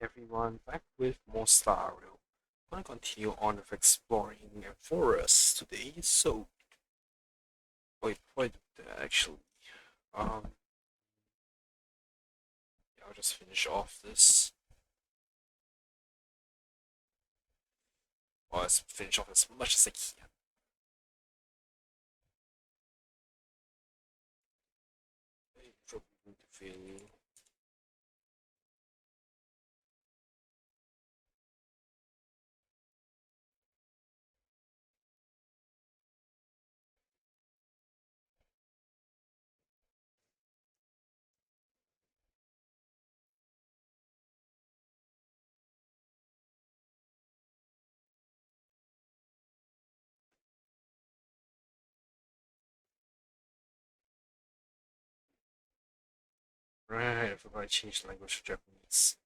Everyone, back with more Stario. I'm gonna continue on with exploring a forest today. So, wait, before I do that, actually, um, yeah, I'll just finish off this. Well, let's finish off as much as I can. Drop into feeling. Right, I forgot I changed language to Japanese.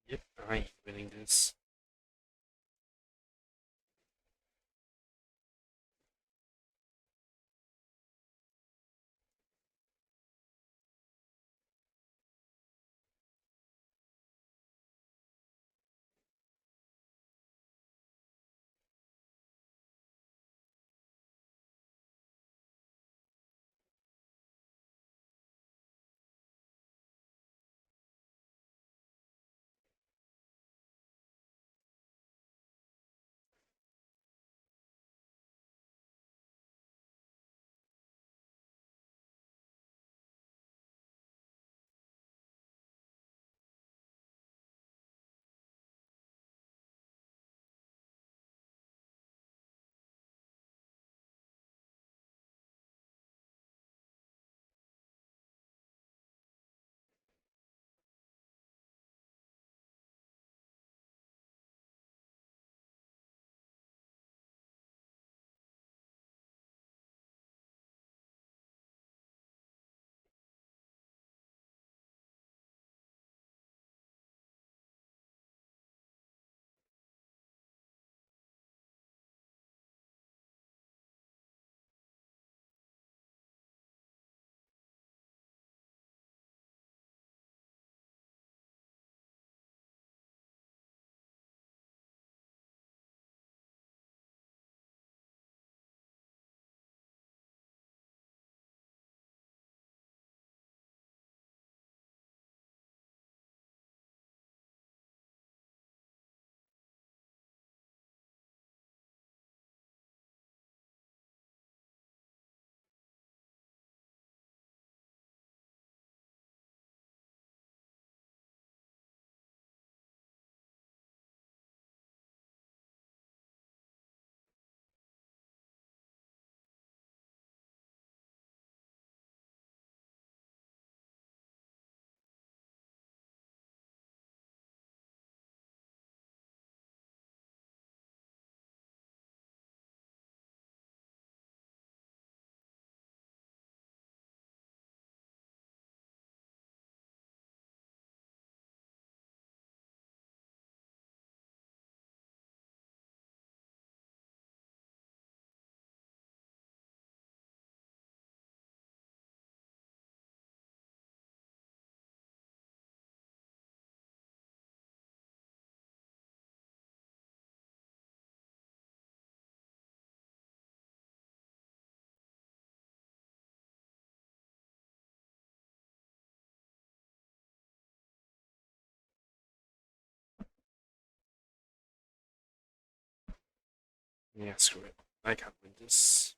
Yep, I'm winning this. Yeah, screw it. I can't win this.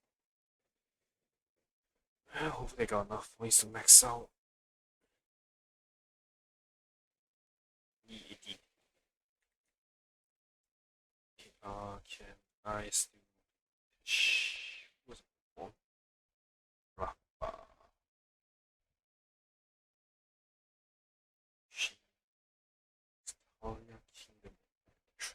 Hopefully I got enough points to max out. Yeah, can I still what's it called? Rappa. Talia Kingdom Tree.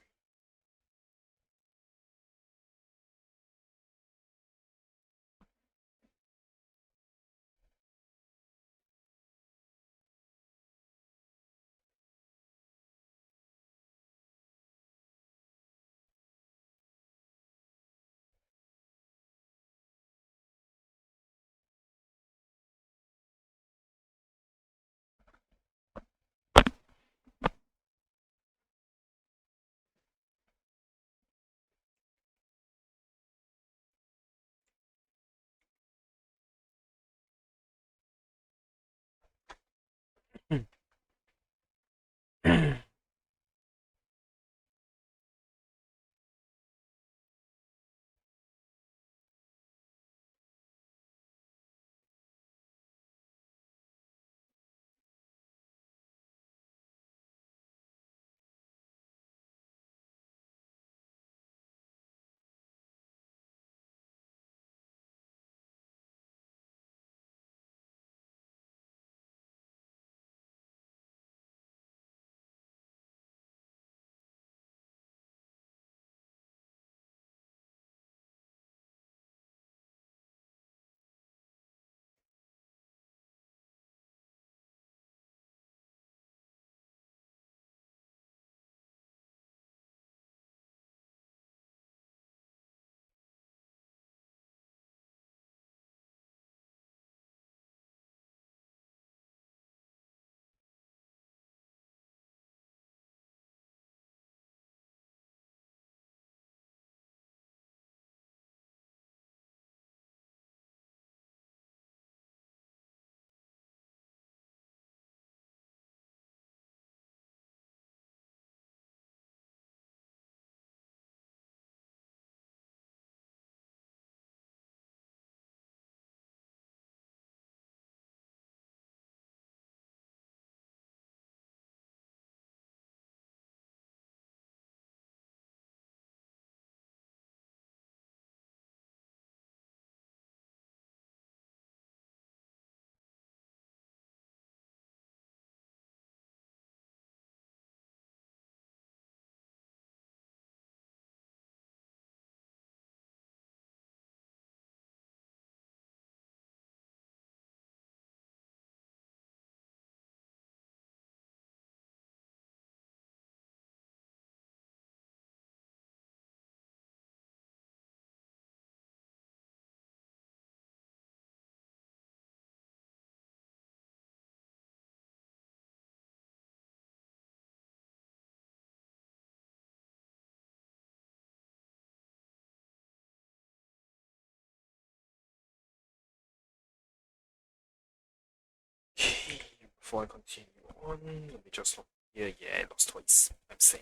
Okay, before I continue on, let me just look. Yeah, I lost twice. I'm sad.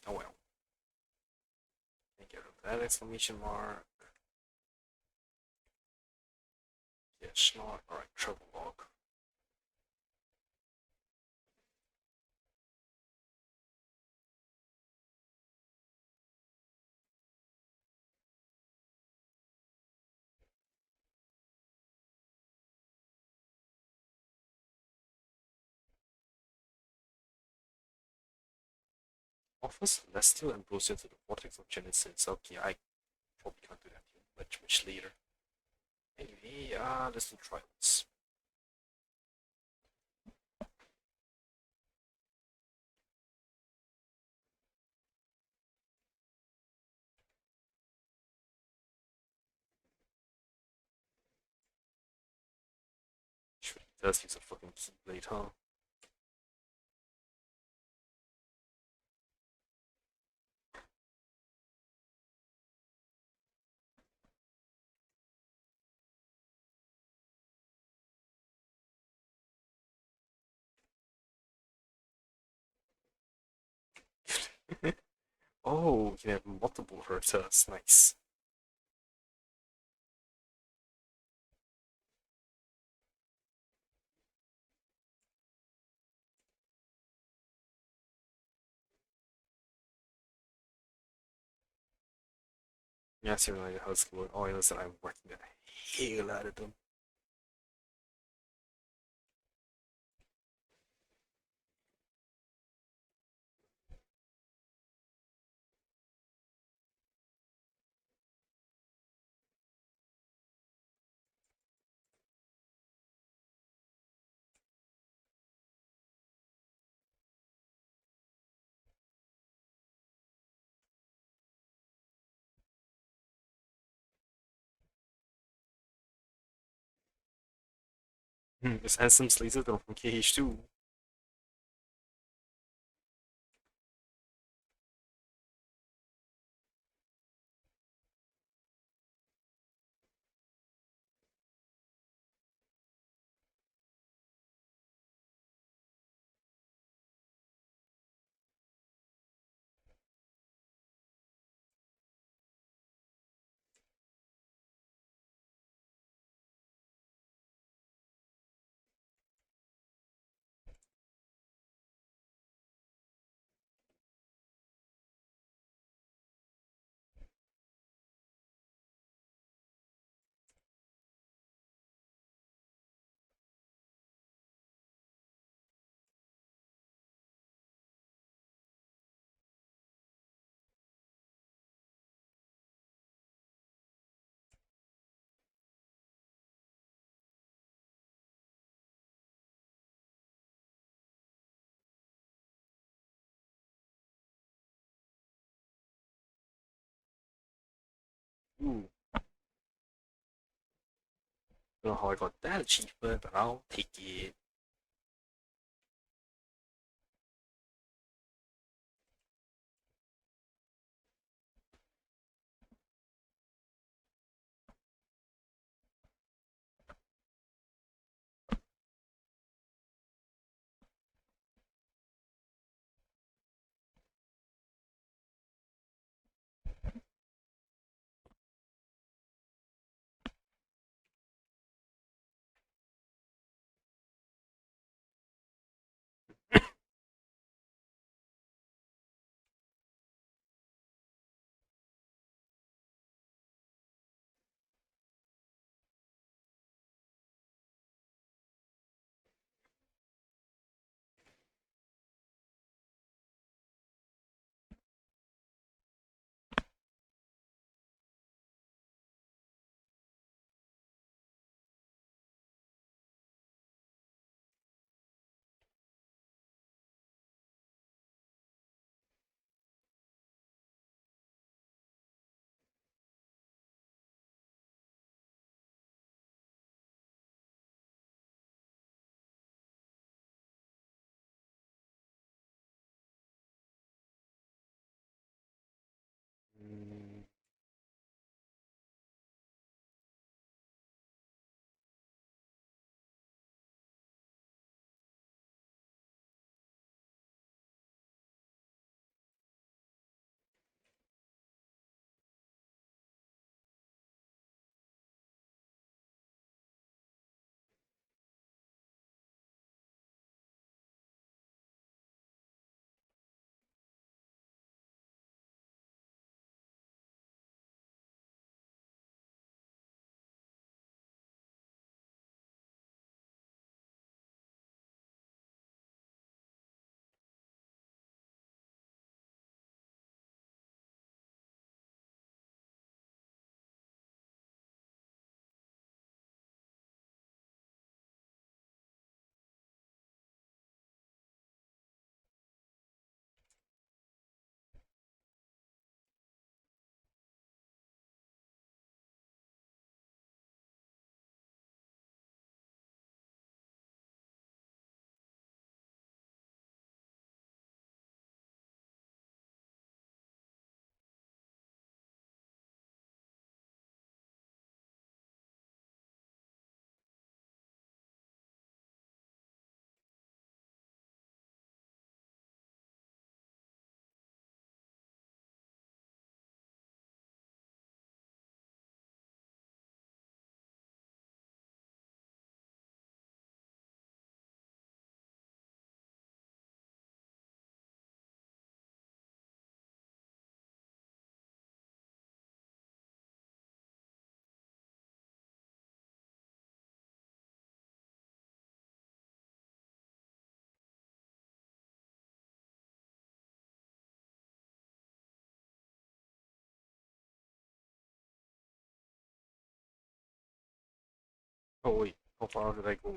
Oh well. Can I get rid of that exclamation mark? Yes, not. Alright, trouble log. Offers Celestial Ambrosia to the Vortex of Genesis. Okay, I probably can't do that here. Much later. Anyway, let's do trials. Sure, it does use a fucking keyblade, huh? Oh, you can have multiple hurters. Nice. Yeah, certainly high school oils that I'm working the hell out of them. This handsome Slater from KH2. Ooh, don't know how I got that achievement, but I'll take it. Mm, Oh wait, how far did I go?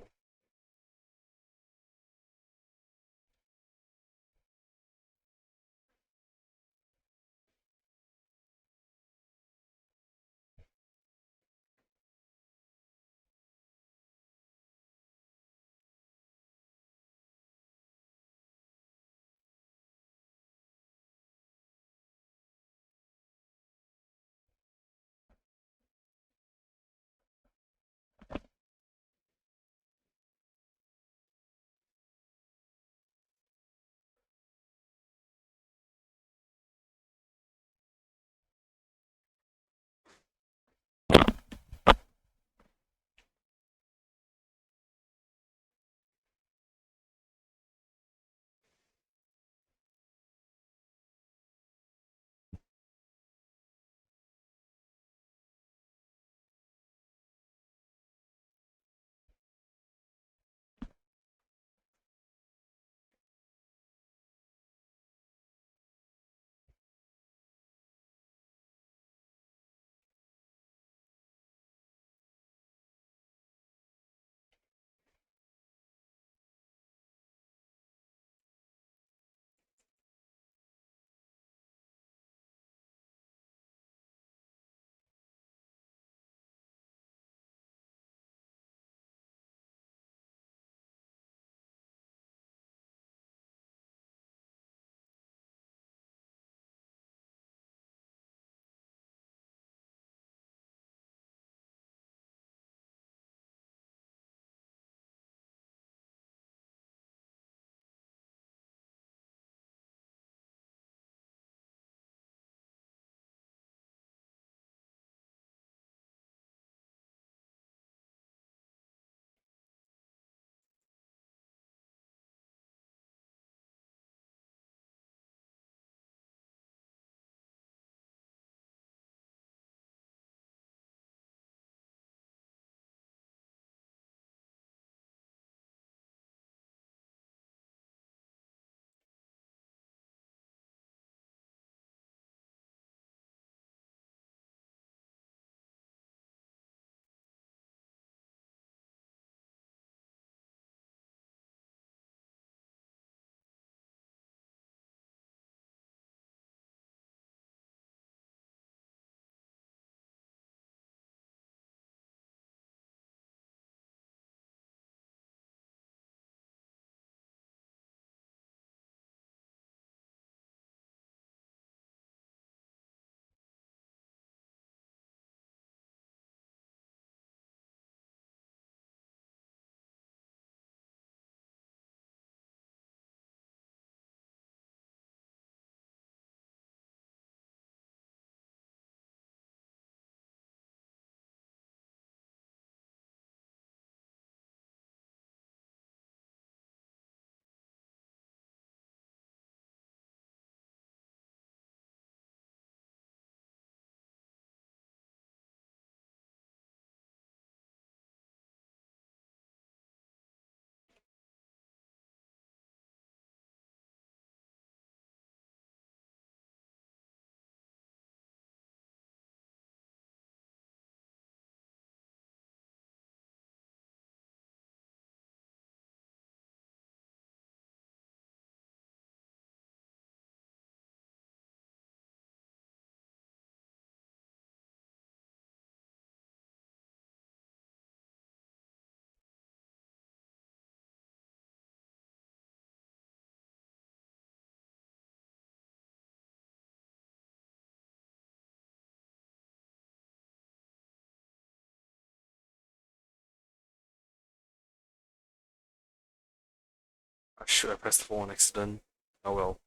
I should have pressed 4 on accident. Oh well.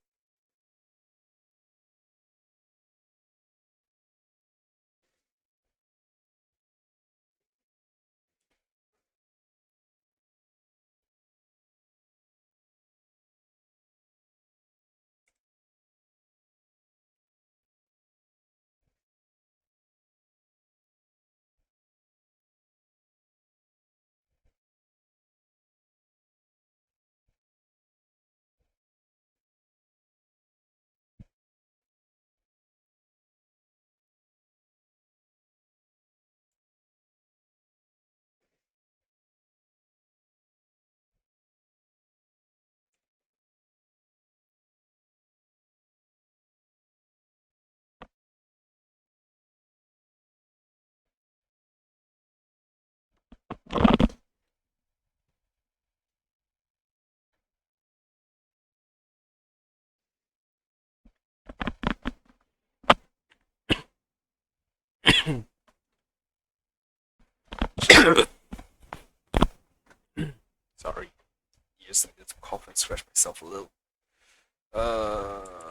Sorry, just needed to cough and scratch myself a little. Uh,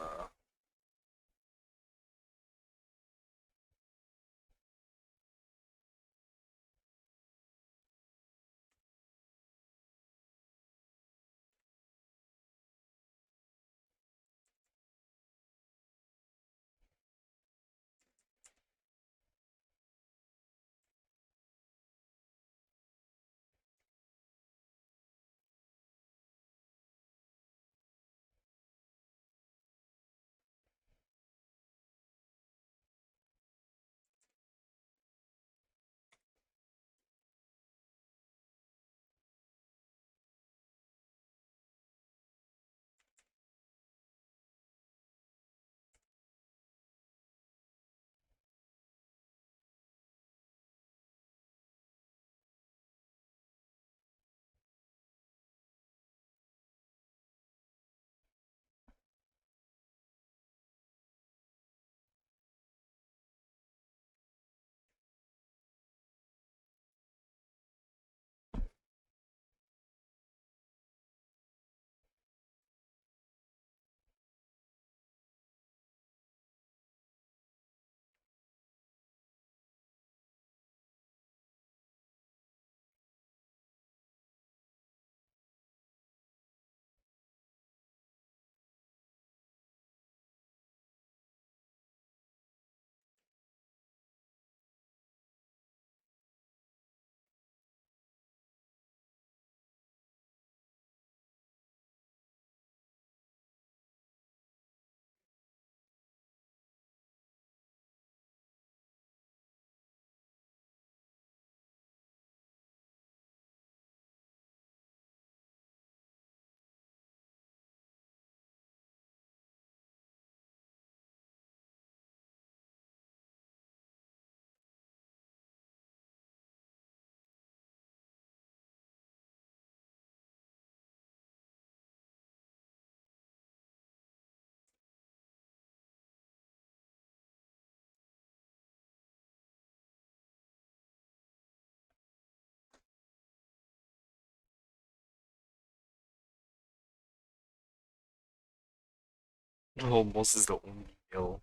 almost is the only mill.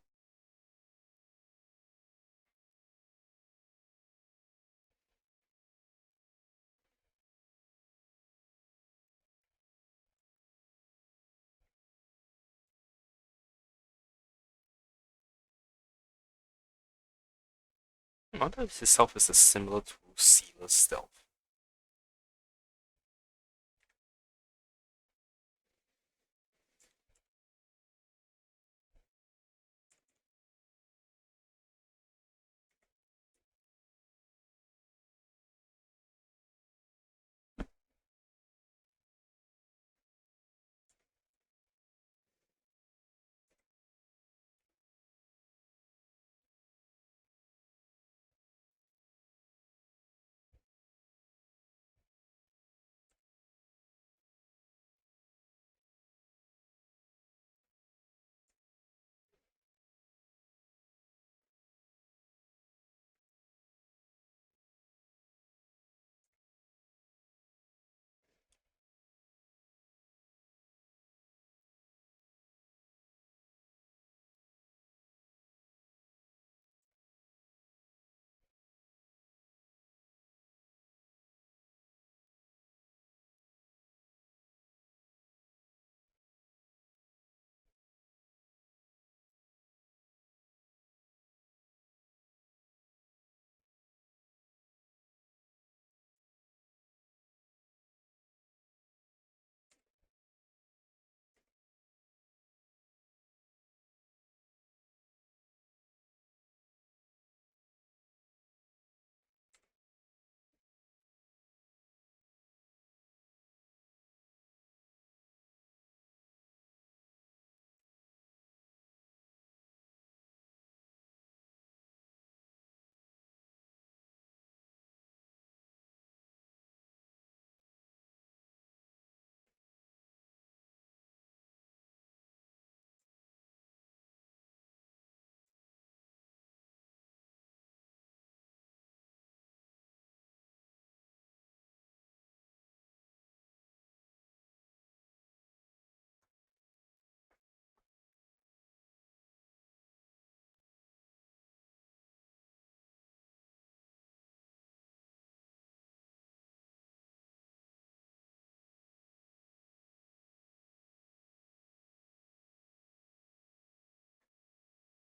I wonder if itself is similar to Sealer's stealth.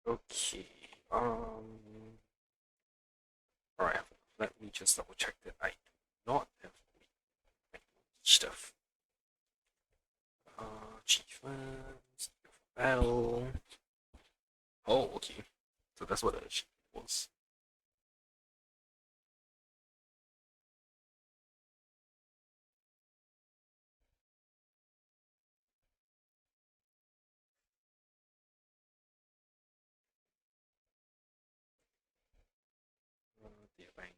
Okay. Alright. Let me just double check that I do not have stuff. Achievements, battle. Oh, okay. So that's what the achievement was. The bank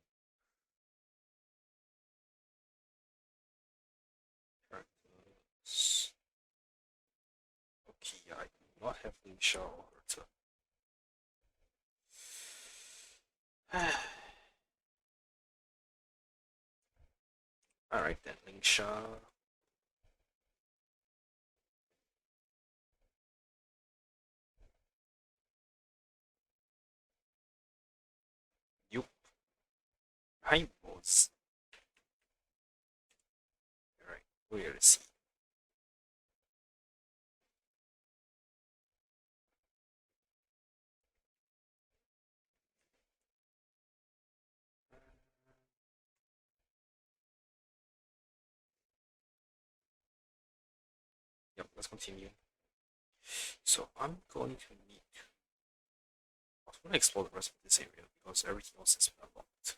characters. Okay, I do not have Link Shaw or to. Alright then, Link Shaw. Yup. I was. Alright, where is he? Yep, let's continue. So I'm going to need. I want to explore the rest of this area because everything else has been unlocked.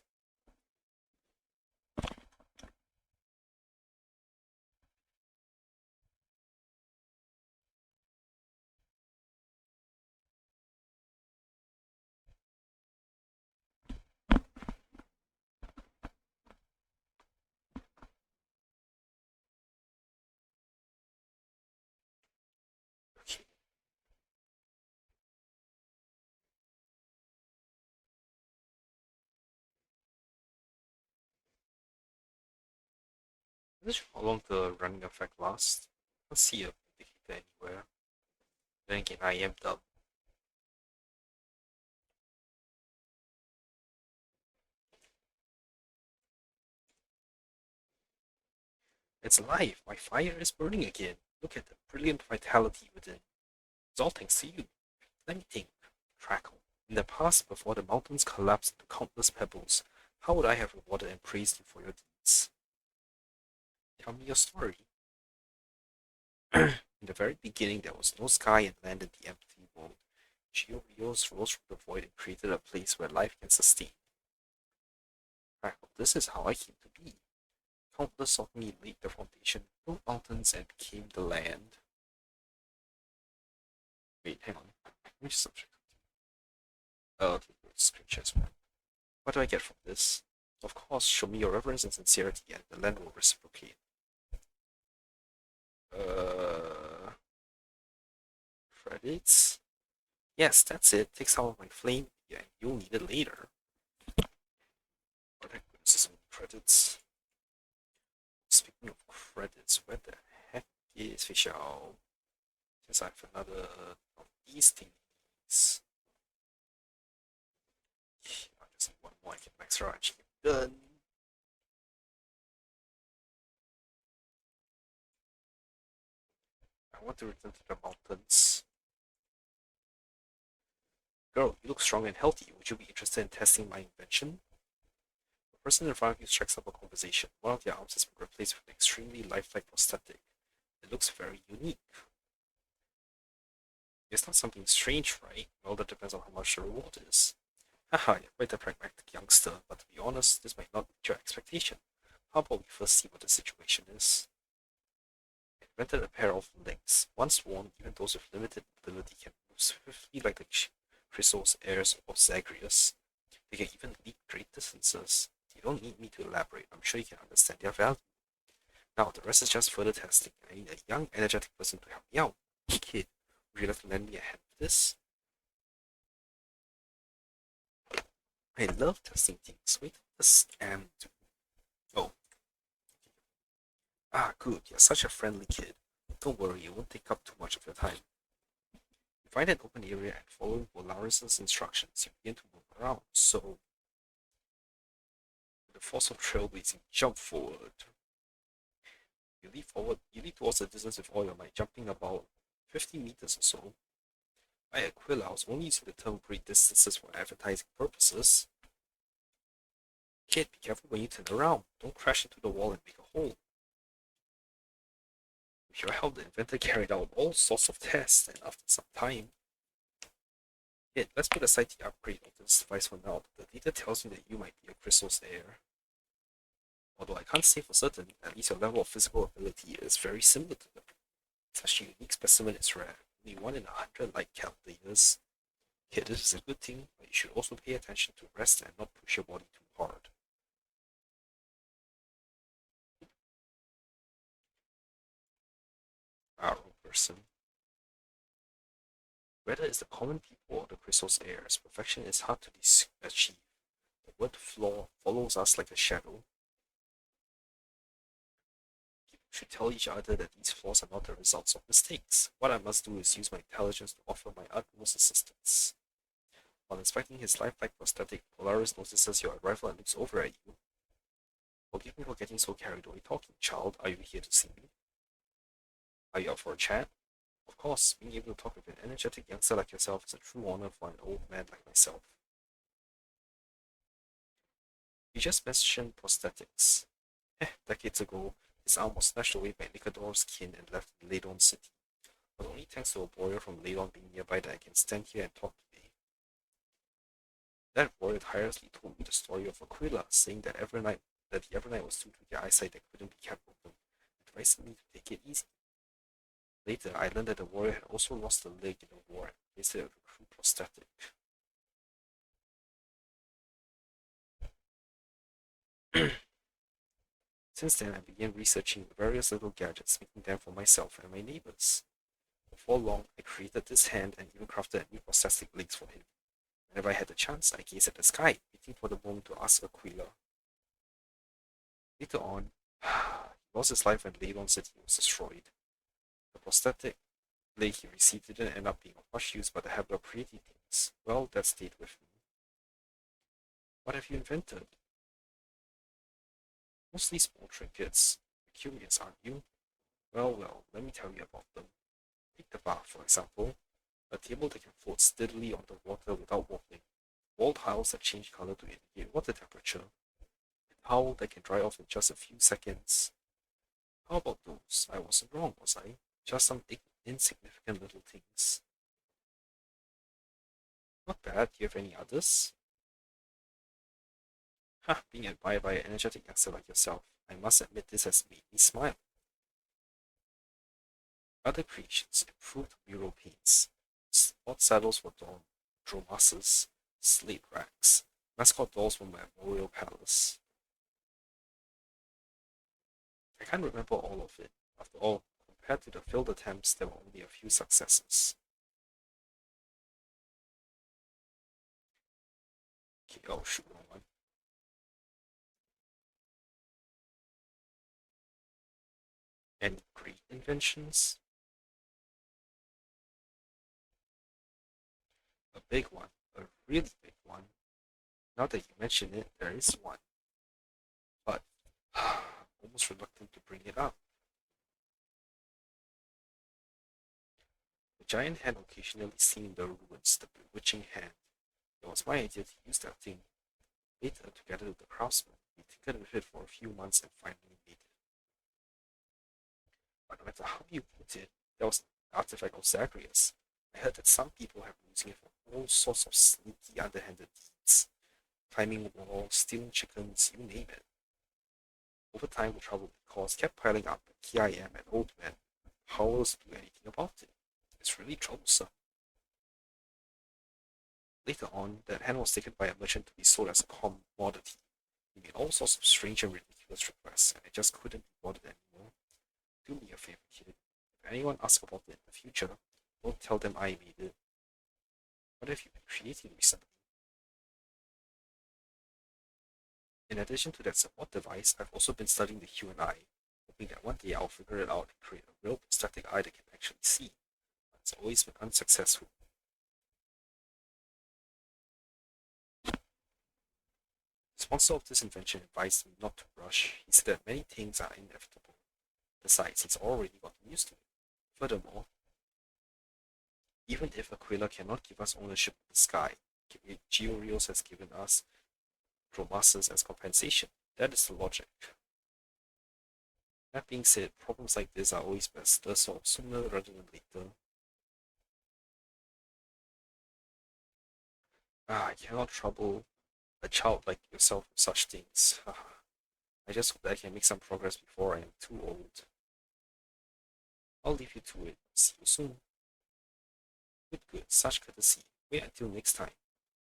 Okay. This is how long the running effect lasts. Let's see a indicator anywhere. Then again, I am dumb. It's alive. My fire is burning again. Look at the brilliant vitality within. It's all thanks to you. Let me think. Crackle. In the past, before the mountains collapsed into countless pebbles, how would I have rewarded and praised you for your deeds? Tell me your story. In the very beginning, there was no sky and land in the empty world. Geobios rose from the void and created a place where life can sustain. Crackle. This is how I came to be. Countless of me laid the foundation, built mountains, and became the land. Wait, hang on. Which subject? Oh, okay, screen shares. What do I get from this? Of course, show me your reverence and sincerity, and the land will reciprocate. Uh, Credits? Yes, that's it. Take some of my flame, yeah, you'll need it later. What the heck is credits? Speaking of credits, where the heck is Fischl? Since I have another of these things. I just need one more, I can max our achievement done. I want to return to the mountains. Girl, you look strong and healthy. Would you be interested in testing my invention? The person in front of you strikes up a conversation. One of their arms has been replaced with an extremely lifelike prosthetic. It looks very unique. It's not something strange, right? Well, that depends on how much the reward is. Haha, you're quite a pragmatic youngster, but to be honest, this might not meet your expectation. How about we first see what the situation is? I invented a pair of links. Once worn, even those with limited mobility can move swiftly like the Chrysos heirs of Zagreus. They can even leap great distances. You don't need me to elaborate. I'm sure you can understand their value. Now, the rest is just further testing. I need a young, energetic person to help me out. Kid, would you like to lend me a hand with this? I love testing things. Wait till the scam do. Oh, good. You're such a friendly kid. Don't worry, it won't take up too much of your time. You find an open area and following Polaris's instructions, you begin to move around. So, with the force of trailblazing, jump forward. You leap forward. You leap towards the distance with all your might, jumping about 50 meters or so. By Aquila, I was only using the term great distances for advertising purposes. Kid, be careful when you turn around. Don't crash into the wall and make a hole. With your help, the inventor carried out all sorts of tests, and after some time, Kid, let's put aside the upgrade of this device for now. The data tells me that you might be a crystal's heir. Although I can't say for certain, at least your level of physical ability is very similar to them. Such a unique specimen is rare, only 1 in 100 light calendar years. Kid, this is a good thing, but you should also pay attention to rest and not push your body too hard. Wrong person. Whether it's the common people or the crystal's heirs, perfection is hard to achieve. The word flaw follows us like a shadow. People should tell each other that these flaws are not the results of mistakes. What I must do is use my intelligence to offer my utmost assistance. While inspecting his lifelike prosthetic, Polaris notices your arrival and looks over at you. Forgive me for getting so carried away talking, child. Are you here to see me? Are you up for a chat? Of course, being able to talk with an energetic youngster like yourself is a true honor for an old man like myself. You just mentioned prosthetics. Decades ago, his arm was snatched away by Nicodor's kin and left in Ladon City. But only thanks to a warrior from Ladon being nearby that I can stand here and talk today. That warrior tirelessly told me the story of Aquila, saying that the Evernight was due to their eyesight that couldn't be kept open, advising me to take it easy. Later, I learned that the warrior had also lost a leg in the war and placed it with a crude prosthetic. Since then, I began researching various little gadgets, making them for myself and my neighbors. Before long, I created this hand and even crafted a new prosthetic legs for him. Whenever I had the chance, I gazed at the sky, waiting for the moment to ask Aquila. Later on, he lost his life when Ladon City was destroyed. The prosthetic leg he received didn't end up being of much use, but the habit of creating things, well, that stayed with me. What have you invented? Mostly small trinkets. You're curious, aren't you? Well, let me tell you about them. Take the bath, for example. A table that can float steadily on the water without wobbling. Wall tiles that change color to indicate water temperature. A towel that can dry off in just a few seconds. How about those? I wasn't wrong, was I? Just some insignificant little things. Not bad. Do you have any others? Ha, being admired by an energetic youngster like yourself, I must admit this has made me smile. Other creations improved mural paints, sport saddles for dromasses, slate racks, mascot dolls from my memorial palace. I can't remember all of it. After all, compared to the failed attempts, there were only a few successes. Okay, oh shoot, wrong one. Any great inventions? A big one, a really big one. Now that you mention it, there is one. But I'm almost reluctant to bring it up. The giant hand occasionally seen in the ruins, the bewitching hand. It was my idea to use that thing. Later, together with the craftsman, we tinkered with it for a few months and finally made it. But no matter how you put it, that was an artifact of Zagreus. I heard that some people have been using it for all sorts of sneaky, underhanded deeds. Climbing walls, stealing chickens, you name it. Over time, the trouble it caused kept piling up, and here I am, an old man, powerless to do anything about it. It's really troublesome. Later on, that hand was taken by a merchant to be sold as a commodity. He made all sorts of strange and ridiculous requests, and I just couldn't be bothered anymore. Do me a favor, kid. If anyone asks about it in the future, don't tell them I made it. What have you been creating recently? In addition to that support device, I've also been studying the human eye, hoping that one day I'll figure it out and create a real prosthetic eye that can actually see. But it's always been unsuccessful. The sponsor of this invention advised me not to rush. He said that many things are inevitable. Besides, he's already gotten used to it. Furthermore, Even if Aquila cannot give us ownership of the sky, Georios has given us Chromasis as compensation. That is the logic. That being said, problems like this are always best solved sooner rather than later. I cannot trouble a child like yourself with such things. I just hope that I can make some progress before I am too old. I'll leave you to it. See you soon. Good, good. Such courtesy. Wait until next time.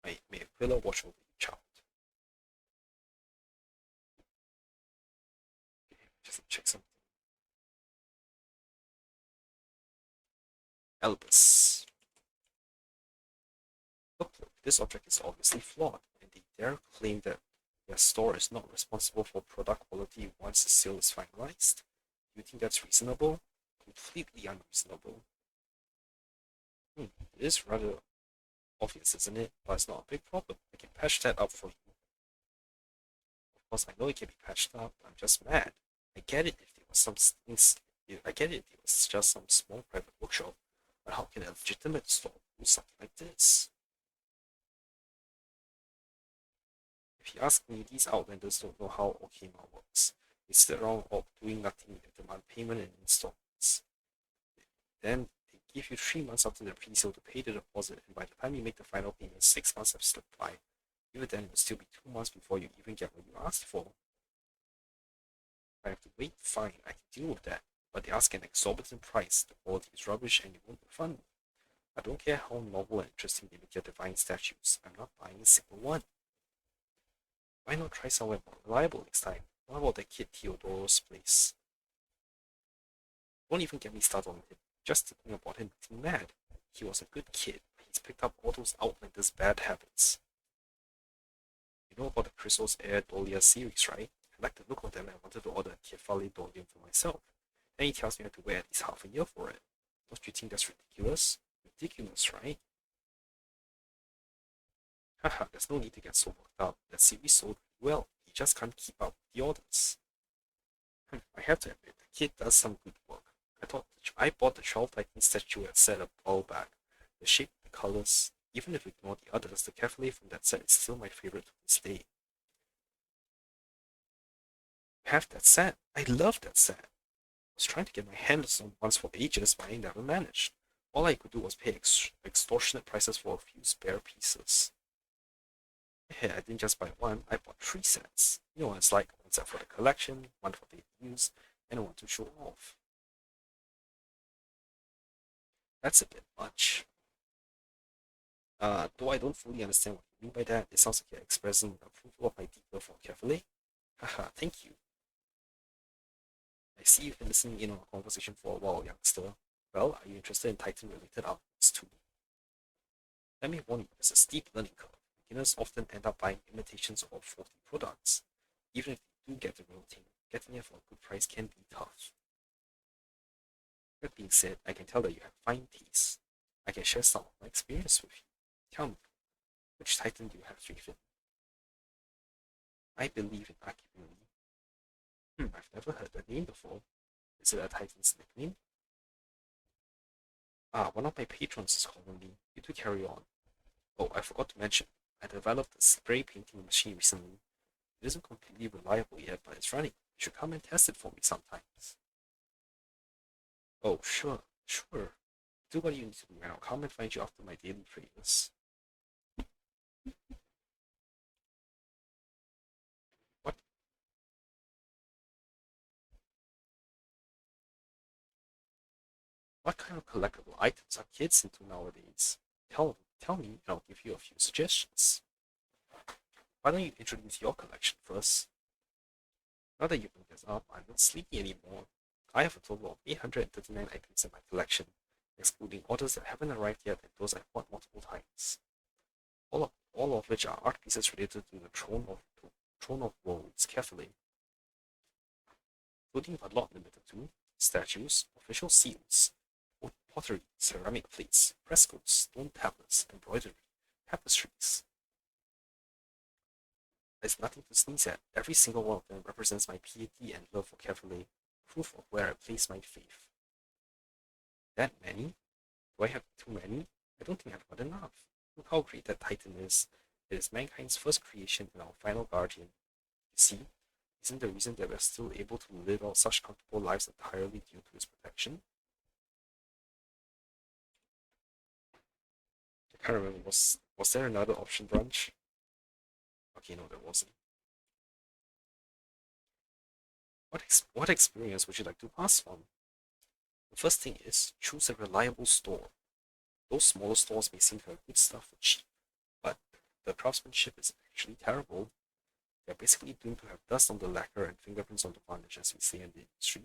May Aquila watch over you, child. Okay, just check something. Albus. Look, this object is obviously flawed, and they dare claim that their store is not responsible for product quality once the sale is finalized. Do you think that's reasonable? Completely unreasonable. It is rather obvious, isn't it? But it's not a big problem. I can patch that up for you. Of course, I know it can be patched up. I'm just mad. I get it if it was some things. I get it if it was just some small private workshop. But how can a legitimate store do something like this? If you ask me, these outlanders don't know how Okhema works. They sit around doing nothing and demand payment in installments. Then they give you 3 months after the pre-sale to pay the deposit, and by the time you make the final payment, 6 months have slipped by. Even then, it will still be 2 months before you even get what you asked for. If I have to wait, fine, I can deal with that. But they ask an exorbitant price, the quality is rubbish, and you won't refund me. I don't care how novel and interesting they make your divine statues. I'm not buying a single one. Why not try somewhere more reliable next time? What about that kid Theodoro's place? Don't even get me started on him. Just thinking about him makes me mad. He was a good kid, but he's picked up all those outlanders' bad habits. You know about the Chrysos Air Dolia series, right? I like the look of them and I wanted to order a Kefale Dolium for myself. Then he tells me I have to wait at least half a year for it. Don't you think that's ridiculous? Ridiculous, right? Haha, there's no need to get so worked up. That series sold well. He just can't keep up with the orders. I have to admit, the kid does some good work. I bought the 12 Titan statue at set a while back. The shape, the colors, even if we ignore the others, the Kefale from that set is still my favorite to this day. I have that set. I love that set. I was trying to get my hands on ones for ages, but I never managed. All I could do was pay extortionate prices for a few spare pieces. Yeah, I didn't just buy one, I bought 3 sets. You know what it's like, one set for the collection, one for daily use, and one to show off. That's a bit much. Though I don't fully understand what you mean by that, it sounds like you're expressing approval of my deal for carefully. Haha, thank you. I see you've been listening in on our conversation for a while, youngster. Well, are you interested in Titan-related outfits too? Let me warn you, there's a steep learning curve. Beginners often end up buying imitations or faulty products. Even if they do get the real thing, getting it for a good price can be tough. That being said, I can tell that you have fine taste. I can share some of my experience with you. Tell me, which Titan do you have faith in? I believe in Akiburi. I've never heard the name before. Is it a Titan's nickname? One of my patrons is calling me. You two carry on. Oh, I forgot to mention, I developed a spray painting machine recently. It isn't completely reliable yet, but it's running. You should come and test it for me sometimes. Oh, sure, sure. Do what you need to do, and I'll come and find you after my daily prayers. What? What kind of collectible items are kids into nowadays? Tell me, and I'll give you a few suggestions. Why don't you introduce your collection first? Now that you bring this up, I'm not sleepy anymore. I have a total of 839 items in my collection, excluding orders that haven't arrived yet and those I've bought multiple times. All of which are art pieces related to the Throne of Worlds carefully, including but not limited to statues, official seals, pottery, ceramic plates, frescoes, stone tablets, embroidery, tapestries. There's nothing to sneeze at. Every single one of them represents my piety and love for Cavalier, proof of where I place my faith. That many? Do I have too many? I don't think I've got enough. Look how great that Titan is. It is mankind's first creation and our final guardian. You see, isn't the reason that we're still able to live out such comfortable lives entirely due to his protection? I can't remember, was there another option branch? Okay, no, there wasn't. What experience would you like to pass on? The first thing is choose a reliable store. Those smaller stores may seem to have good stuff for cheap, but the craftsmanship is actually terrible. They're basically doomed to have dust on the lacquer and fingerprints on the varnish, as we say in the industry.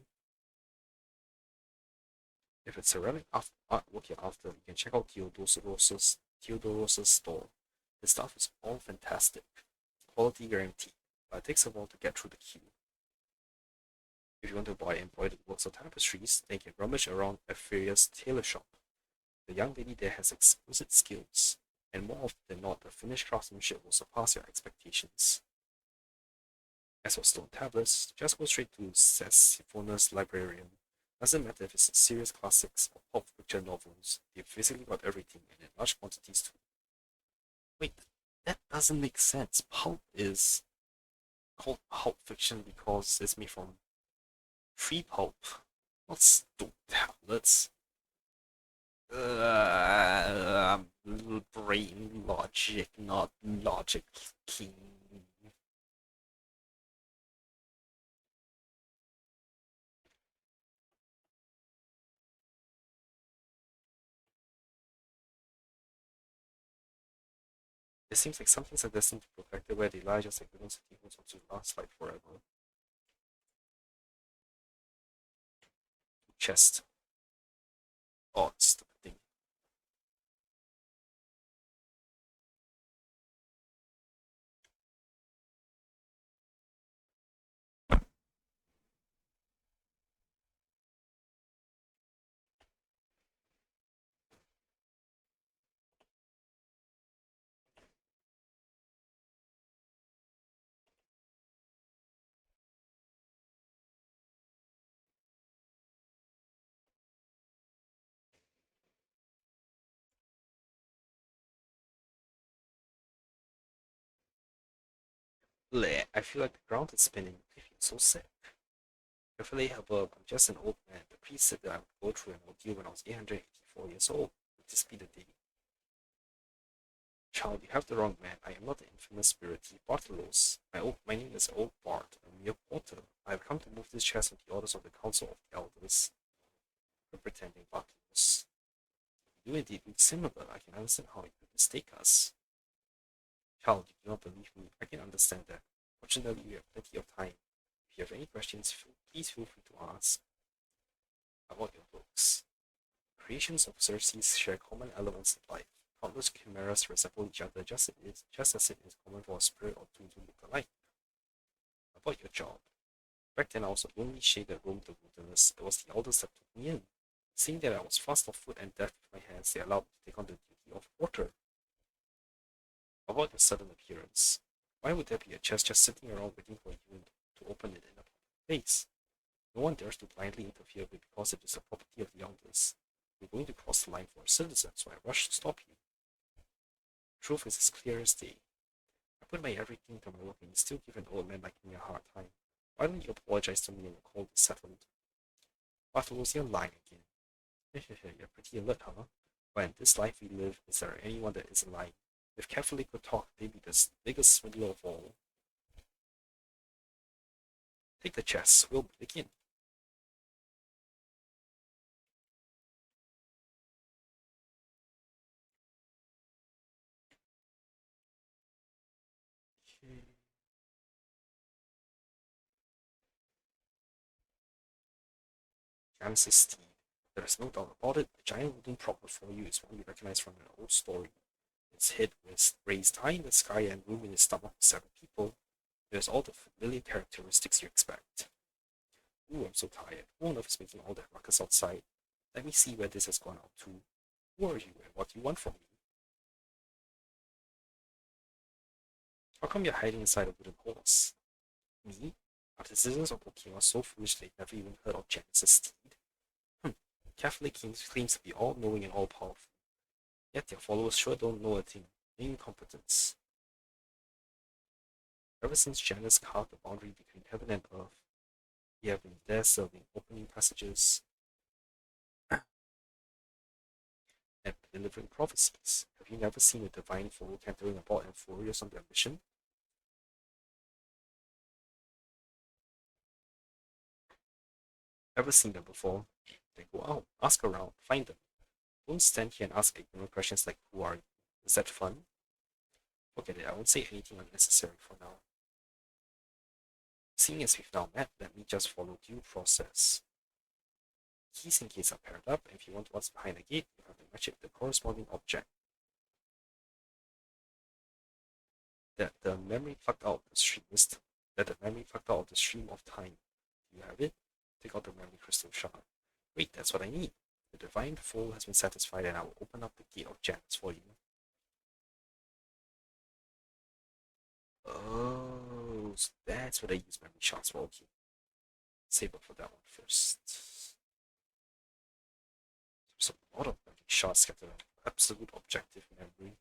If it's ceramic artwork you're after, you can check out Theodoros's store. His stuff is all fantastic, quality guaranteed, but it takes a while to get through the queue. If you want to buy embroidered works or tapestries, then you can rummage around Epheria's tailor shop. The young lady there has exquisite skills, and more often than not, the finished craftsmanship will surpass your expectations. As for stone tablets, just go straight to Siphona's librarian. Doesn't matter if it's serious classics or pulp fiction novels, they've basically got everything and in large quantities too. Wait, that doesn't make sense. Pulp is called pulp fiction because it's made from tree pulp, not stone tablets. Brain logic, not logic king. It seems like some things are destined to be perfected where they lie just like the city holds on to last like forever. Chest. Oh, stupid thing. Bleh, I feel like the ground is spinning. I feel so sick. Carefully above, I'm just an old man. The priest said that I would go through an ordeal when I was 884 years old. Would this be the day? Child, you have the wrong man. I am not the infamous spirity Bartolos. My name is Old Bart. I'm your porter. I have come to move this chest with the orders of the Council of the Elders. For pretending Bartolos. You indeed look similar. I can understand how you could mistake us. Child, you do not believe me. I can understand that. Fortunately, we have plenty of time. If you have any questions, please feel free to ask. About your books. Creations of Xerxes share common elements in life. Countless chimeras resemble each other just as it is common for a spirit or two to look alike. About your job. Back then I was a lonely shade that roamed the wilderness. It was the elders that took me in. Seeing that I was fast of foot and deft with my hands, they allowed me to take on the duty of porter. About your sudden appearance. Why would there be a chest just sitting around waiting for you to open it in a public place? No one dares to blindly interfere with because it is the property of the elders. You're going to cross the line for a citizen, so I rush to stop you. Truth is as clear as day. I put my everything into my work and you still give an old man like me a hard time. Why don't you apologize to me and we'll call this settled? Bartolos, you're lying again. You're pretty alert, huh? But in this life we live, is there anyone that isn't lying? If Catholic could talk, they'd be the biggest swindler of all. Take the chess, we'll begin. Janus' steed. There is no doubt about it, the giant wooden prop before you is one you recognize from an old story. Its head was raised high in the sky and room in its stomach for 7 people. It has all the familiar characteristics you expect. Ooh, I'm so tired. Who on earth is making all that ruckus outside? Let me see where this has gone out to. Who are you and what do you want from me? How come you're hiding inside a wooden horse? Me? Are the citizens of Okhema so foolish they've never even heard of Janus' steed? Catholic claims to be all-knowing and all-powerful. Yet your followers sure don't know a thing. Incompetence. Ever since Janus carved the boundary between heaven and earth, we have been there serving, opening passages, and delivering prophecies. Have you never seen a divine foe cantering about and furious on their mission? Ever seen them before? Then go out, ask around, find them. Don't stand here and ask ignorant questions like, who are you? Is that fun? Forget it, I won't say anything unnecessary for now. Seeing as we've now met, let me just follow due process. Keys and gates are paired up, and if you want what's behind the gate, you have to match it with the corresponding object. That the memory plucked out of the stream of time. Do you have it? Take out the memory crystal shard. Wait, that's what I need. The divine foe has been satisfied, and I will open up the gate of Janus for you. Oh, so that's what I use memory shards for. Okay. Save up for that one first. There's a lot of memory shards scattered around. Absolute objective memory.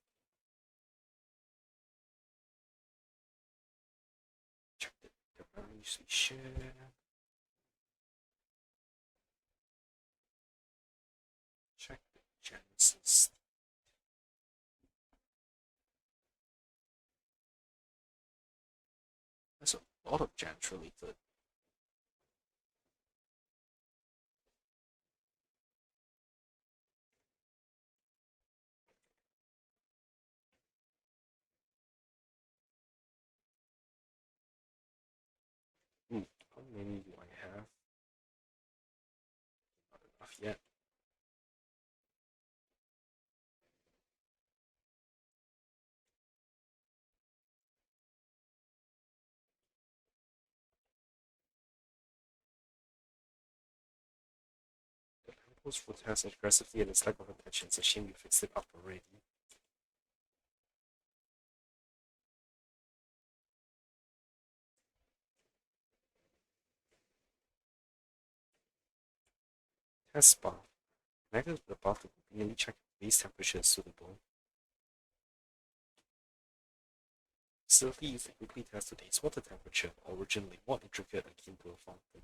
Check the memories we share. Check the Janus's. There's a lot of Janus related. How many do I have? Not enough yet. The lamppost protests aggressively at its lack of attention. It's a shame you fixed it up already. Test bath. Connected to the bath to conveniently check if the base temperature is suitable. Facility used to quickly test today's water temperature, originally more intricate and akin to a fountain.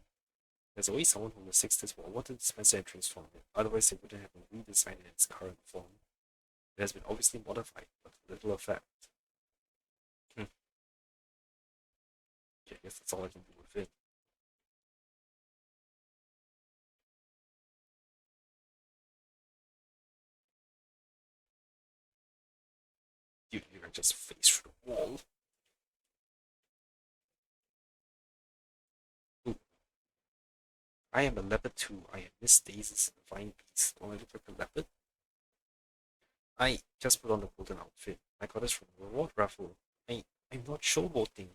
There's always someone who mistakes this for a water dispenser and transformed it, otherwise it wouldn't have been redesigned in its current form. It has been obviously modified, but to little effect. Okay, I guess that's all I can do with it. Dude, you can just face through the wall. Ooh. I am a leopard too. I am Miss Daisy's divine beast. Don't I look like a leopard? I just put on the golden outfit. I got this from the reward raffle. I'm not showboating.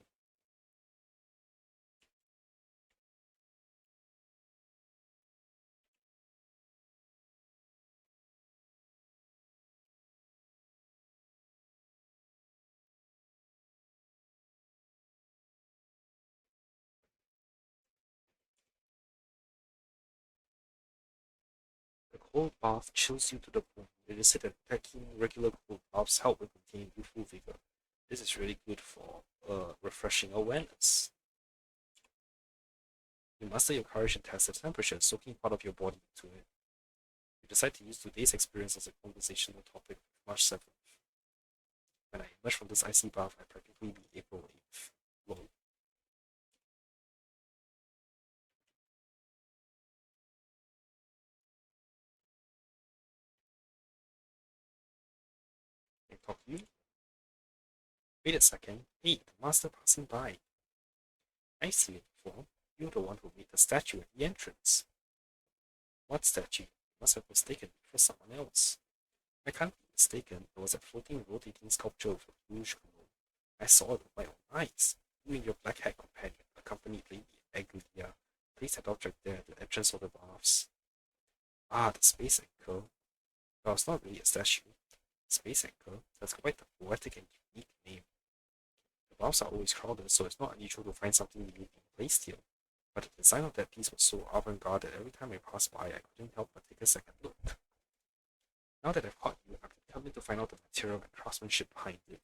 The cold bath chills you to the bone. It is said that taking regular cold baths help with maintaining youthful vigor. This is really good for refreshing awareness. You master your courage and test the temperature, soaking part of your body into it. You decide to use today's experience as a conversational topic with March 7th. When I emerge from this icy bath, I practically be April 8th. Lol. Can I talk to you? Wait a second. Hey, the master passing by. I've seen it before. You're the one who made the statue at the entrance. What statue? You must have mistaken me for someone else. I can't be mistaken. It was a floating, rotating sculpture of a huge globe. I saw it with my own eyes. You and your black haired companion, accompanied Lady Aglia, placed that object there at the entrance of the baths. Ah, the space anchor. Well, it's not really a statue. Space anchor. That's quite a poetic and unique name. The baths are always crowded, so it's not unusual to find something unique being placed here. But the design of that piece was so avant-garde that every time I passed by, I couldn't help but take a second look. Now that I've caught you, I'm determined to find out the material and craftsmanship behind it.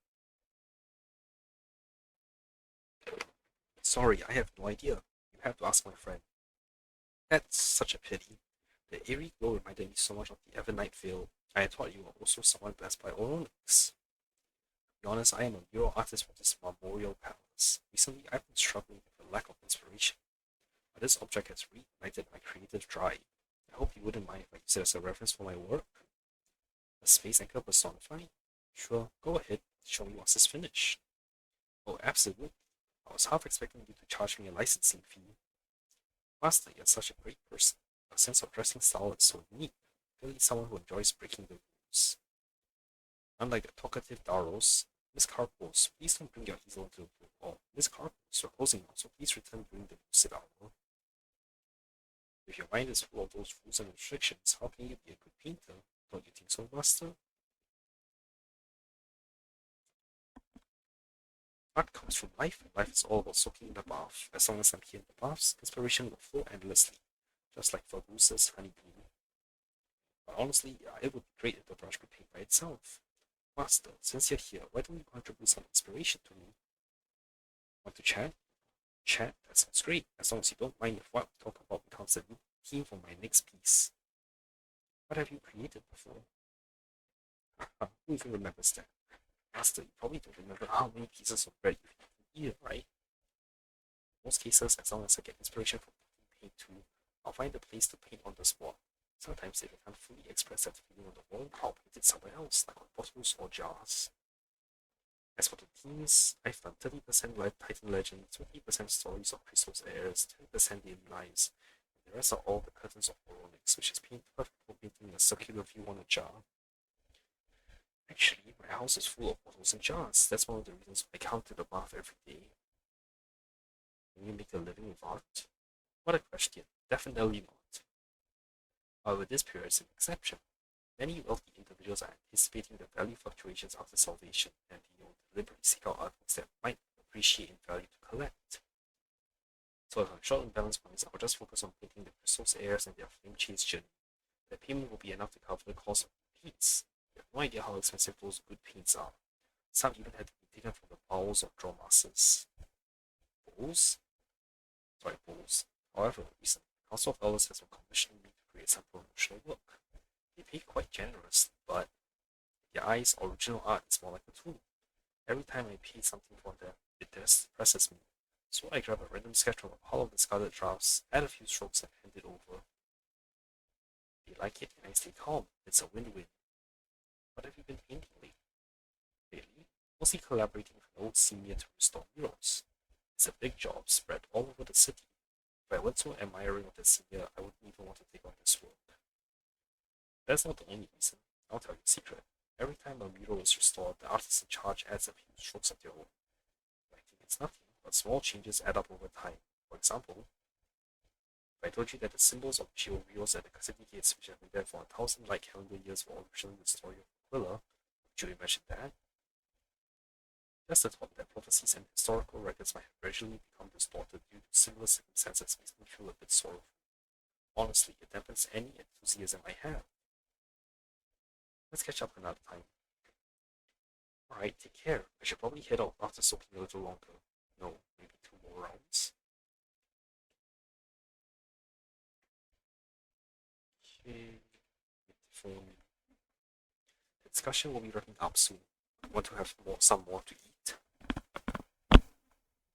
Sorry, I have no idea. You have to ask my friend. That's such a pity. The eerie glow reminded me so much of the Evernight Vale. I had thought you were also someone blessed by onyx. To be honest, I am a mural artist for this memorial palace. Recently, I've been struggling with a lack of inspiration, but this object has reignited my creative drive. I hope you wouldn't mind if I use it as a reference for my work. A space anchor personified? Sure, go ahead. Show me once it's finished. Oh, absolutely. I was half expecting you to charge me a licensing fee. Master, you're such a great person. Your sense of dressing style is so unique. Clearly someone who enjoys breaking the rules. Unlike the talkative Daros, Miss Carpos, please don't bring your easel into the room. Oh, Miss Carpos, you're closing now, so please return during the lucid hour. If your mind is full of those rules and restrictions, how can you be a good painter? Don't you think so, Master? Art comes from life, and life is all about soaking in the bath. As long as I'm here in the baths, inspiration will flow endlessly, just like Fabusa's honeybeam. But honestly, it would be great if the brush could paint by itself. Master, since you're here, why don't you contribute some inspiration to me? Want to chat? Chat? That sounds great, as long as you don't mind if what we talk about becomes the theme for my next piece. What have you created before? Who even remembers that? Master, you probably don't remember how many pieces of bread you've eaten either, right? In most cases, as long as I get inspiration from paint too, I'll find a place to paint on the spot. Sometimes if I can't fully express that feeling on the wall, I'll paint it somewhere else, like on bottles or jars. As for the themes, I've done 30% Titan Legend, 20% Stories of Crystal's Heirs, 10% Daily Lives, and the rest are all the curtains of Onyx, which is painted perfect for painting a circular view on a jar. Actually, my house is full of bottles and jars. That's one of the reasons I count to the bath every day. Can you make a living with art? What a question. Definitely not. However, this period is an exception. Many wealthy individuals are anticipating the value fluctuations after salvation, and they will deliberately seek out artworks that might appreciate in value to collect. So if I'm short on balance points, I'll just focus on painting the Crystal's heirs and their flame chase journey. The payment will be enough to cover the cost of the paints. You have no idea how expensive those good paints are. Some even had to be taken from the bowels of draw masters. Bowls? Sorry, bowls. However, recently, the Council of Elders has been commissioning me to create some promotional work. They pay quite generously, but in their eyes, original art is more like a tool. Every time I pay something for them, it depresses me. So I grab a random sketch from a pile of discarded drafts, add a few strokes, and hand it over. They like it, and I stay calm. It's a win-win. What have you been painting lately? Really? Mostly collaborating with an old senior to restore murals. It's a big job spread all over the city. If I weren't so admiring of the senior, I wouldn't even want to take on this work. That's not the only reason. I'll tell you a secret. Every time a mural is restored, the artist in charge adds a few strokes of their own. I think it's nothing, but small changes add up over time. For example, if I told you that the symbols of Georeals at the city gates, which have been there for 1,000 light calendar years, were originally the story of Aquila, would you imagine that? Just the thought that prophecies and historical records might have gradually become distorted due to similar circumstances makes me feel a bit sorrowful. Honestly, it dampens any enthusiasm I have. Let's catch up another time. Alright, take care. I should probably head out after soaking a little longer. No, maybe 2 more rounds. Okay, phone. The discussion will be wrapping up soon. I want to have some more to eat.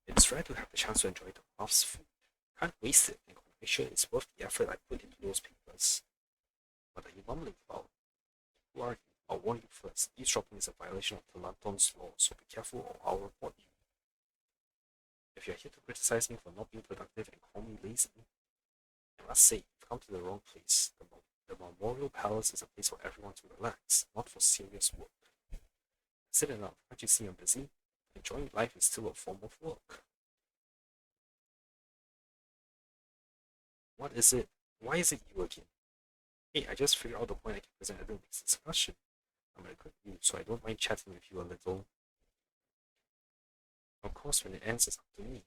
It's rare to have the chance to enjoy the Mouth's food. Can't waste it and make sure it's worth the effort I put into those papers. What are you mumbling about? Who are you? I'll warn you first. Eavesdropping is a violation of the Lanton's law, so be careful or I'll report you. If you're here to criticize me for not being productive and call me lazy, I must say, you've come to the wrong place. The Memorial Palace is a place for everyone to relax, not for serious work. Sit enough, can't you see I'm busy? Enjoying life is still a form of work. What is it? Why is it you again? Hey, I just figured out the point I can present at the next discussion. I'm in a good mood, so I don't mind chatting with you a little. Of course, when it ends, it's up to me.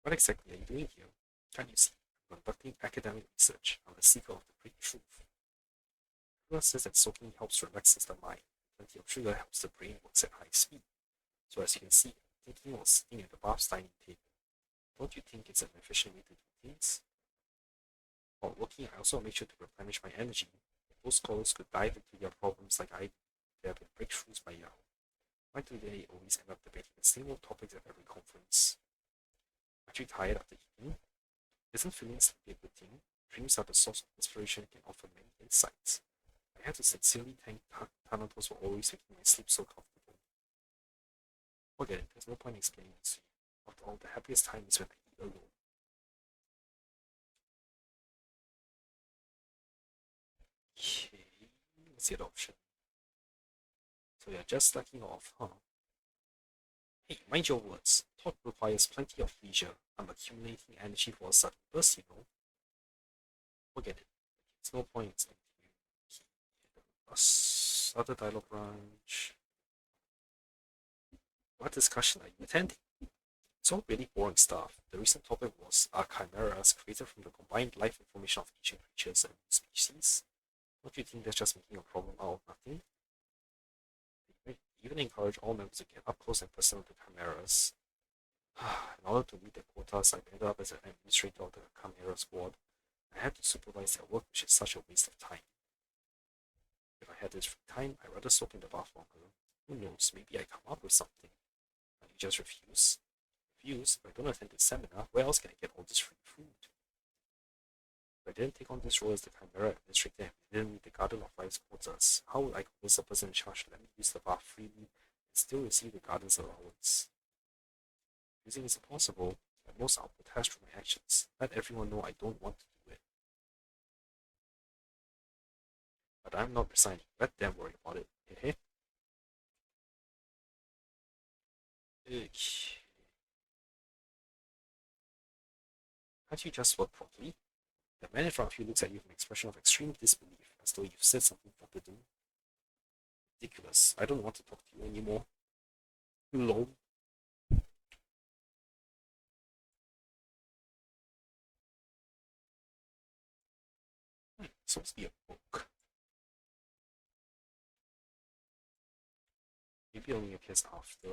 What exactly are you doing here? Can't you see? I'm conducting academic research. I'm the seeker of the great truth. Sakura says that soaking helps relaxes the mind. Plenty of sugar helps the brain works at high speed. So as you can see, I'm thinking of sitting at the bath's dining table. Don't you think it's an efficient way to do things? While working, I also make sure to replenish my energy. If those scholars could dive into their problems like I do, there have been breakthroughs by now. Why do they always end up debating the same old topics at every conference? Aren't you tired after eating? Isn't feeling sleepy a good thing? Dreams are the source of inspiration and can offer many insights. I have to sincerely thank Thanatos for always making my sleep so comfortable. Forget it, there's no point in explaining this to you. After all, the happiest time is when I eat alone. Okay, what's the other option? So you're just slacking off, huh? Hey, mind your words. Thought requires plenty of leisure. I'm accumulating energy for a sudden burst, you know. Forget it. There's no point in explaining to you. Other dialogue branch. What discussion are you attending? It's all really boring stuff. The recent topic was are chimeras created from the combined life information of ancient creatures and species? Don't you think that's just making a problem out of nothing? They even encourage all members to get up close and personal to chimeras. In order to meet the quotas, I ended up as an administrator of the Chimera Squad. I had to supervise their work, which is such a waste of time. If I had this free time, I'd rather soak in the bath longer. Who knows, maybe I come up with something. But you just refuse? Refuse? If I don't attend this seminar, where else can I get all this free food? If I didn't take on this role as the Chimera Administrator and didn't meet the Garden of Life's quotas, how would I convince the person in charge to let me use the bath freely and still receive the garden's allowance? Using is impossible. At most, I'll protest through my actions. Let everyone know I don't want to do it. But I'm not resigning. Let them worry about it. Heh. Okay. Can't you just work properly? The man in front of you looks at you with an expression of extreme disbelief, as though you've said something forbidden. Ridiculous. I don't want to talk to you anymore. Lol. Supposed to be a book. Maybe it only appears after.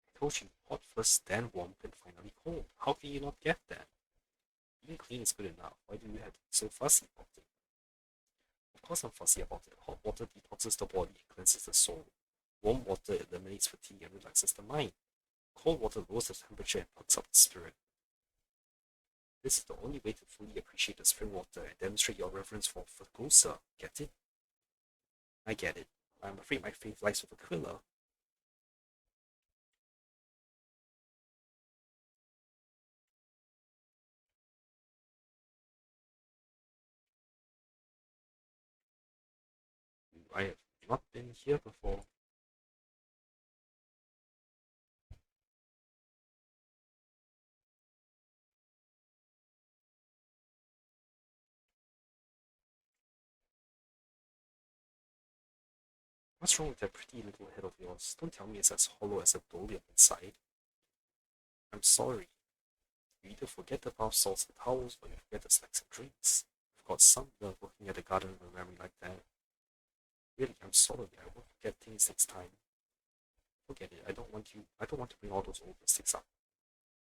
I told you, hot first, then warm, then finally cold. How can you not get that? Being clean is good enough. Why do you have to be so fussy about it? Of course I'm fussy about it. Hot water detoxes the body and cleanses the soul. Warm water eliminates fatigue and relaxes the mind. Cold water lowers the temperature and perks up the spirit. This is the only way to fully appreciate the spring water and demonstrate your reverence for Fugosa. Get it? I get it. I'm afraid my faith lies with Aquila. I have not been here before. What's wrong with that pretty little head of yours? Don't tell me it's as hollow as a dolly inside. I'm sorry. You either forget the bath salts and towels, or you forget the snacks and drinks. I've got some nerve working at the garden with a memory like that. Really, I'm sorry. I won't forget things next time. Forget it. I don't want to bring all those old mistakes up.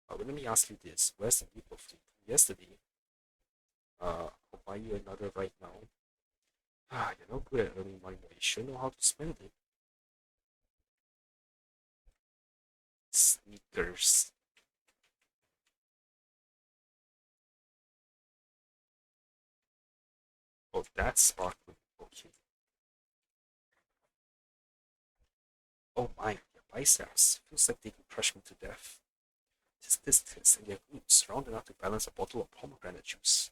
But let me ask you this: where's the new fleet? Yesterday. I'll buy you another right now. You're no good at earning money, but you sure know how to spend it. Sneakers. Oh, that's sparkling. Okay. Oh my, your biceps. Feels like they can crush me to death. This, and their glutes, round enough to balance a bottle of pomegranate juice.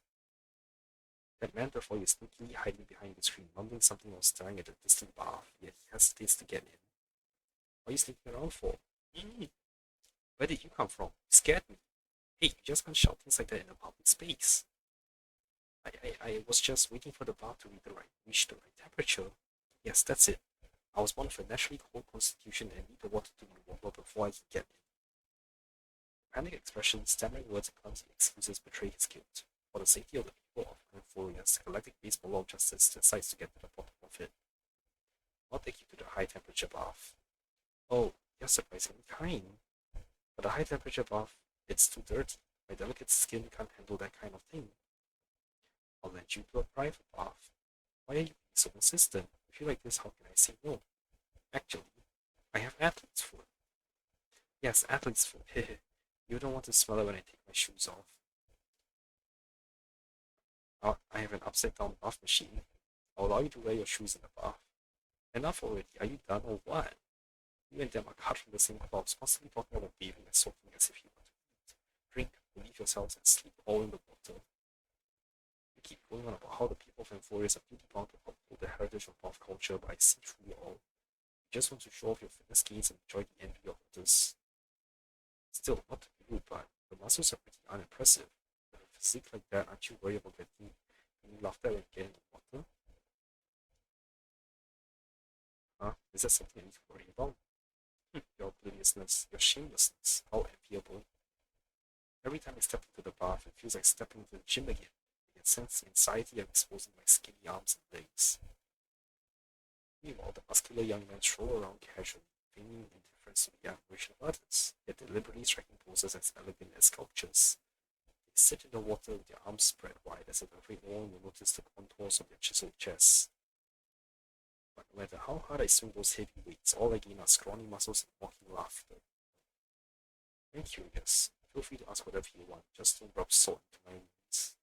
That man before you is sneakily hiding behind the screen, mumbling something while staring at the distant bath, yet he hesitates to get in. What are you sneaking around for? Mm. Where did you come from? You scared me. Hey, you just can't shout things like that in a public space. I was just waiting for the bath to reach the right temperature. Yes, that's it. I was born with a naturally cold constitution and need the water to be warmer before I could get in. Panic expressions, stammering words, and clumsy excuses betray his guilt. For the safety of the people of California's Galactic Baseball Law of Justice decides to get to the bottom of it. I'll take you to the high temperature bath. Oh, you're surprisingly kind. But the high temperature bath, it's too dirty. My delicate skin can't handle that kind of thing. I'll lend you to a private bath. Why are you being so insistent? If you like this, how can I say no? Actually, I have athlete's foot. Yes, athlete's foot. Hehe. You don't want to smell it when I take my shoes off. I have an upside down bath machine. I'll allow you to wear your shoes in the bath. Enough already. Are you done or what? You and them are cut from the same cloth, constantly talking about bathing and soaking as if you want to eat, drink, relieve yourselves, and sleep all in the water. You keep going on about how the people of Amphorius are duty bound to uphold the heritage of bath culture, but I see through it all. You just want to show off your fitness gains and enjoy the envy of others. Still, not to be rude, but the muscles are pretty unimpressive. With a physique like that, aren't you worried about getting laughed at when you get in the water? Huh? Is that something I need to worry about? Your obliviousness, your shamelessness, how enviable. Every time I step into the bath, it feels like stepping into the gym again. I can sense the anxiety of exposing my skinny arms and legs. Meanwhile, the muscular young men stroll around casually, feigning indifference to the admiration of others, yet deliberately striking poses as elegant as sculptures. They sit in the water with their arms spread wide, as if afraid no one will notice the contours of their chiseled chests. But no matter how hard I swing those heavy weights, all I gain are scrawny muscles and mocking laughter. I'm curious. Feel free to ask whatever you want, just don't rub salt into my wounds.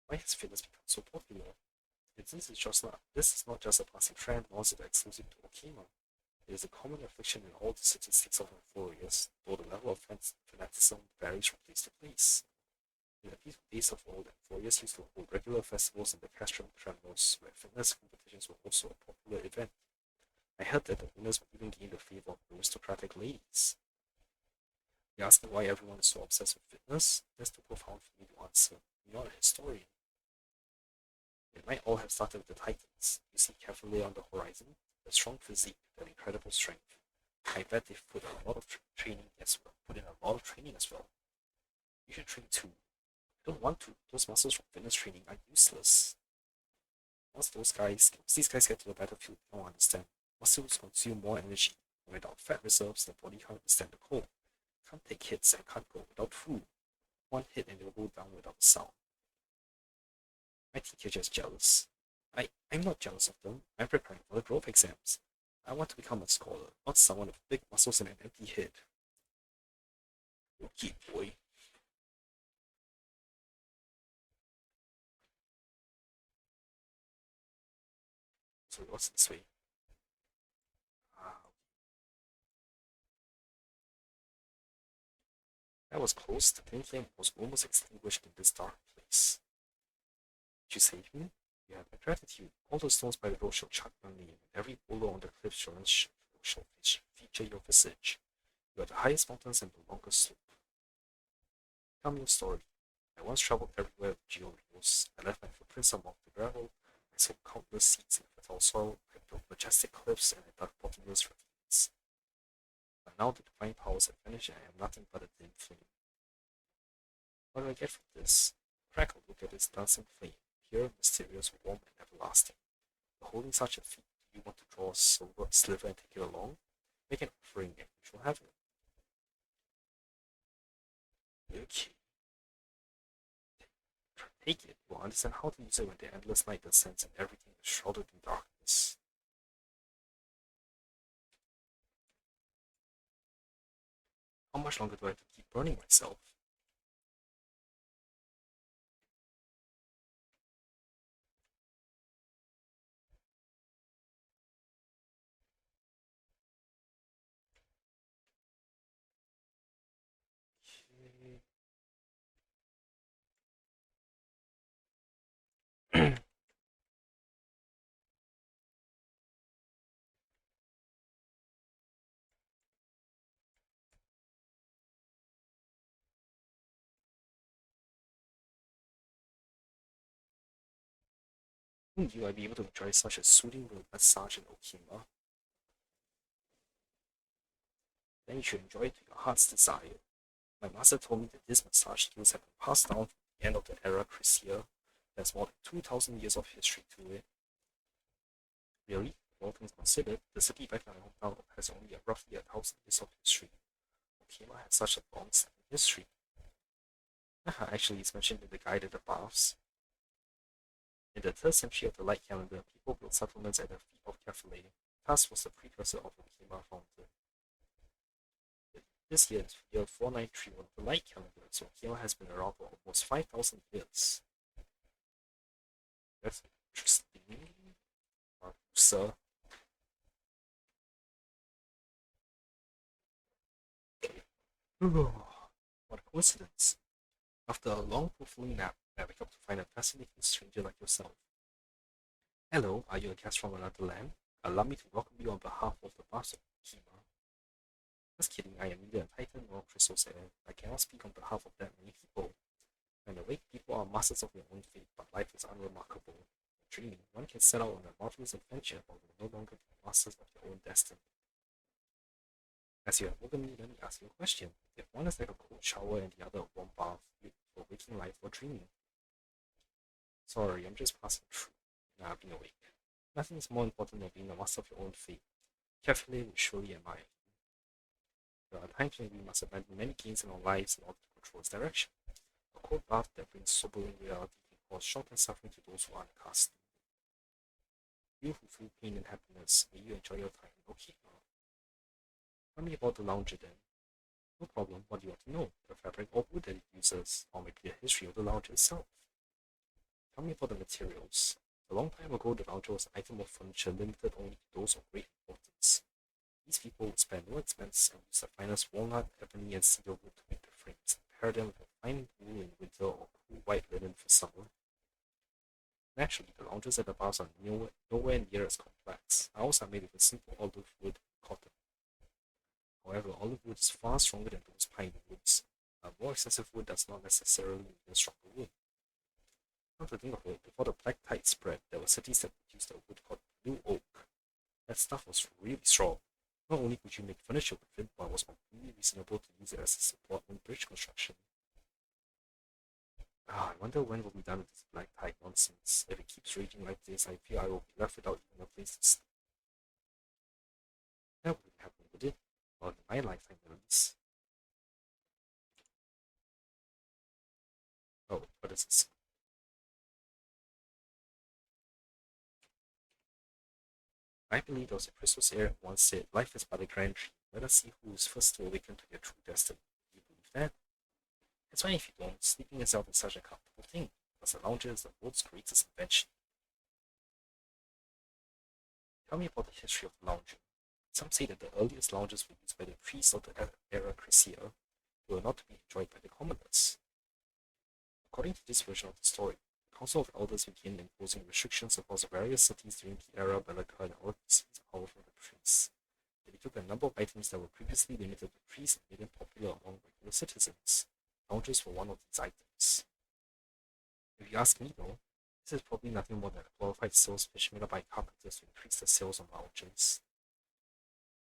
Why has fitness become so popular? This is not just a passing trend, nor is it exclusive to Okhema. It is a common affliction in all the city-states of Amphorius, though the level of fanaticism varies from place to place. In the peaceful days of old, Amphorius used to hold regular festivals in the Castrum Tremos, where fitness competitions were also a popular event. I heard that the winners would even gain the favor of aristocratic ladies. You're asking why everyone is so obsessed with fitness? That's too profound for me to answer. You're not a historian. It might all have started with the Titans. You see carefully on the horizon, the strong physique, their incredible strength. I bet they've put a lot of training as well. Put in a lot of training as well. You should train too. I don't want to. Those muscles from fitness training are useless. Once these guys get to the battlefield, they don't understand. Muscles consume more energy. Without fat reserves, the body can't withstand the cold. Can't take hits and can't go without food. One hit and they'll go down without a sound. My teacher is jealous. I'm not jealous of them. I'm preparing for the growth exams. I want to become a scholar, not someone with big muscles and an empty head. Okay, boy. So what's this way? Ah, that was close. The twin flame was almost extinguished in this dark place. Did you save me? You have my gratitude. All the stones by the road shall chant your name, and every boulder on the cliff shall feature your visage. You are the highest mountains and the longest slope. Tell me your story. I once traveled everywhere with georeels. I left my footprints among the gravel. I sowed countless seeds in fertile soil. I built majestic cliffs and I dug bottomless ravines. But now the divine powers have vanished and I am nothing but a dim flame. What do I get from this? Crackle, look at this dancing flame, pure, mysterious, warm, and everlasting. Beholding such a feat, do you want to draw a silver sliver and take it along? Make an offering and you shall have it. Okay. Take it, you will understand how to use it when the endless night descends and everything is shrouded in darkness. How much longer do I have to keep burning myself? Okay. Wouldn't you I be able to enjoy such a soothing massage in Okhema? then you should enjoy it to your heart's desire. My master told me that this massage skills have been passed down from the end of the era Chrysia. There's more than 2,000 years of history to it. Really, all things considered, the city back in my hometown has only roughly 1,000 years of history. Okhema has such a long-standing history. Actually, it's mentioned in the Guide of the Baths. In the 3rd century of the Light Calendar, people built settlements at the feet of Kefale. Thus was the precursor of Okhema founded. This year is year 4931 of the Light Calendar, so Okhema has been around for almost 5,000 years. That's interesting. Sir. What a coincidence. After a long, fulfilling nap, I wake up to find a fascinating stranger like yourself. Hello, are you a guest from another land? Allow me to welcome you on behalf of the boss of Okhema. Just kidding, I am neither a titan nor a crystal sayer. I cannot speak on behalf of that many people. When awake, people are masters of their own fate, but life is unremarkable. In dreaming, one can set out on a marvelous adventure, but will no longer be masters of their own destiny. As you have woken me, let me ask you a question. If one is like a cold shower and the other a warm bath, you for waking life or dreaming? Sorry, I'm just passing through. Nah, I've been awake. Nothing is more important than being the master of your own fate. Carefully will surely admire you. There are times when we must abandon many gains in our lives in order to control its direction. A cold bath that brings sobering reality can cause shock and suffering to those who are unaccustomed. You who feel pain and happiness, may you enjoy your time in Okhema. Tell me about the lounger then. No problem, what do you want to know? The fabric or wood that it uses, or maybe the history of the lounger itself. Tell me about the materials. A long time ago, the lounger was an item of furniture limited only to those of great importance. These people would spare no expense and use the finest walnut, ebony, and cedar wood to make the frames, and pair them with fine wool in winter or cool white linen for summer. Naturally, the loungers at the bars are nowhere near as complex. Ours are made with a simple olive wood and cotton. However, olive wood is far stronger than those pine woods. A more expensive wood does not necessarily mean a stronger wood. Come to think of it, before the black tide spread, there were cities that produced a wood called blue oak. That stuff was really strong. Not only could you make furniture with it, but it was completely reasonable to use it as a support in bridge construction. I wonder when we'll be done with this black tide nonsense. If it keeps raging like this, I fear I will be left without even a place to sleep. That wouldn't happen, would it? Not in my lifetime, at least. Oh, what is this? I believe there was a Christmas era once said, life is but a grand dream. Let us see who is first to awaken to their true destiny. Do you believe that? It's fine if you don't. Sleeping itself is such a comfortable thing, because the lounger is the world's greatest invention. Tell me about the history of the lounger. Some say that the earliest loungers were used by the priests of the era Chrysia, who were not to be enjoyed by the commoners. According to this version of the story, the Council of Elders began imposing restrictions across various cities during the era Bellica in order to seize power from the priests. They took a number of items that were previously limited to priests and made them popular among regular citizens. Loungers were one of these items. If you ask me though, this is probably nothing more than a glorified sales pitch made up by carpenters to increase the sales of loungers.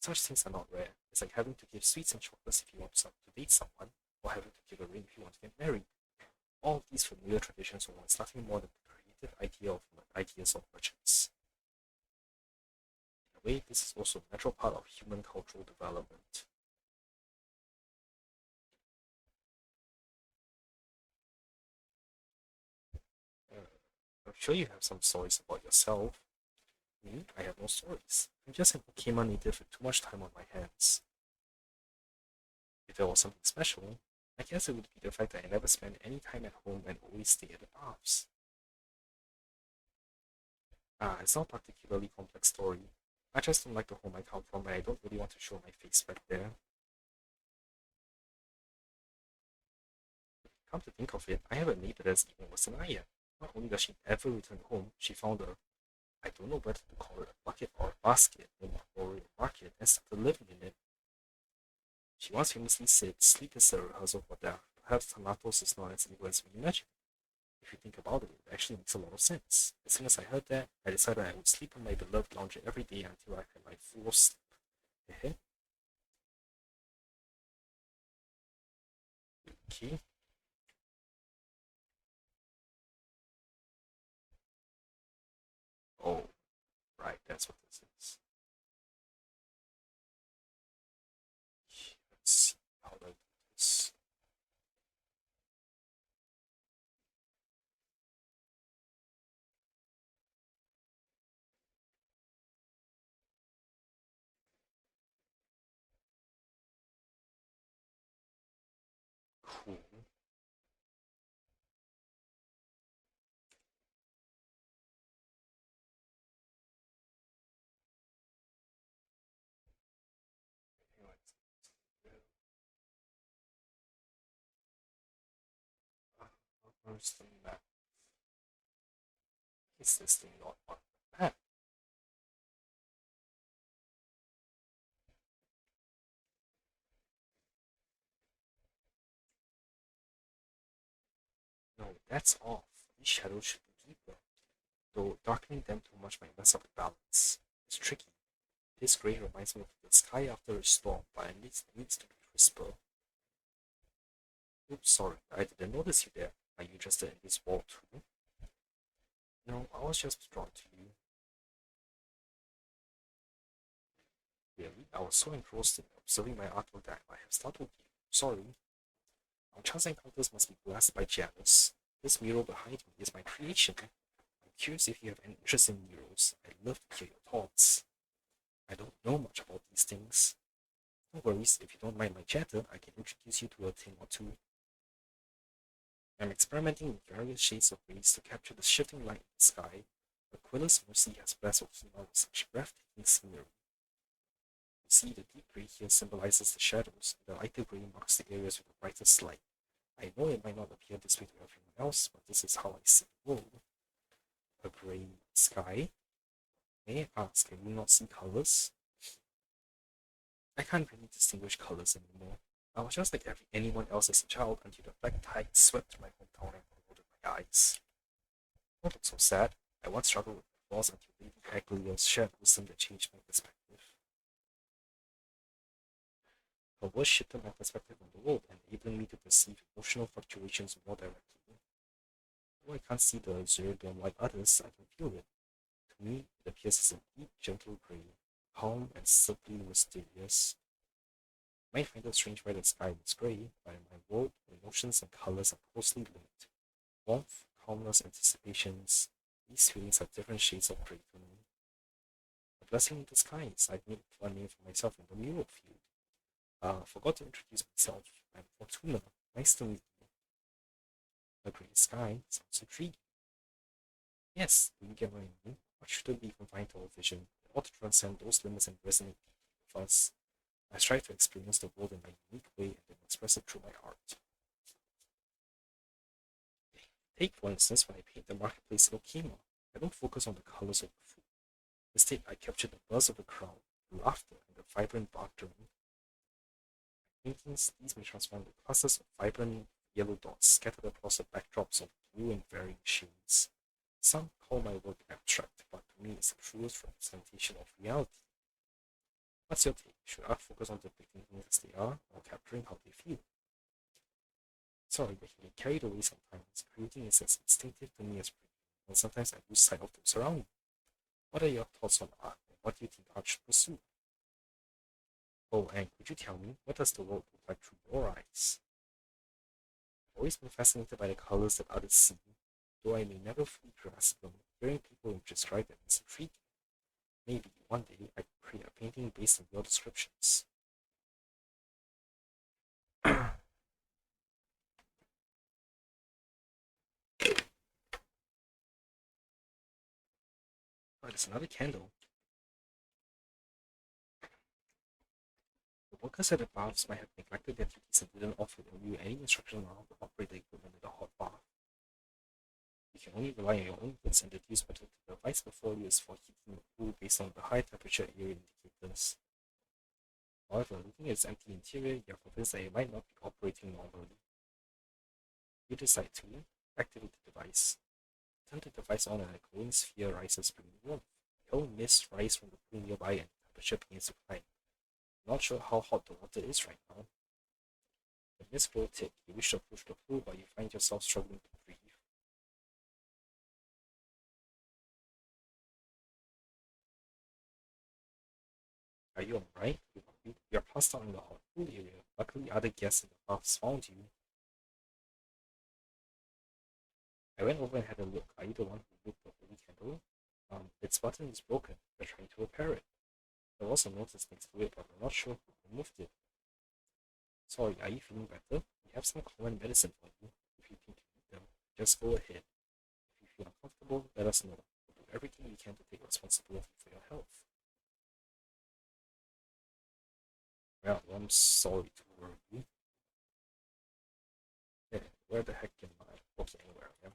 Such things are not rare. It's like having to give sweets and chocolates if you want to date someone, or having to give a ring if you want to get married. All of these familiar traditions were once nothing more than the creative ideas of merchants. In a way, this is also a natural part of human cultural development. I'm sure you have some stories about yourself. Me, I have no stories. I'm just an Okhema native with too much time on my hands. If there was something special, I guess it would be the fact that I never spend any time at home and always stay at the baths. It's not a particularly complex story. I just don't like the home I come from and I don't really want to show my face back there. Come to think of it, I have a neighbor that's even worse than I am. Not only does she never return home, she found a, I don't know whether to call it a bucket or a basket in the Memorial Market and started living in it. She once famously said, sleep is the rehearsal for death. Perhaps Thanatos is not as evil as we imagine. If you think about it, it actually makes a lot of sense. As soon as I heard that, I decided I would sleep in my beloved lounger every day until I had my full of sleep. Okay. Oh, right, that's what this is. Let's see how do I do this. Cool. Where's the map? Is this thing not on the map? No, that's off. These shadows should be deeper, though darkening them too much might mess up the balance. It's tricky. This gray reminds me of the sky after a storm, but it needs to be crisper. Oops, sorry, I didn't notice you there. Are you interested in this wall too? No, I was just drawn to you. Really? I was so engrossed in observing my artwork that I have startled you. Sorry. Our chance encounters must be blessed by Janus. This mural behind me is my creation. I'm curious if you have any interest in murals. I'd love to hear your thoughts. I don't know much about these things. No worries, if you don't mind my chatter, I can introduce you to a thing or two. I'm experimenting with various shades of grays to capture the shifting light in the sky. Aquila's mercy has blessed Okhema with such breathtaking scenery. You see, the deep gray here symbolizes the shadows, and the lighter gray marks the areas with the brightest light. I know it might not appear this way to everyone else, but this is how I see the world. A gray sky? May I ask, can you not see colors? I can't really distinguish colors anymore. I was just like anyone else as a child until the black tide swept through my hometown and corroded my eyes. Don't look so sad. I once struggled with my flaws until reading Aglia's shared wisdom that changed my perspective. Her words shifted my perspective on the world, enabling me to perceive emotional fluctuations more directly. Though I can't see the azure dome like others, I can feel it. To me, it appears as a deep, gentle grey, calm and simply mysterious. You might find it strange why the sky is grey, but in my world, emotions and colours are closely linked. Warmth, calmness, anticipations, these feelings are different shades of grey for me. A blessing in disguise, I've made a fun name for myself in the mural field. Forgot to introduce myself. I'm Fortuna. Nice to meet you. A grey sky sounds intriguing. Yes, do you get what I mean? What shouldn't be confined to our vision? It ought to transcend those limits and resonate deeply with us. I strive to experience the world in my unique way and then express it through my art. Take, for instance, when I paint the marketplace in Okhema. I don't focus on the colors of the food. Instead, I capture the buzz of the crowd, the laughter, and the vibrant bartering. Paintings, these may transform the clusters of vibrant yellow dots scattered across the backdrops of blue and varying shades. Some call my work abstract, but to me it's the truest representation of reality. What's your take? Should art focus on depicting things as they are, or capturing how they feel? Sorry, but you get carried away sometimes. Creating is as instinctive to me as breathing, and sometimes I lose sight of those around me. What are your thoughts on art, and what do you think art should pursue? Oh, and could you tell me, what does the world look like through your eyes? I've always been fascinated by the colors that others see, though I may never fully grasp them. Hearing people describe them is intriguing. Maybe one day I could create a painting based on your descriptions. Oh, there's another candle. The workers at the baths might have neglected their duties and didn't offer you any instruction on how to operate the equipment in the hot bath. You can only rely on your own wits and deduce whether the device before you is for heating or cool based on the high temperature area indicators. However, looking at its empty interior, you are convinced that it might not be operating normally. You decide to activate the device. Turn the device on and a glowing sphere rises, bringing warmth. Yellow mist rise from the pool nearby and the temperature begins to climb. Not sure how hot the water is right now. The mistletoe tick. You wish to push the floor, but you find yourself struggling to breathe. Are you alright? You're passed out in the hot pool area. Luckily, other guests in the house found you. I went over and had a look. Are you the one who moved the holy candle? Its button is broken. We're trying to repair it. There was a notice next to it, but we're not sure who removed it. Sorry, are you feeling better? We have some common medicine for you. If you think you need them, just go ahead. If you feel uncomfortable, let us know. We'll do everything we can to take responsibility for your health. Well, I'm sorry to worry you. Yeah, where the heck am I? Okay, anywhere, yeah.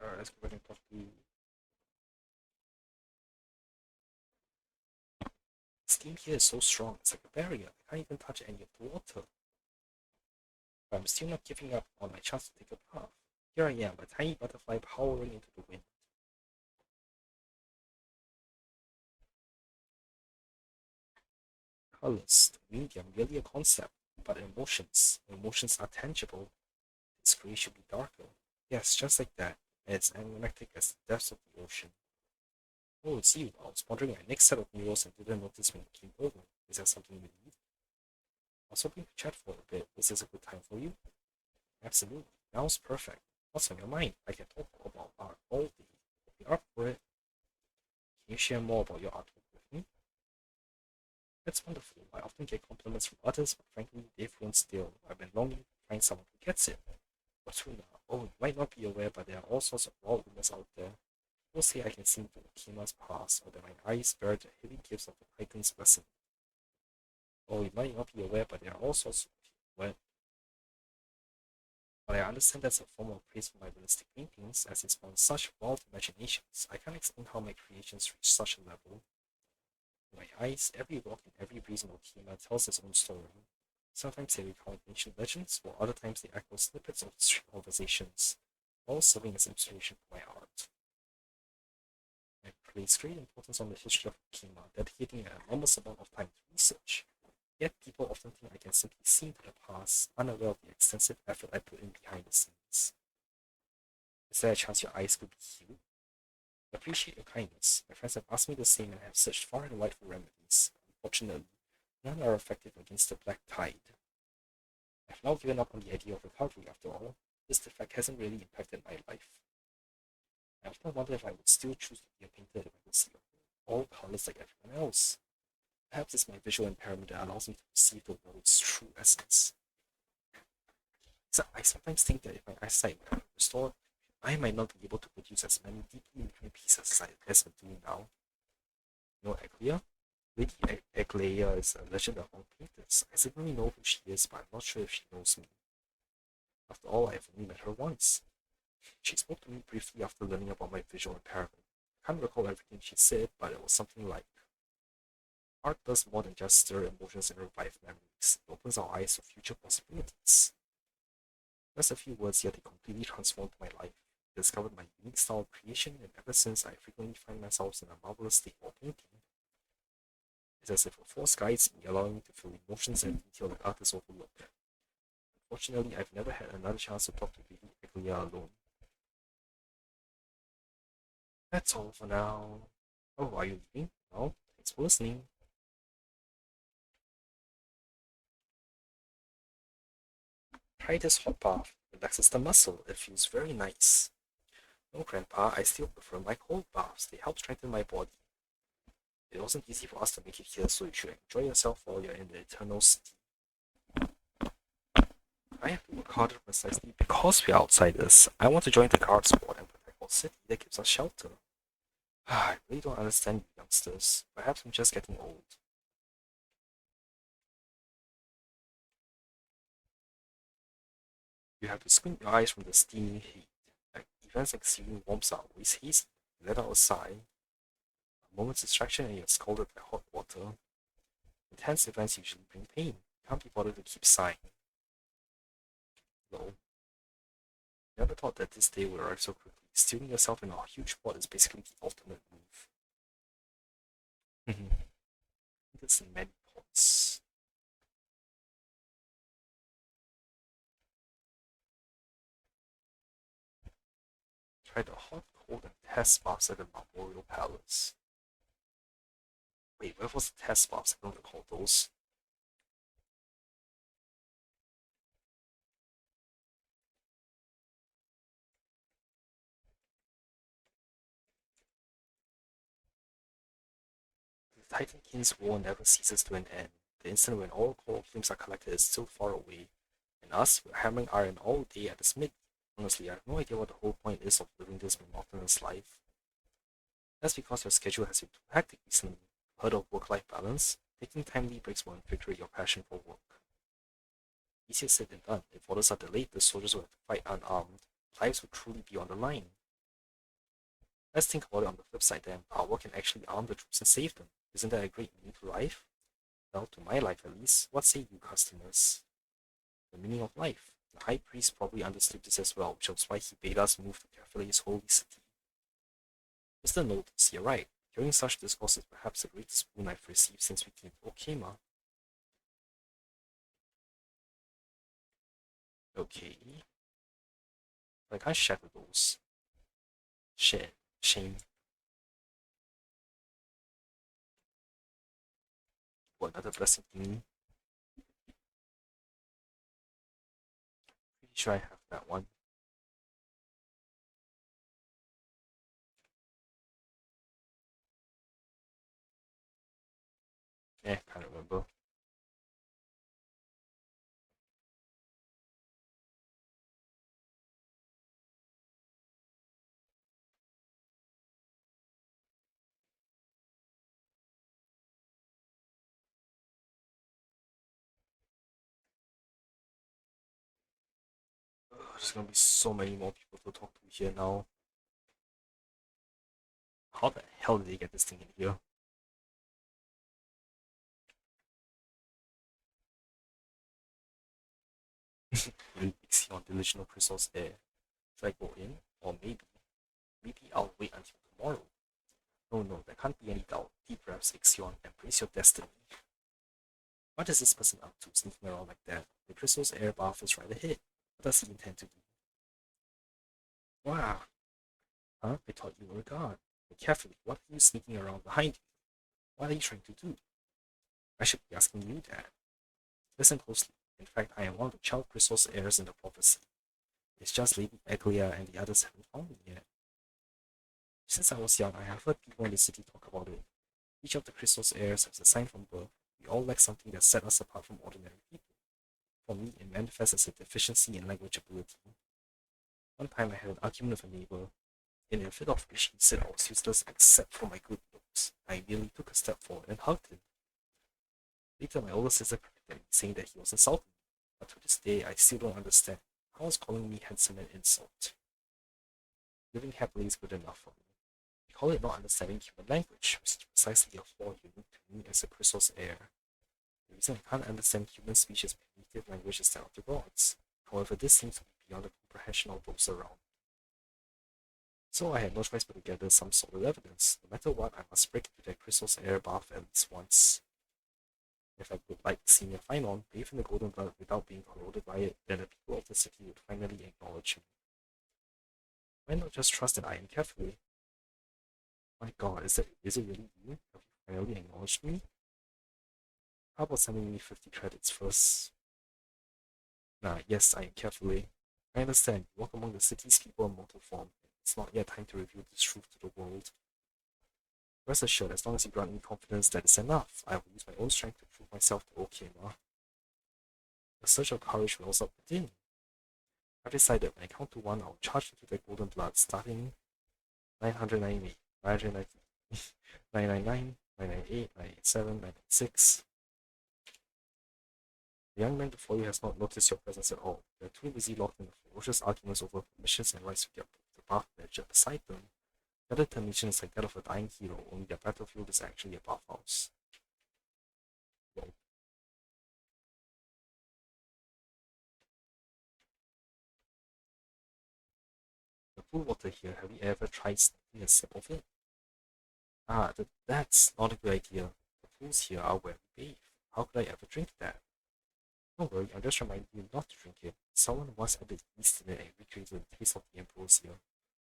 Alright, let's go back and talk to you. The steam here is so strong, it's like a barrier. I can't even touch any of the water. But I'm still not giving up on my chance to take a bath. Here I am, a tiny butterfly powering into the wind. Colors, the medium, merely a concept, but emotions are tangible. This gray should be darker. Yes, just like that. And it's magnetic as the depths of the ocean. Oh, it's you. I was wondering my next set of murals and didn't notice when you came over. Is there something you need? I was hoping to chat for a bit. Is this a good time for you? Absolutely. Now's perfect. What's on your mind? I can talk about art all day. Be up for it. Can you share more about your artwork with me? That's wonderful. I often get compliments from others, but frankly, they've grown still. I've been longing to find someone who gets it. What's true now? Oh, you might not be aware, but there are all sorts of wild rumors out there. People say I can see into Okhema's past, or that my eyes bear the heavy gifts of the Titan's blessing. Oh, you might not be aware, but there are all sorts of well, but I understand that's a form of praise for my realistic paintings, as it spawns such wild imaginations. I can't explain how my creations reach such a level. In my eyes, every rock and every breeze in Okhema tells its own story. Sometimes they recount ancient legends, while other times they echo snippets of street conversations, all serving as inspiration for my art. I place great importance on the history of Okhema, dedicating an enormous amount of time to research. Yet people often think I can simply see into the past, unaware of the extensive effort I put in behind the scenes. Is there a chance your eyes could be healed? I appreciate your kindness. My friends have asked me the same and I have searched far and wide for remedies. Unfortunately, none are effective against the black tide. I've now given up on the idea of recovery after all. This defect hasn't really impacted my life. I often wonder if I would still choose to be a painter if I could see all colors like everyone else. Perhaps it's my visual impairment that allows me to perceive the world's true essence. So I sometimes think that if my eyesight were restored, I might not be able to produce as many deeply moving pieces as I'm doing now. You know Aglaia? Lady Aglaia is a legend among painters. I certainly know who she is, but I'm not sure if she knows me. After all, I've only met her once. She spoke to me briefly after learning about my visual impairment. I can't recall everything she said, but it was something like, art does more than just stir emotions and revive memories. It opens our eyes to future possibilities. Just a few words, yet they completely transformed my life. I discovered my unique style of creation, and ever since I frequently find myself in a marvelous state while painting. It's as if a force guides me, allowing me to feel emotions and detail that others overlook. Unfortunately, I've never had another chance to talk to Lady Aglaia alone. That's all for now. Oh, are you leaving? No? Thanks for listening. Try this hot bath. Relaxes the muscle. It feels very nice. No, Grandpa, I still prefer my cold baths. They help strengthen my body. It wasn't easy for us to make it here, so you should enjoy yourself while you're in the eternal city. I have to work harder precisely because we're outsiders. I want to join the guard squad and protect our city that gives us shelter. I really don't understand you youngsters. Perhaps I'm just getting old. You have to squint your eyes from the steaming heat. Events like searing warms are always hazy. You let out a sigh. A moment's distraction and you're scalded by hot water. Intense events usually bring pain. You can't be bothered to keep sighing. No. Never thought that this day would arrive so quickly. Stealing yourself in a huge pot is basically the ultimate move. There's many points. Try the hot, cold, and test baths at the Memorial Palace. Wait, where was the test baths? I don't recall those. The Titan King's war never ceases to an end. The instant when all coal flames are collected is still far away. And us, we're hammering iron all day at the smith. Honestly, I have no idea what the whole point is of living this monotonous life. That's because your schedule has been too hectic recently. Heard of work-life balance? Taking timely breaks will infiltrate your passion for work. Easier said than done. If orders are delayed, the soldiers will have to fight unarmed. Lives will truly be on the line. Let's think about it on the flip side then. Power can actually arm the troops and save them. Isn't that a great meaning to life? Well, to my life at least. What say you, customers? The meaning of life. The high priest probably understood this as well, which was why he bade us move to Caphale's holy city. Mr. Notice, you're right. Hearing such discourse is perhaps the greatest boon I've received since we came to Okhema. Okay. I can't share those. Share. Shame. What, another blessing thingy? Pretty sure I have that one. Can't remember. There's gonna be so many more people to talk to here now. How the hell did they get this thing in here? Ixion delusional crystals air. Should I go in? Or maybe I'll wait until tomorrow. No, there can't be any doubt. Deep breaths, Ixion, embrace your destiny. What is this person up to, sneaking around like that? The crystal's air bath is right ahead. What does he intend to do? Wow. Huh? I thought you were a god. Be carefully, what are you sneaking around behind you? What are you trying to do? I should be asking you that. Listen closely. In fact, I am one of the child crystal's heirs in the prophecy. It's just Lady Eglia and the others haven't found me yet. Since I was young, I have heard people in the city talk about it. Each of the crystal's heirs has a sign from birth. We all lack something that set us apart from ordinary people. For me, it manifests as a deficiency in language ability. One time I had an argument with a neighbor. In a fit of rage, he said I was useless except for my good looks. I merely took a step forward and hugged him. Later, my older sister corrected me, saying that he was insulting me. But to this day, I still don't understand. How is calling me handsome an insult? Living happily is good enough for me. We call it not understanding human language, which is precisely a flaw unique to me as a crystal's heir. The reason I can't understand human speech as my native language is that of the gods. However, this seems to be beyond the comprehension of those around. So I had no choice but to gather some solid evidence. No matter what, I must break into that crystal's air bath at least once. If I would like seeing a Phynon bathe in the golden blood without being corroded by it, then the people of the city would finally acknowledge me. Why not just trust that I am carefully? My god, is it really you? Have you finally acknowledged me? How about sending me 50 credits first? Nah, yes, I am carefully. I understand, you walk among the city's people in mortal form. It's not yet time to reveal this truth to the world. Rest assured, as long as you grant me confidence, that is enough. I will use my own strength to prove myself to Okhema. A surge of courage wells up within. I've decided when I count to one, I will charge into the golden blood, starting 998, 990, 999, 998, 987, 996. The young man before you has not noticed your presence at all. They are too busy locked in the ferocious arguments over permissions and rights to get the bath ledger beside them. Their determination is like that of a dying hero, only their battlefield is actually a bathhouse. Well, the pool water here, have you ever tried taking a sip of it? That's not a good idea. The pools here are where we bathe. How could I ever drink that? Don't worry, I'm just reminding you not to drink it. Someone once added yeast in it and recreated the taste of the ambrosia.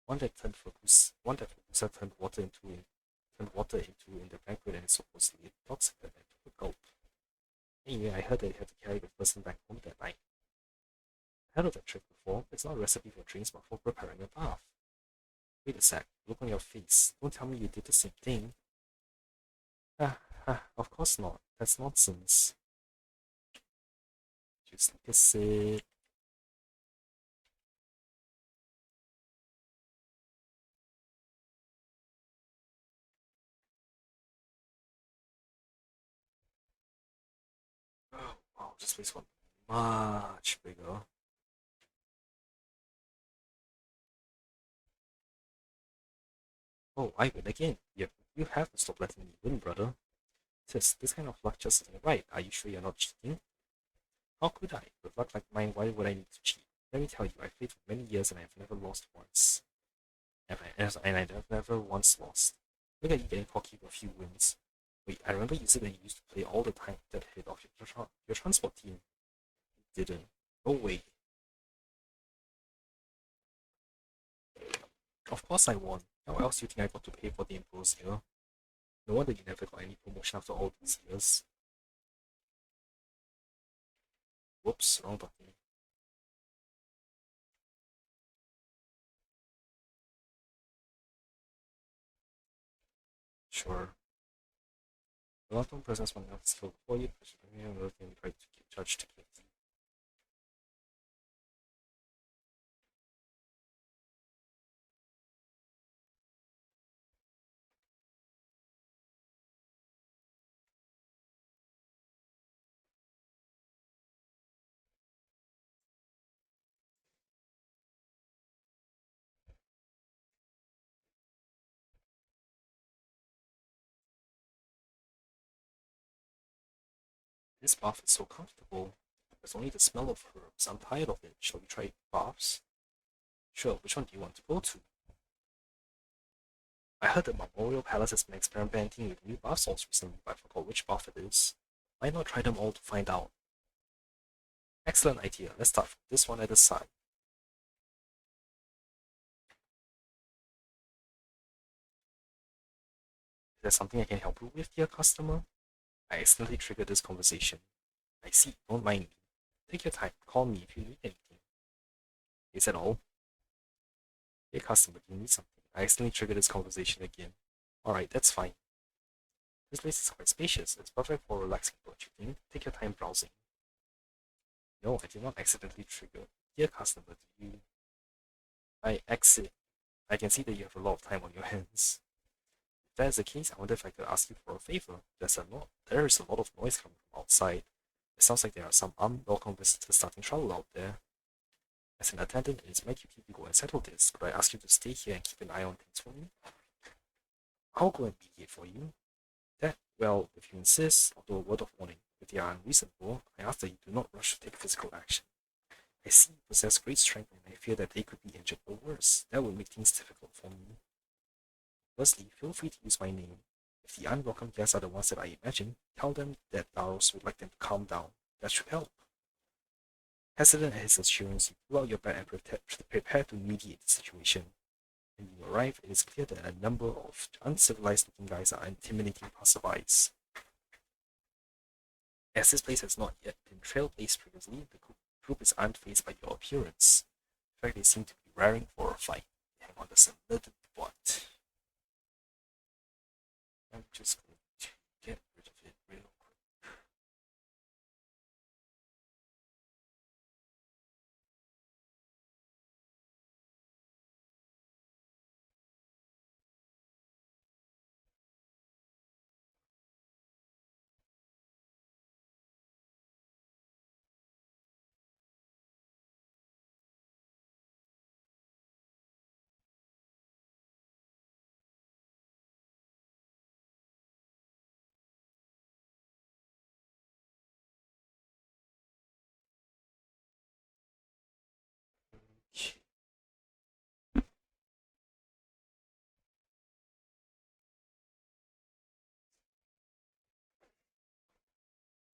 One that Fukusa turned water into in the banquet and is supposedly toxic that I took a gulp. Anyway, I heard that you had to carry the person back home that night. I heard of that trick before. It's not a recipe for drinks, but for preparing a bath. Wait a sec. Look on your face. Don't tell me you did the same thing. Of course not. That's nonsense. Just take a sip. Oh, wow, this place got much bigger. Oh, I win again. Yep, you have to stop letting me win, brother. This kind of luck just isn't right. Are you sure you're not cheating? How could I? With luck like mine, why would I need to cheat? Let me tell you, I've played for many years and I've never lost once. And I've never once lost. Look at you getting cocky with a few wins. Wait, I remember you said that you used to play all the time with that head of your transport team. You didn't. Oh wait. Of course I won. How else do you think I got to pay for the Ambrosia? No wonder you never got any promotion after all these years. Whoops, wrong button. Sure. The long-term presence when not skilled before you, but you can another thing try to get judged to get. This bath is so comfortable. There's only the smell of herbs. I'm tired of it. Shall we try baths? Sure, which one do you want to go to? I heard the Memorial Palace has been experimenting with new bath salts recently, but I forgot which bath it is. Why not try them all to find out? Excellent idea. Let's start from this one at the side. Is there something I can help you with, dear customer? I accidentally triggered this conversation. I see, don't mind me. Take your time, call me if you need anything. Is that all? Dear customer, do you need something? I accidentally triggered this conversation again. Alright, that's fine. This place is quite spacious. It's perfect for relaxing, don't you think? Take your time browsing. No, I did not accidentally trigger. Dear customer, do you... I exit. I can see that you have a lot of time on your hands. If that is the case, I wonder if I could ask you for a favor. There is a lot of noise coming from outside. It sounds like there are some unwelcome visitors starting trouble out there. As an attendant, it is my duty to go and settle this. Could I ask you to stay here and keep an eye on things for me? I'll go and mediate for you. Well, if you insist, although a word of warning, if they are unreasonable, I ask that you do not rush to take physical action. I see you possess great strength and I fear that they could be injured or worse. That would make things difficult for me. Firstly, feel free to use my name. If the unwelcome guests are the ones that I imagine, tell them that Laros would like them to calm down. That should help. Hesitant at his assurance, you pull out your bag and prepare to mediate the situation. When you arrive, it is clear that a number of uncivilized looking guys are intimidating passerbys. As this place has not yet been trailblazed previously, the group is unfazed by your appearance. In fact, they seem to be raring for a fight. Hang on just a little what? I'm just going to get rid of it real quick.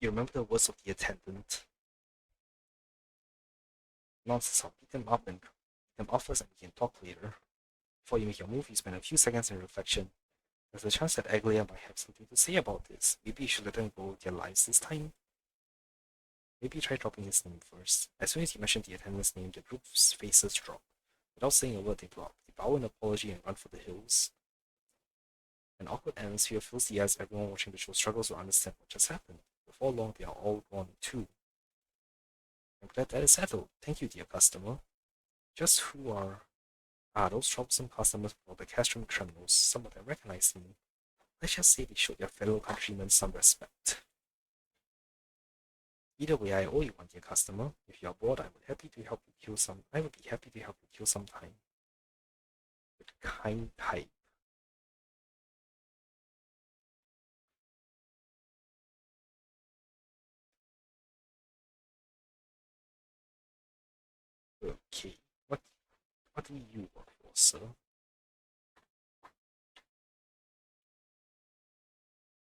You remember the words of the attendant? Nonsense, I'll beat them up and beat them off first and we can talk later. Before you make your move, you spend a few seconds in reflection. There's a chance that Aglia might have something to say about this. Maybe you should let them go with their lives this time. Maybe try dropping his name first. As soon as you mention the attendant's name, the group's faces drop. Without saying a word, they block. They bow an apology and run for the hills. An awkward atmosphere fills the eyes of everyone watching the show struggles to understand what just happened. Before long, they are all gone too. I'm glad that is settled. Thank you, dear customer. Just who are those troublesome customers for the castrum criminals? Some of them recognize me. Let's just say they showed their fellow countrymen some respect. Either way, I owe you one, dear customer. If you are bored, I would be happy to help you kill some time. With kind type. Okay. What do you work for, sir?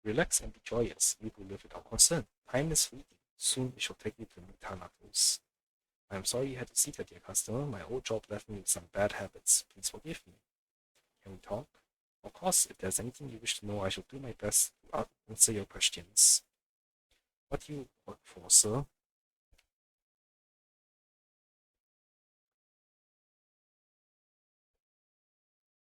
Relax and be joyous. You will live without concern. Time is fleeting. Soon we shall take you to meet Thanatos. I am sorry you had to see that, dear customer. My old job left me with some bad habits. Please forgive me. Can we talk? Of course, if there's anything you wish to know, I shall do my best to answer your questions. What do you work for, sir?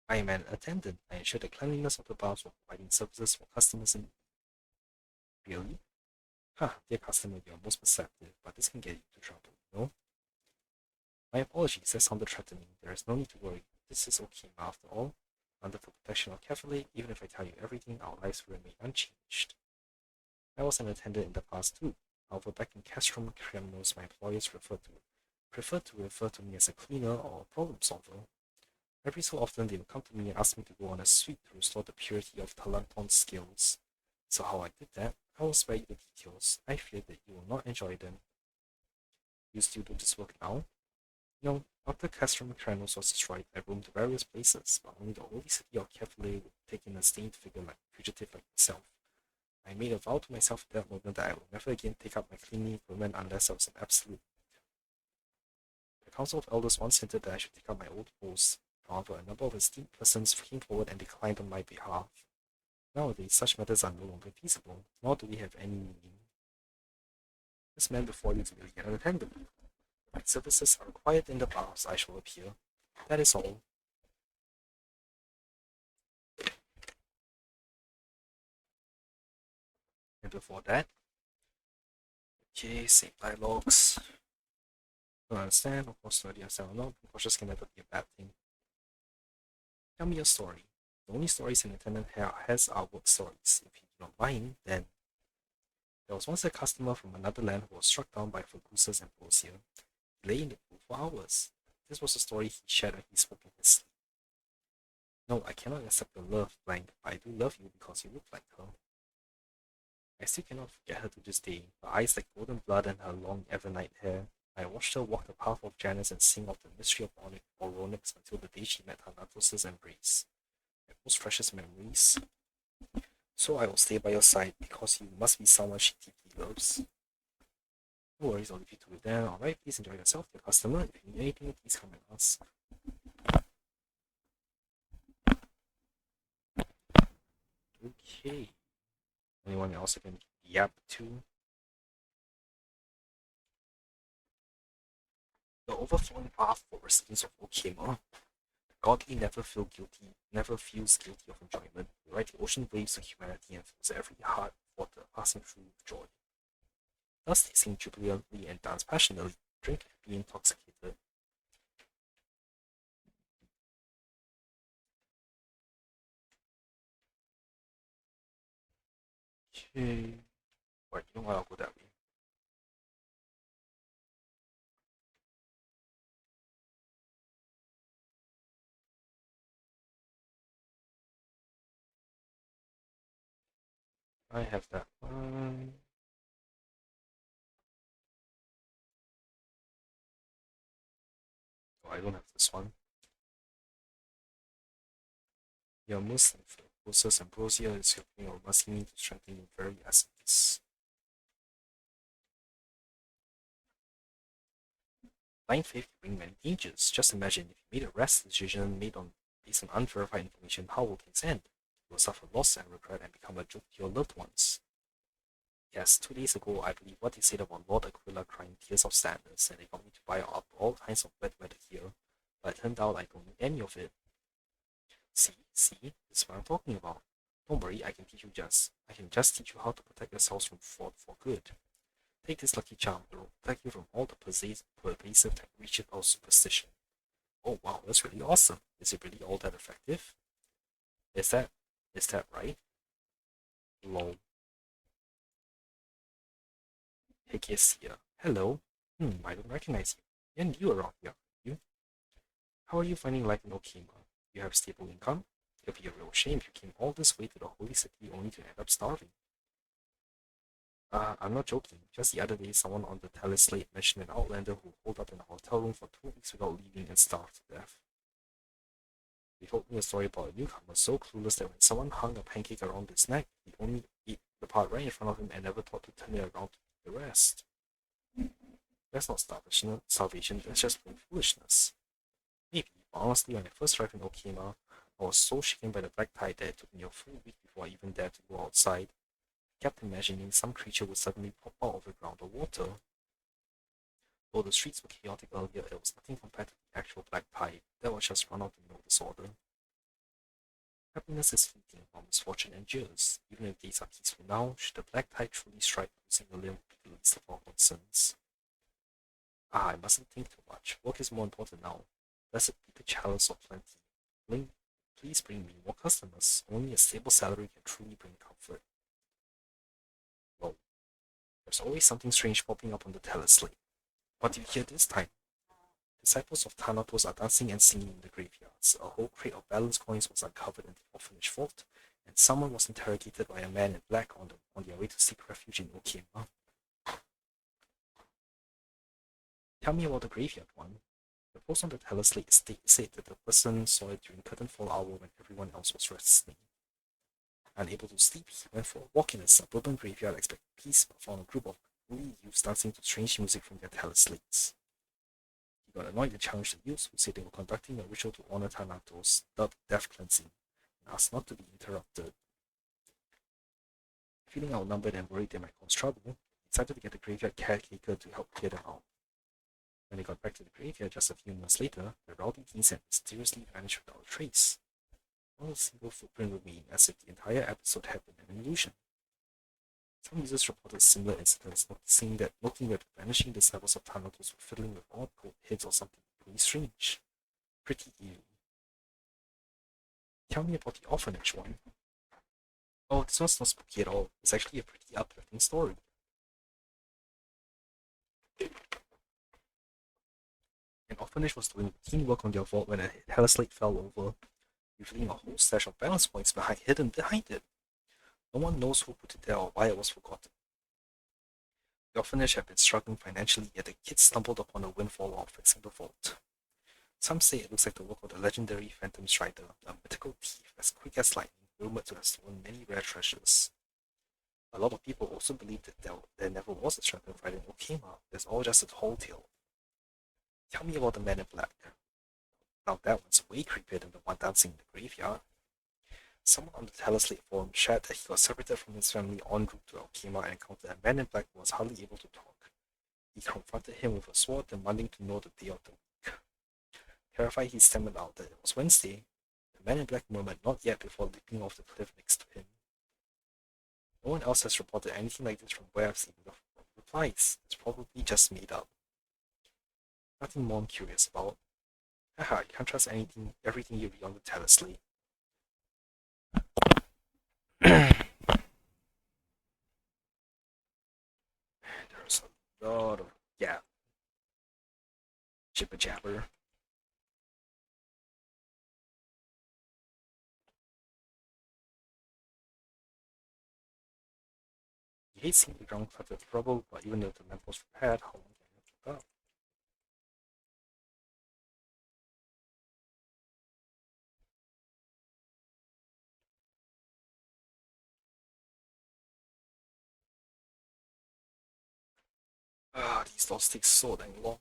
I am an attendant. I ensure the cleanliness of the bars while providing services for customers in need. Really? Ha, dear customer, you are most perceptive, but this can get you into trouble, you know? My apologies, that sounded threatening. There is no need to worry. This is Okhema after all. Under the protection of Catholic, even if I tell you everything, our lives will remain unchanged. I was an attendant in the past too. However, back in Castrum Criminals, my employers preferred to refer to me as a cleaner or a problem solver. Every so often, they would come to me and ask me to go on a sweep to restore the purity of Talanton's skills. So how I did that, I will spare you the details. I fear that you will not enjoy them. You still do this work now? No, after Castrum Kranos was destroyed, I roamed to various places, but only the holy city of Kefle would take in a stained fugitive like myself. I made a vow to myself at that moment that I would never again take up my cleaning employment unless I was an absolute need. The Council of Elders once hinted that I should take up my old post. However, a number of esteemed persons came forward and declined on my behalf. Nowadays, such matters are no longer feasible, nor do we have any meaning. This man before you is merely an attendant. My services are required in the bars I shall appear. That is all. And before that, okay, same dialogues. Don't understand, of course, not understand or not, cautious can never be a bad thing. Tell me your story. The only stories an attendant has are work stories. If you do not mind, then there was once a customer from another land who was struck down by Fergusa's ambrosia. He lay in the pool for hours. This was a story he shared when he spoke in his sleep. No, I cannot accept your love, blank, but I do love you because you look like her. I still cannot forget her to this day, her eyes like golden blood and her long ebonite hair. I watched her walk the path of Janus and sing of the mystery of Oronix until the day she met Thanatos' embrace. My most precious memories. So I will stay by your side because you must be someone she deeply loves. No worries, I'll leave you to it then. Alright, please enjoy yourself, dear customer. If you need anything, please come and ask. Okay. Anyone else I can yap to? The overflowing path for residents of Okhema. The godly never feels guilty of enjoyment. They ride the ocean waves of humanity and fills every heart water passing through with joy. Thus they sing jubilantly and dance passionately, drink and be intoxicated. Okay. Right, you know what, I'll go that way. I have that one. Oh, I don't have this one. Your Muslim process ambrosia is helping your masculine to strengthen your very essence. Blind faith can bring many dangers. Just imagine if you made a rash decision based on unverified information, how will things end? You will suffer loss and regret and become a joke to your loved ones. Yes, 2 days ago, I believe what they said about Lord Aquila crying tears of sadness, and they got me to buy up all kinds of wet weather gear, but it turned out I don't need any of it. See, this is what I'm talking about. Don't worry, I can just teach you how to protect yourselves from fraud for good. Take this lucky charm, it will protect you from all the pervasive reaches of superstition. Oh wow, that's really awesome. Is it really all that effective? Is that is that right? Lol. Hey kiss here. Hello. I don't recognize you. You're new around here, you? How are you finding life in Okhema? You have stable income? It'd be a real shame if you came all this way to the holy city only to end up starving. I'm not joking. Just the other day, someone on the tally slate mentioned an outlander who holed up in a hotel room for 2 weeks without leaving and starved to death. He told me a story about a newcomer so clueless that when someone hung a pancake around his neck, he only ate the part right in front of him and never thought to turn it around to eat the rest. That's not starvation, that's just plain foolishness. Maybe, but honestly, when I first arrived in Okhema, I was so shaken by the black tide that it took me a full week before I even dared to go outside. I kept imagining some creature would suddenly pop out of the ground or water. Though the streets were chaotic earlier, it was nothing compared to the actual black tide. That was just run out of no disorder. Happiness is fleeting while misfortune endures. Even if days are peaceful now, should the black tide truly strike, losing a limb would be the least of our concerns. I mustn't think too much. Work is more important now. Blessed be the chalice of plenty. Please bring me more customers. Only a stable salary can truly bring comfort. Well, there's always something strange popping up on the teller slate. What do you hear this time? Disciples of Thanatos are dancing and singing in the graveyards. A whole crate of balance coins was uncovered in the orphanage vault, and someone was interrogated by a man in black on their way to seek refuge in Okhema. Tell me about the graveyard one. The post on the teller slate said that the person saw it during curtain fall hour when everyone else was resting. Unable to sleep, he went for a walk in a suburban graveyard expecting peace, but found a group of unruly youths dancing to strange music from their teller slates. He got annoyed and challenged the youths, who said they were conducting a ritual to honor Thanatos, dubbed death cleansing, and asked not to be interrupted. Feeling outnumbered and worried they might cause trouble, he decided to get the graveyard caretaker to help clear them out. When they got back to the graveyard just a few months later, the rowdy teens had mysteriously vanished without a trace. Not a single footprint remained, as if the entire episode had been an illusion. Some users reported similar incidents, noting that the vanishing disciples of Thanatos were fiddling with odd gold heads or something really strange. Pretty eerie. Tell me about the orphanage one. Oh, this one's not spooky at all. It's actually a pretty uplifting story. An orphanage was doing routine work on their vault when a helislate fell over, revealing a whole stash of balance points hidden behind it. No one knows who put it there or why it was forgotten. The orphanage had been struggling financially, yet the kids stumbled upon a windfall while fixing the vault. Some say it looks like the work of the legendary Phantom Strider, a mythical thief as quick as lightning, rumored to have stolen many rare treasures. A lot of people also believe that there never was a strider fighter in Okhema. It's all just a tall tale. Tell me about the man in black. Now that one's way creepier than the one dancing in the graveyard. Someone on the Teleslate forum shared that he was separated from his family en route to Okhema and encountered a man in black who was hardly able to talk. He confronted him with a sword, demanding to know the day of the week. Terrified, he stammered out that it was Wednesday. The man in black murmured not yet before leaping off the cliff next to him. No one else has reported anything like this from where I've seen the replies. It's probably just made up. Nothing more I'm curious about. Haha, you can't trust everything you read on the Teleslate. There's a lot of, yeah, jibber jabber. You hate seeing the ground covered with rubble, but even if the map was prepared, how long can you keep up? These laws take so dang long.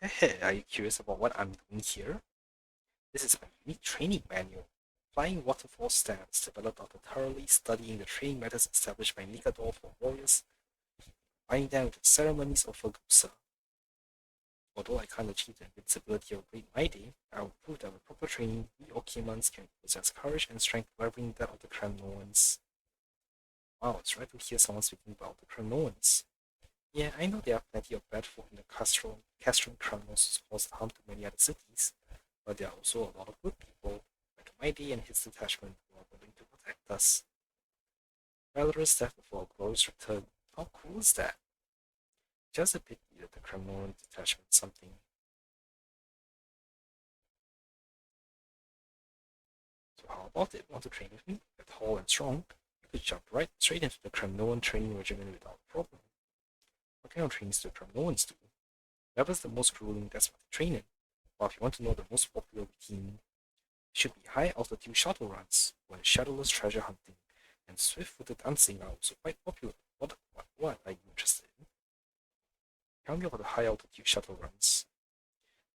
Hey, are you curious about what I'm doing here? This is my unique training manual. Flying waterfall stance developed after thoroughly studying the training methods established by Nikador for warriors, buying down the ceremonies of Ragusa. Although I can't achieve the invincibility of Great Mighty, I will prove that with proper training, we Okhemans can possess courage and strength rivaling that of the Kremnoans. Wow, it's rare to hear someone speaking about the Kremnoans. Yeah, I know there are plenty of bad folk in the Castron Kremnos who cause harm to many other cities, but there are also a lot of good people, like Mighty and his detachment, who are willing to protect us. Valorous death before a glorious return. How cool is that? Just a pity that the Kremlin detachment is something. So how about it? Want to train with me? You're tall and strong. You could jump right straight into the Kremlin training regimen without a problem. What kind of trainings do Kremlins do? Whoever's the most grueling, that's what they train in. But if you want to know the most popular routine, it should be high altitude shuttle runs, where shadowless treasure hunting and swift-footed dancing are also quite popular. What are you interested in? Tell me about the high altitude shuttle runs.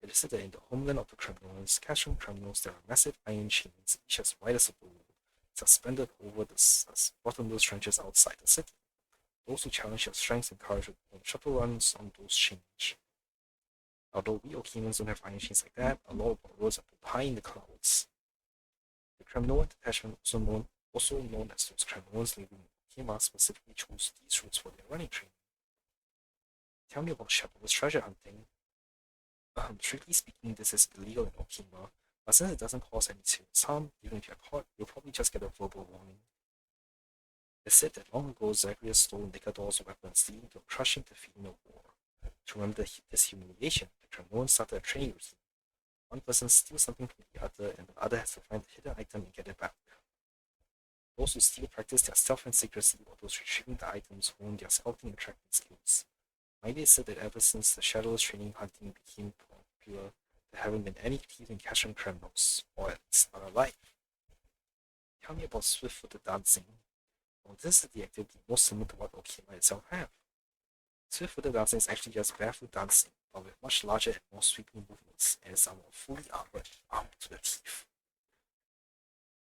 It is said that in the homeland of the criminals, casual criminals, there are massive iron chains, each as wide as a bowl, suspended over the bottomless trenches outside the city. Those who challenge your strength and courage with shuttle runs on those chains. Although we Okhemans don't have iron chains like that, a lot of our roads are built high in the clouds. The Kremnoan detachment, also known as those Kremnoans living in Okhema, specifically chose these routes for their running training. Tell me about shuttleless treasure hunting. Strictly speaking, this is illegal in Okhema, but since it doesn't cause any serious harm, even if you're caught, you'll probably just get a verbal warning. It's said that long ago Zagreus stole Nikador's weapons, leading to a crushing defeat in a war. To remember this humiliation, the Kremlin started a training routine. One person steals something from the other, and the other has to find the hidden item and get it back. Those who steal practice their stealth and secrecy, while those retrieving the items hone their scouting and tracking skills. Mighty said that ever since the shadowless training hunting became popular, there haven't been any thief in Cashman criminals, or at least not alive. Tell me about swift-footed dancing. Well, this is the activity most similar to what Okhema itself have. Swift-footed dancing is actually just barefoot dancing, but with much larger and more sweeping movements, and some are fully armed to the teeth.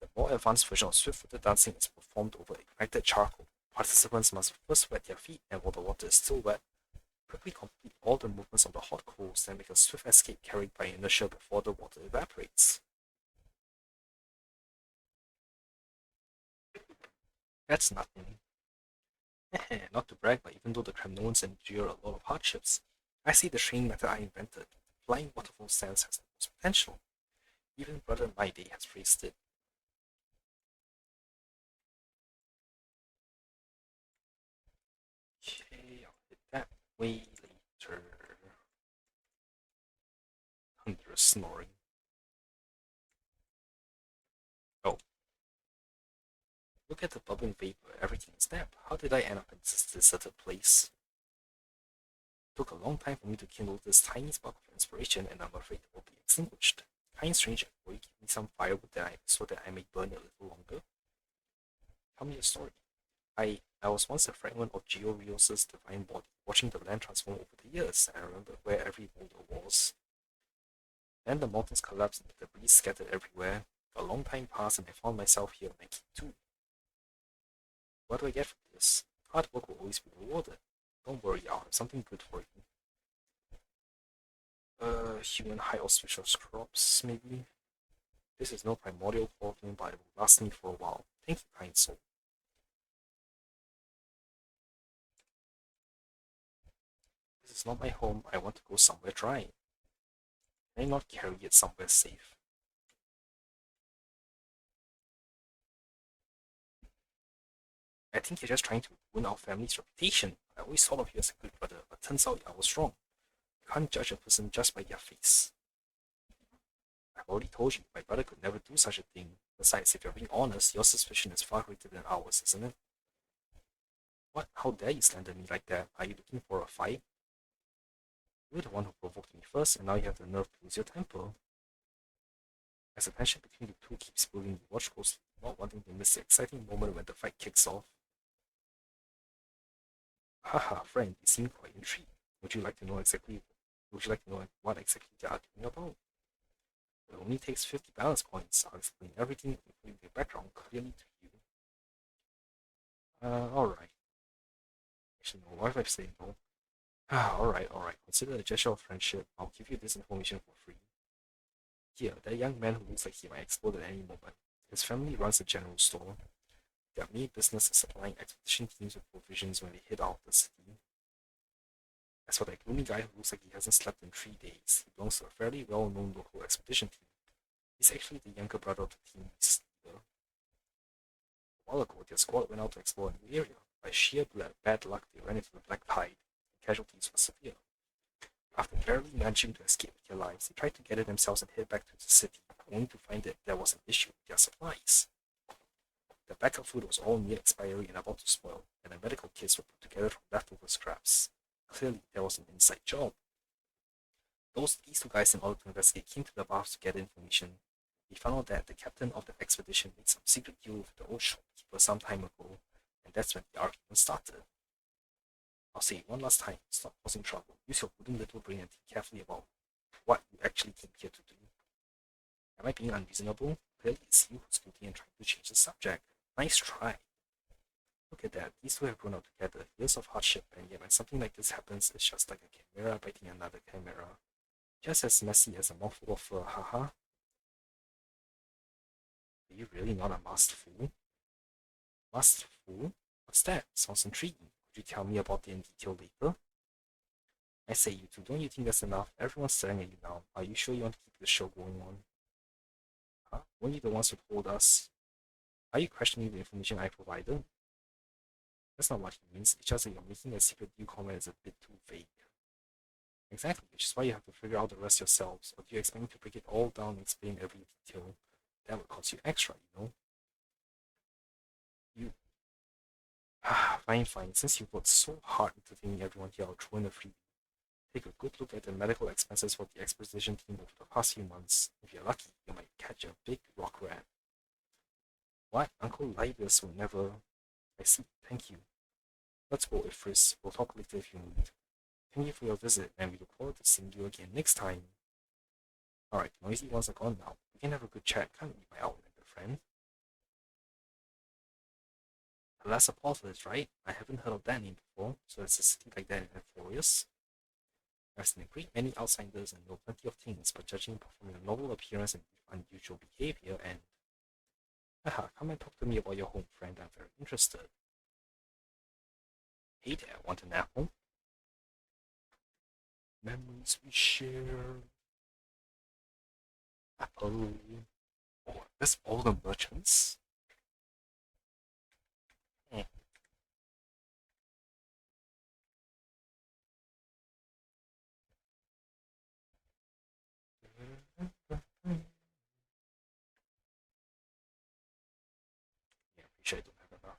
The more advanced version of swift-footed dancing is performed over ignited charcoal. Participants must first wet their feet, and while the water is still wet, quickly complete all the movements on the hot coals, then make a swift escape carried by inertia before the water evaporates. That's nothing. Not to brag, but even though the Kremnoans endure a lot of hardships, I see the training method I invented, flying waterfall stance, has the most potential. Even Brother My Day has praised it. Okay, I'll hit that way later. Thunderous snoring. Oh, look at the bubbling vapor, everything is damp. How did I end up in this deserted place? It took a long time for me to kindle this tiny spark of inspiration, and I'm afraid it will be extinguished. Kind stranger, will you give me some firewood so that I may burn it a little longer? Tell me a story. I was once a fragment of Geo Rios' divine body, watching the land transform over the years, and I remember where every boulder was. Then the mountains collapsed and the debris scattered everywhere. A long time passed, and I found myself here on my key too. What do I get from this? Hard work will always be rewarded. Don't worry, I'll have something good for you. Human high auspicious crops, maybe? This is no primordial fortune, but it will last me for a while. Thank you, kind soul. This is not my home. I want to go somewhere dry. Can I not carry it somewhere safe? I think you're just trying to ruin our family's reputation. I always thought of you as a good brother, but turns out I was wrong. You can't judge a person just by their face. I've already told you, my brother could never do such a thing. Besides, if you're being honest, your suspicion is far greater than ours, isn't it? What? How dare you slander me like that? Are you looking for a fight? You're the one who provoked me first, and now you have the nerve to lose your temper. As the tension between the two keeps building, you watch closely, not wanting to miss the exciting moment when the fight kicks off. Haha, friend, you seem quite intrigued. Would you like to know exactly Would you like to know what exactly they are arguing about? It only takes 50 balance points. I'll explain everything, including the background, clearly to you. Alright. Actually, no, what if I say no? Alright. Consider a gesture of friendship. I'll give you this information for free. Here, that young man who looks like he might explode at any moment. His family runs a general store. Their main business is supplying expedition teams with provisions when they head out of the city. As for that gloomy guy who looks like he hasn't slept in 3 days, he belongs to a fairly well-known local expedition team. He's actually the younger brother of the team's leader. A while ago, their squad went out to explore a new area. By sheer bad luck, they ran into the Black Tide. The casualties were severe. After barely managing to escape with their lives, they tried to gather themselves and head back to the city, only to find that there was an issue with their supplies. The backup food was all near expiry and about to spoil, and the medical kits were put together from leftover scraps. Clearly, there was an inside job. These 2 guys, in order to investigate, came to the baths to get information. They found out that the captain of the expedition made some secret deal with the old shopkeeper some time ago, and that's when the argument started. I'll say it one last time, stop causing trouble. Use your wooden little brain and think carefully about what you actually came here to do. Am I being unreasonable? Clearly it's you who's guilty and trying to change the subject. Nice try. Look at that, these 2 have grown up together, years of hardship, and yet when something like this happens, it's just like a chimera biting another chimera. Just as messy as a mouthful of fur, haha. Are you really not a masked fool? Masked fool? What's that? Sounds intriguing. Could you tell me about it in detail later? I say, you two, don't you think that's enough? Everyone's staring at you now. Are you sure you want to keep the show going on? Huh? Weren't you the ones who told us? Are you questioning the information I provided? That's not what he means. It's just that you're making a secret deal comment is a bit too vague. Exactly, which is why you have to figure out the rest yourselves. Or do you expect me to break it all down and explain every detail? That would cost you extra, you know? You. Fine. Since you worked so hard entertaining everyone here, I'll throw in a freebie. Take a good look at the medical expenses for the expedition team over the past few months. If you're lucky, you might catch a big rock rat. What? Uncle Libus will never. I see. Thank you. Let's go, Ifris. We'll talk later if you need. Thank you for your visit, and we look forward to seeing you again next time. Alright, the noisy ones are gone now. We can have a good chat, can't we, my outlander friend? Alas, Apophis, right? I haven't heard of that name before, so it's a city like that in Ephorius. I've seen a great many outsiders and know plenty of things, but judging from your novel appearance and unusual behavior and... Haha, come and talk to me about your home, friend. I'm very interested. Hey there, want an apple? Memories we share. Apple. Oh, that's all the merchants? Hmm. Yeah, pretty sure I don't have enough.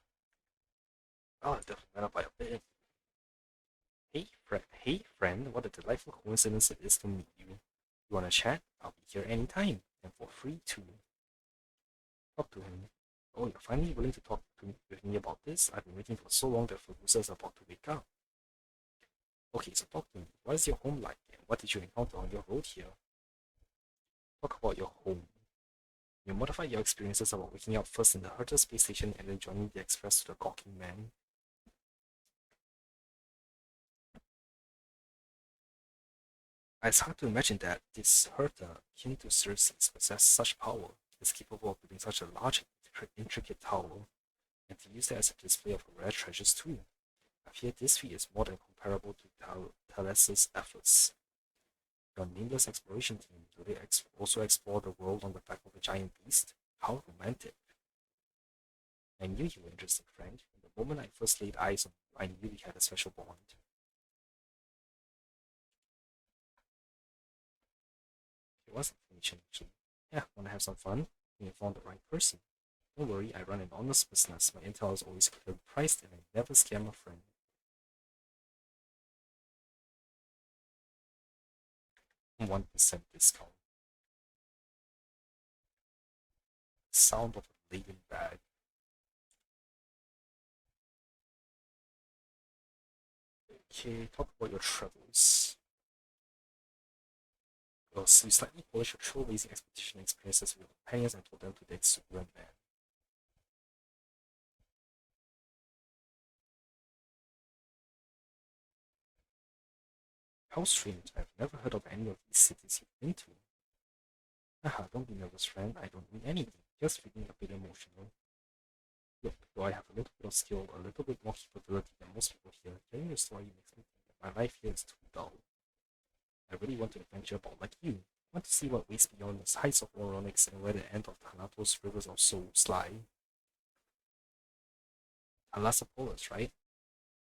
Oh, it definitely went up by a bit. Hey friend, what a delightful coincidence it is to meet you. You wanna chat? I'll be here anytime, and for free too. Talk to him. Oh, you're finally willing to talk with me about this? I've been waiting for so long that Fergusa's about to wake up. Okay, so talk to me. What is your home like, and what did you encounter on your road here? Talk about your home. You modify your experiences about waking up first in the Herter space station and then joining the Express to the gawking man. It's hard to imagine that this Herta, akin to Circe's, possessed such power, is capable of building such a large and intricate tower, and to use that as a display of rare treasures too. I fear this feat is more than comparable to Thales's efforts. Your nameless exploration team, do they also explore the world on the back of a giant beast? How romantic. I knew you were interested, friend. From the moment I first laid eyes on you, I knew we had a special bond. It was information, actually. Yeah, wanna have some fun? You found the right person. Don't worry, I run an honest business. My intel is always clearly priced, and I never scam a friend. 1% discount. Sound of a laden bag. Okay, talk about your travels. Because you slightly polish your trailblazing expedition experiences with your companions and told them to dig Superman man. How strange, I've never heard of any of these cities you've been to. Haha, don't be nervous, friend, I don't mean anything, just feeling a bit emotional. Look, though I have a little bit of skill, a little bit more capability than most people here, hearing your story makes me think that my life here is too dull. I really want to adventure about like you. I want to see what waits beyond the heights of Moronics and where the end of Thanatos rivers of souls lie. Alasapolis, right?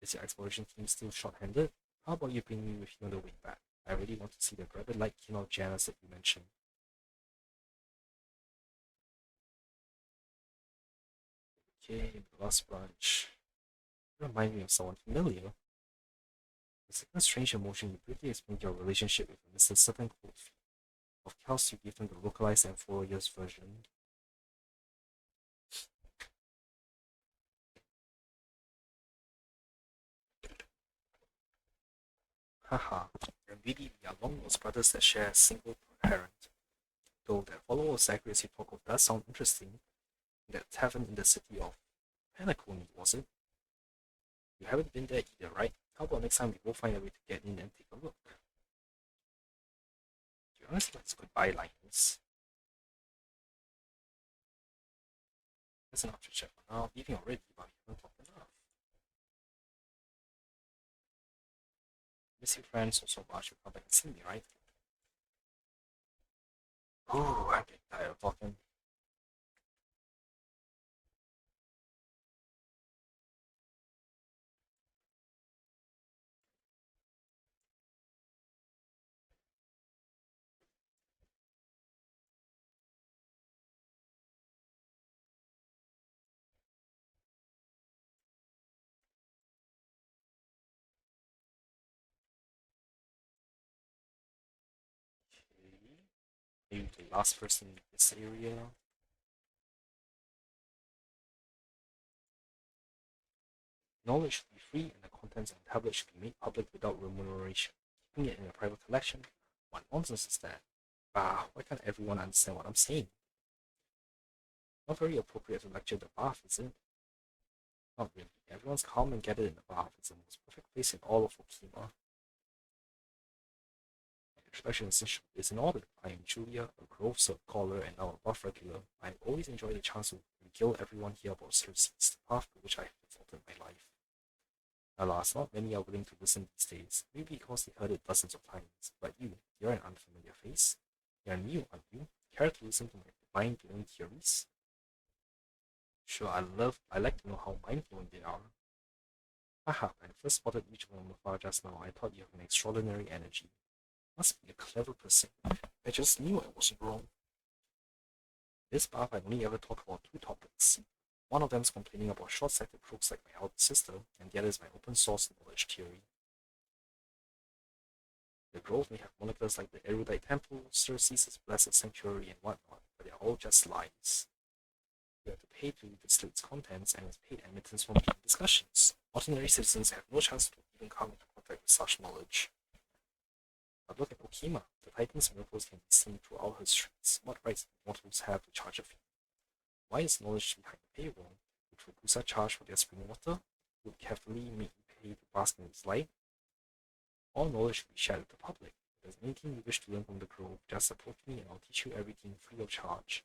Is your exploration team still short-handed? How about you bring me with you on the way back? I really want to see the rabbit-like kin of Janus that you mentioned. Okay, the last branch. You remind me of someone familiar. With a strange emotion, you briefly explained your relationship with Mr. Certain Cold Feet. Of course, you gave them the localized and 4 years version. Haha, and maybe we are long-lost brothers that share a single parent. Though that follower of Zacharias you talk of does sound interesting. That tavern in the city of Panaconi, was it? You haven't been there either, right? How about next time we both find a way to get in and take a look? To be honest, that's goodbye lines. That's enough to check for now. Leaving already, but we haven't talked enough. Miss you friends so much, you come back and see me, right? Ooh, I'm getting tired of talking. Okay. Maybe the last person in this area. Knowledge should be free and the contents of the tablet should be made public without remuneration. Keeping it in a private collection? What nonsense is that? Ah, why can't everyone understand what I'm saying? Not very appropriate to lecture the bath, is it? Not really. Everyone's calm and gathered in the bath. It's the most perfect place in all of Okhema. My introduction is in order. I am Julia, a Grove scholar and now a buff regular. I have always enjoyed the chance to regale everyone here about Cersei's, the path to which I have devoted my life. Alas, not many are willing to listen these days, maybe because they heard it dozens of times. But you're an unfamiliar face. You're new, aren't you? Care to listen to my mind-blowing theories? Sure, I like to know how mind-blowing they are. Haha, when I first spotted you from afar just now, I thought you have an extraordinary energy. Must be a clever person. I just knew I wasn't wrong. This bath I only ever talk about two topics. One of them is complaining about short-sighted crooks like my elder sister, and the other is my open source knowledge theory. The Grove may have monikers like the Erudite Temple, Cersei's Blessed Sanctuary, and whatnot, but they're all just lies. You have to pay to display its contents and it's paid admittance from discussions. Ordinary citizens have no chance to even come into contact with such knowledge. But look at Okhema. The Titan's miracles can be seen throughout her streets. What rights do mortals have to charge a fee? Why is knowledge behind the paywall? Would Fukusa charge for their spring water? Would carefully make you pay to bask in its light? All knowledge should be shared with the public. If there's anything you wish to learn from the Grove, just approach me and I'll teach you everything free of charge.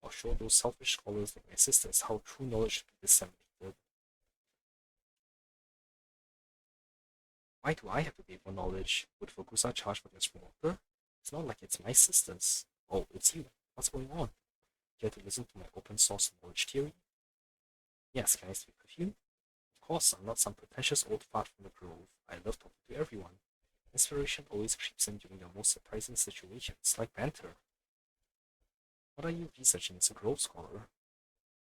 I'll show those selfish scholars like my sisters how true knowledge should be disseminated. Why do I have to pay for knowledge? Would Fukusa charge for their spring water? It's not like it's my sisters. Oh, it's you. What's going on? Care to listen to my open source knowledge theory? Yes, can I speak with you? Of course, I'm not some pretentious old fart from the Grove. I love talking to everyone. Inspiration always creeps in during the most surprising situations, like banter. What are you researching as a Grove scholar?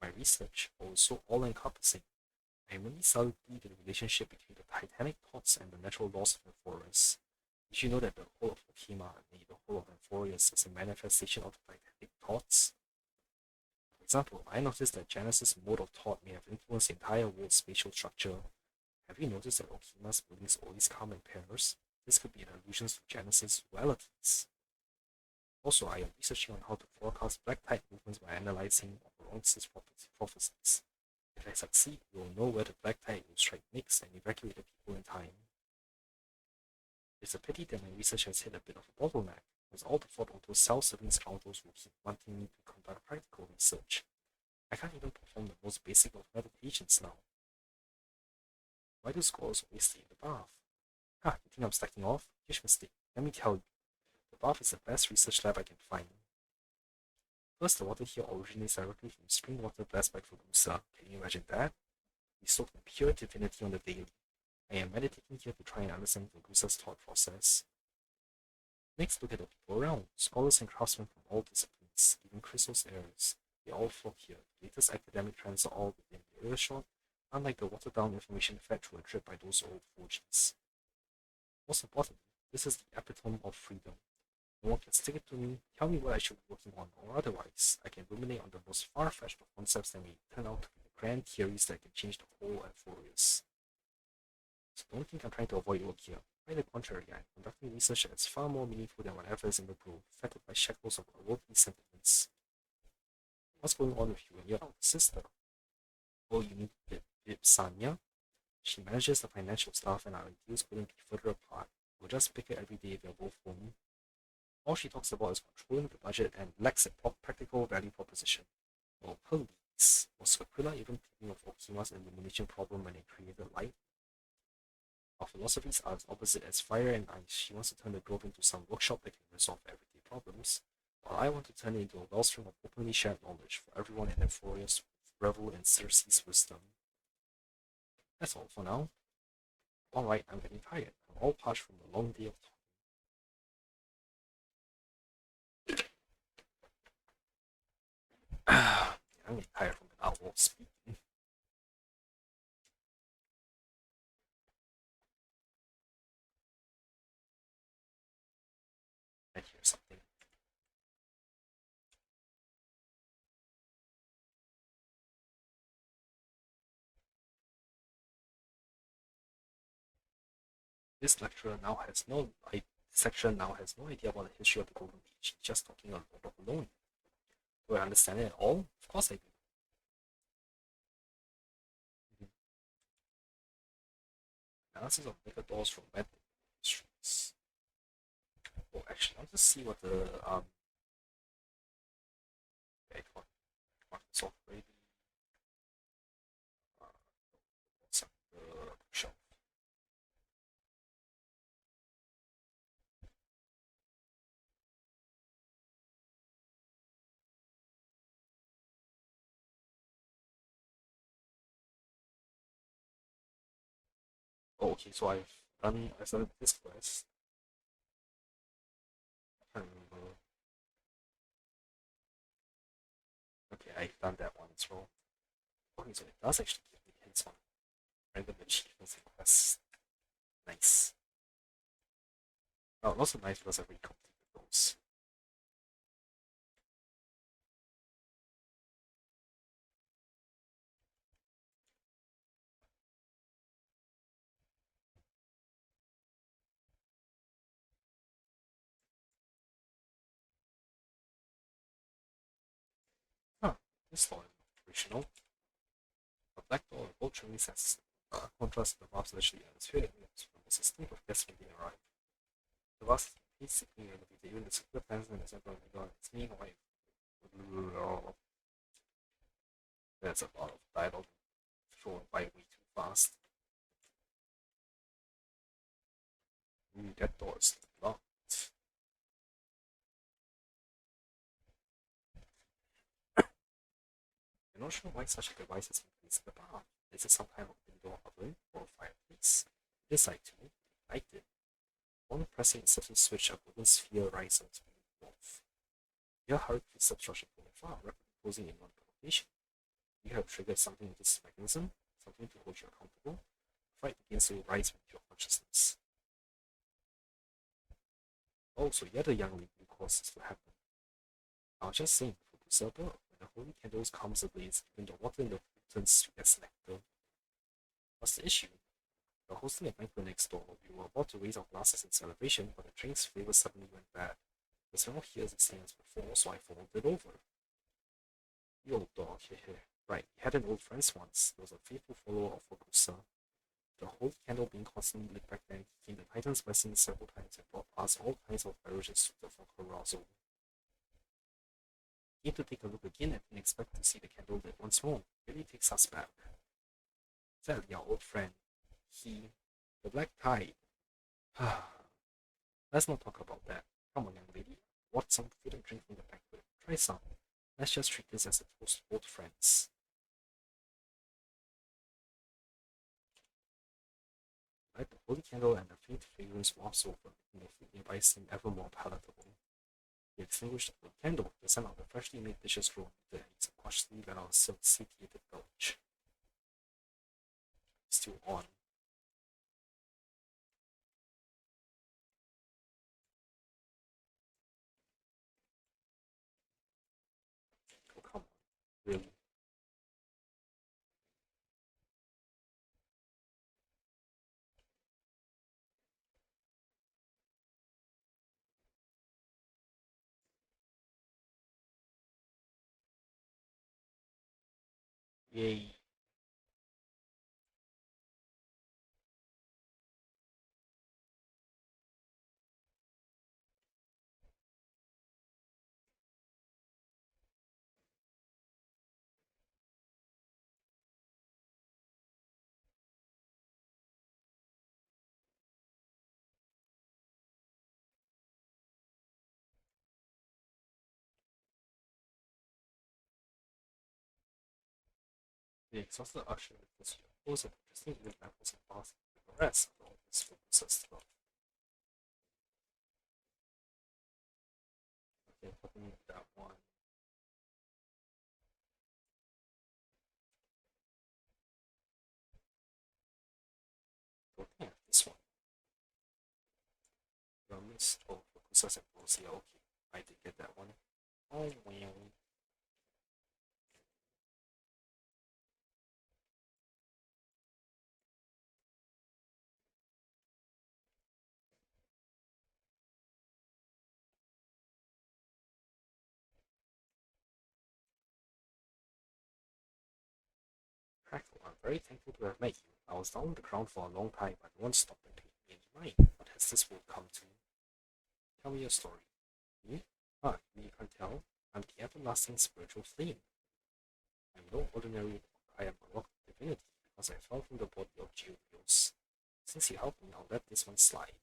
My research, so all-encompassing. I mainly studied the relationship between the titanic thoughts and the natural laws of the forest. Did you know that the whole of Okhema, and the whole of Amphorius, is a manifestation of the titanic thoughts? For example, I noticed that Janus's mode of thought may have influenced the entire world's spatial structure. Have you noticed that Okhema's buildings always come in pairs? This could be an allusion to Janus's dualities. Also, I am researching on how to forecast black tide movements by analyzing Oronsis prophecies. If I succeed, we will know where the black tide will strike next and evacuate the people in time. It's a pity that my research has hit a bit of a bottleneck. It's all the fault of those self-serving scoundrels who keep wanting me to conduct practical research. I can't even perform the most basic of meditations now. Why do scholars always stay in the bath? Ha, you think I'm slacking off? Huge mistake. Let me tell you, the bath is the best research lab I can find. First, the water here originates directly from spring water blessed by Fugusa. Can you imagine that? We soak in pure divinity on the daily. I am meditating here to try and understand Fugusa's thought process. Next, look at the people around. Scholars and craftsmen from all disciplines, even Crystal's heirs. They all flock here. The latest academic trends are all within the earshot, unlike the watered-down information fed through a drip by those old forges. Most importantly, this is the epitome of freedom. No one can stick it to me, tell me what I should be working on, or otherwise, I can ruminate on the most far-fetched of concepts that may turn out to be the grand theories that can change the whole Amphorius. So don't think I'm trying to avoid work here. Quite the contrary, I'm conducting research that is far more meaningful than whatever is in the brew, fettered by shackles of worldly sentiments. What's going on with you and your sister? Oh, you mean Sanya? She manages the financial stuff and our ideals couldn't be further apart. We'll just pick it every day if you're both home. All she talks about is controlling the budget and lacks a practical value proposition. Well, please, was Aquila even thinking of Okhema's illumination problem when it created light? Our philosophies are as opposite as fire and ice. She wants to turn the grove into some workshop that can resolve everyday problems, while I want to turn it into a wellspring of openly shared knowledge for everyone in Amphorius to revel in Circe's wisdom. That's all for now. Alright, I'm getting tired. I'm all parched from a long day of talking. I'm getting tired from an hour of speaking. I hear something. This lecturer now has no section now has no idea about the history of the Golden Age. He's just talking a lot alone. Do I understand it at all? Of course I do. Analysis of megadolls from web histories. Oh, actually, I'll just see what the Microsoft already what's up the shelf. Oh, okay, so I started this quest. I can't remember. Okay, I've done that one as well. Okay, so it does actually give me hints on random achievements and quests. Nice. Oh, also nice because I already completed those. Huh, this door is not original. A black door vulturally sets contrast to the vast legendary atmosphere from the system of guests when they arrive. The vast basically elevated even the circular plans and the of the god. It's me and wife. There's a lot of dialogue thrown by way too fast. That door is locked. I'm not sure why such a device has been placed in the bar. Is it some kind of indoor oven or fireplace? This I too liked it. One pressing a certain switch, a golden sphere rises to move. Your hurried footsteps rushing from afar, rapidly closing in on the location. You have triggered something with this mechanism, something to hold you accountable. The fight begins to rise with your consciousness. Oh, so you're the young lady who caused this to happen. I was just saying, for Guselba, when the holy candles comes ablaze, even the water in the pool turns sweet as nectar. What's the issue? We're hosting a banquet next door. We were about to raise our glasses in celebration, but the drink's flavor suddenly went bad. The smell here is the same as before, so I folded it over. The old dog, hehe. Right, we had an old friend once. He was a faithful follower of Okusa. The whole candle being constantly lit back then, he came to Titan's lesson several times and brought us all kinds of beverages suited for carousal. Came to take a look again and didn't expect to see the candle lit once more. Really takes us back. Sadly, our old friend, the Black Tide. Let's not talk about that. Come on, young lady. Want some food and drink from the banquet? Try some. Let's just treat this as a toast to old friends. Light the holy candle and the faint fragrance wafts over, making the food nearby seem ever more palatable. We extinguished the candle, the scent of the freshly made dishes rolled into the haze and cautiously let our satiated belch. Still on. Oh, come on. Really? Yay. The exhausted usher was composed of interesting little apples and bars and the rest of all this focus stuff. Okay, putting that one. Looking at this one. The list of focus and balls. Yeah, okay. I did get that one. Oh well. Crackle, I'm very thankful to have met you. I was down on the ground for a long time, but no one stopped and paid me any mind. What has this world come to? Tell me your story. Me? Ah, you can't tell? I'm the everlasting spiritual flame. I'm no ordinary rock. I am a rock divinity because I fell from the body of Geodios. Since you helped me, I'll let this one slide.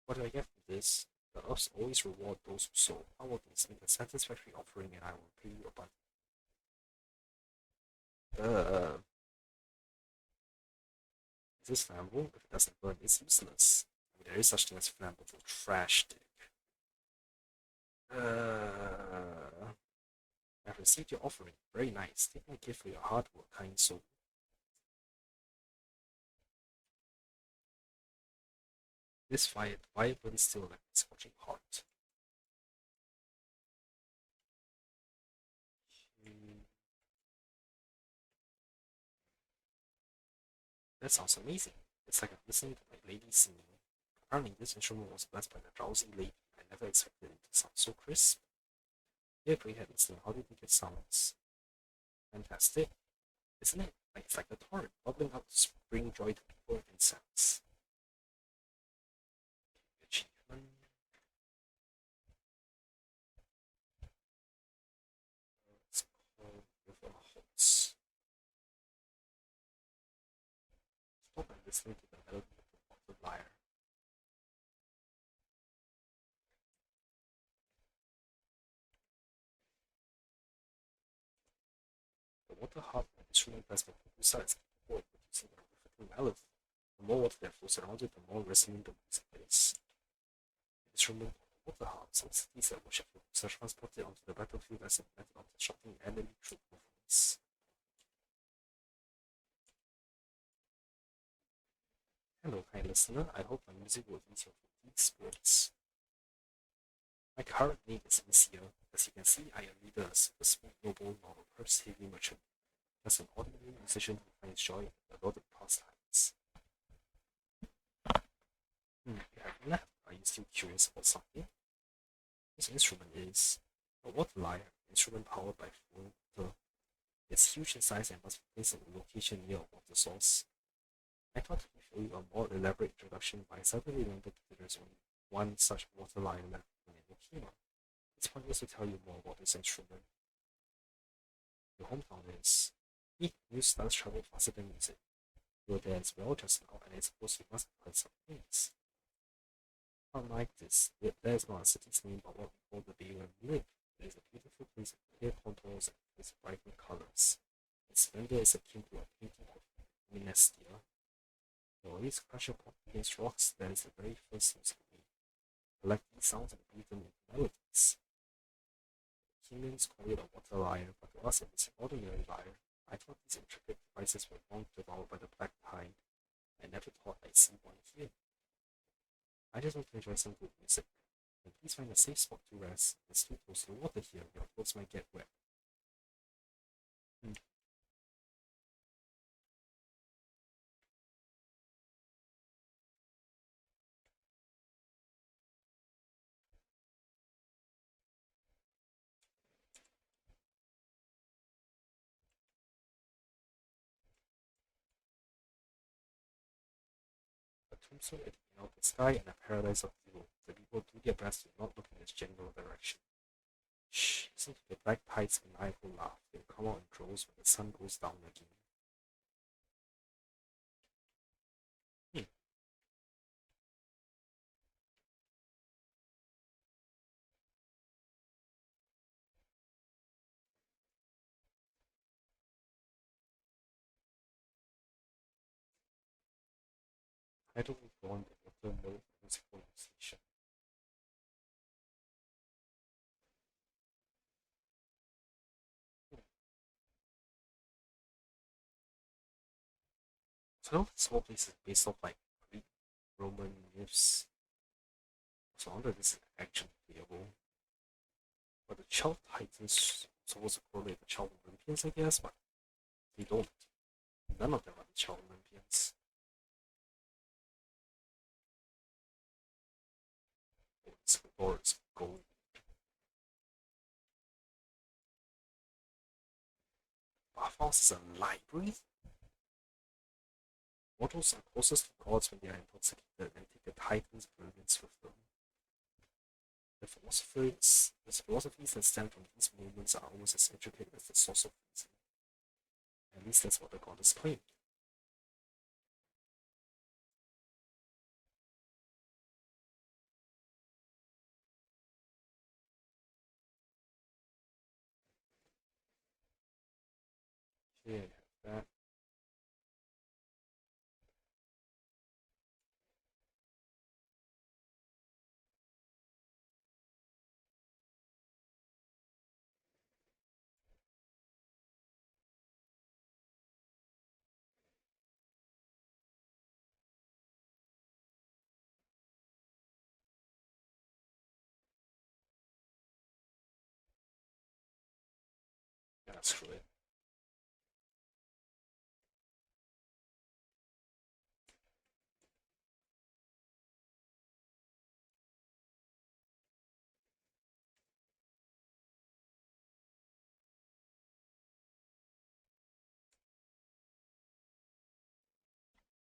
What do I get for this? The earths always reward those who sow. How about this? Make a satisfactory offering and I will pay you abundantly. Uh, is this flammable? If it doesn't burn, it's useless. I mean, there is such thing as flammable trash stick. I've received your offering. Very nice. Take my gift for your hard work, kind soul. This fire burns still like a scorching hot. Hmm, that sounds amazing. It's like I'm listening to my lady singing. Apparently, this instrument was blessed by the drowsy lady. I never expected it to sound so crisp. Yeah, go ahead, listen. How do you think it sounds? Fantastic, isn't it? Like it's like a torrent bubbling up to bring joy to people and insects. Achievement. It's called River Halts. Stop and listening to the melody of the lyre. The water harp and instrument has been besides capable of producing a horrific melody. The more water that flows around it, the more resonant the music is. The instrument of the water harp, some cities that worship the are transported onto the battlefield as a method of disrupting enemy troop movements. Hello, kind listener. I hope my music will ease your fatigued spirits. My current name is Messiah. As you can see, I am neither a super smooth noble nor a purse-heavy merchant. Just an ordinary musician who finds joy in the loaded pastimes. You have left. Are you still curious about something? This instrument is a water lyre, instrument powered by water. It's huge in size and must be placed in a location near a water source. I thought to show you a more elaborate introduction, but I suddenly remembered that there's only one such water lyre left in Okhema. It's pointless to tell you more about this instrument. Your hometown is. News does travel faster than music. You were there as well just now, and I suppose you must have heard some things. Unlike this, there is not a city's name but what we call the bay where we live. It is a beautiful place with clear contours and with vibrant colors. Its splendor is akin to a painting of Minestia. The waves crash upon against rocks, that is the very first use for me. Collect these sounds and breathe them into melodies. Humans call it a water lyre, but to us it is an ordinary lyre. I thought these intricate devices were long devoured by the black tide. I never thought I'd see one here. I just want to enjoy some good music. And please find a safe spot to rest. It's too close to the water here. Your clothes might get wet. Hmm. A tombstone in the open sky and a paradise of evil. The people do their best to not look in this general direction. Shh, listen to the black tide's maniacal laugh. They come out in droves when the sun goes down again. Hmm. Title was born the water mill musical station. Hmm. So this whole place is based off like Greek, Roman myths. So I wonder if this is actually playable. But the child titans supposed to correlate the child Olympians, I guess, but they don't. None of them are the child Olympians. Oh, this door is gold. Bathhouse is a library? Mortals are closest to gods when they are intoxicated and take the Titan's brilliance with them. The philosophies that stem from these movements are almost as intricate as the source of reason. At least that's what the goddess claimed. Yeah, that, that's true.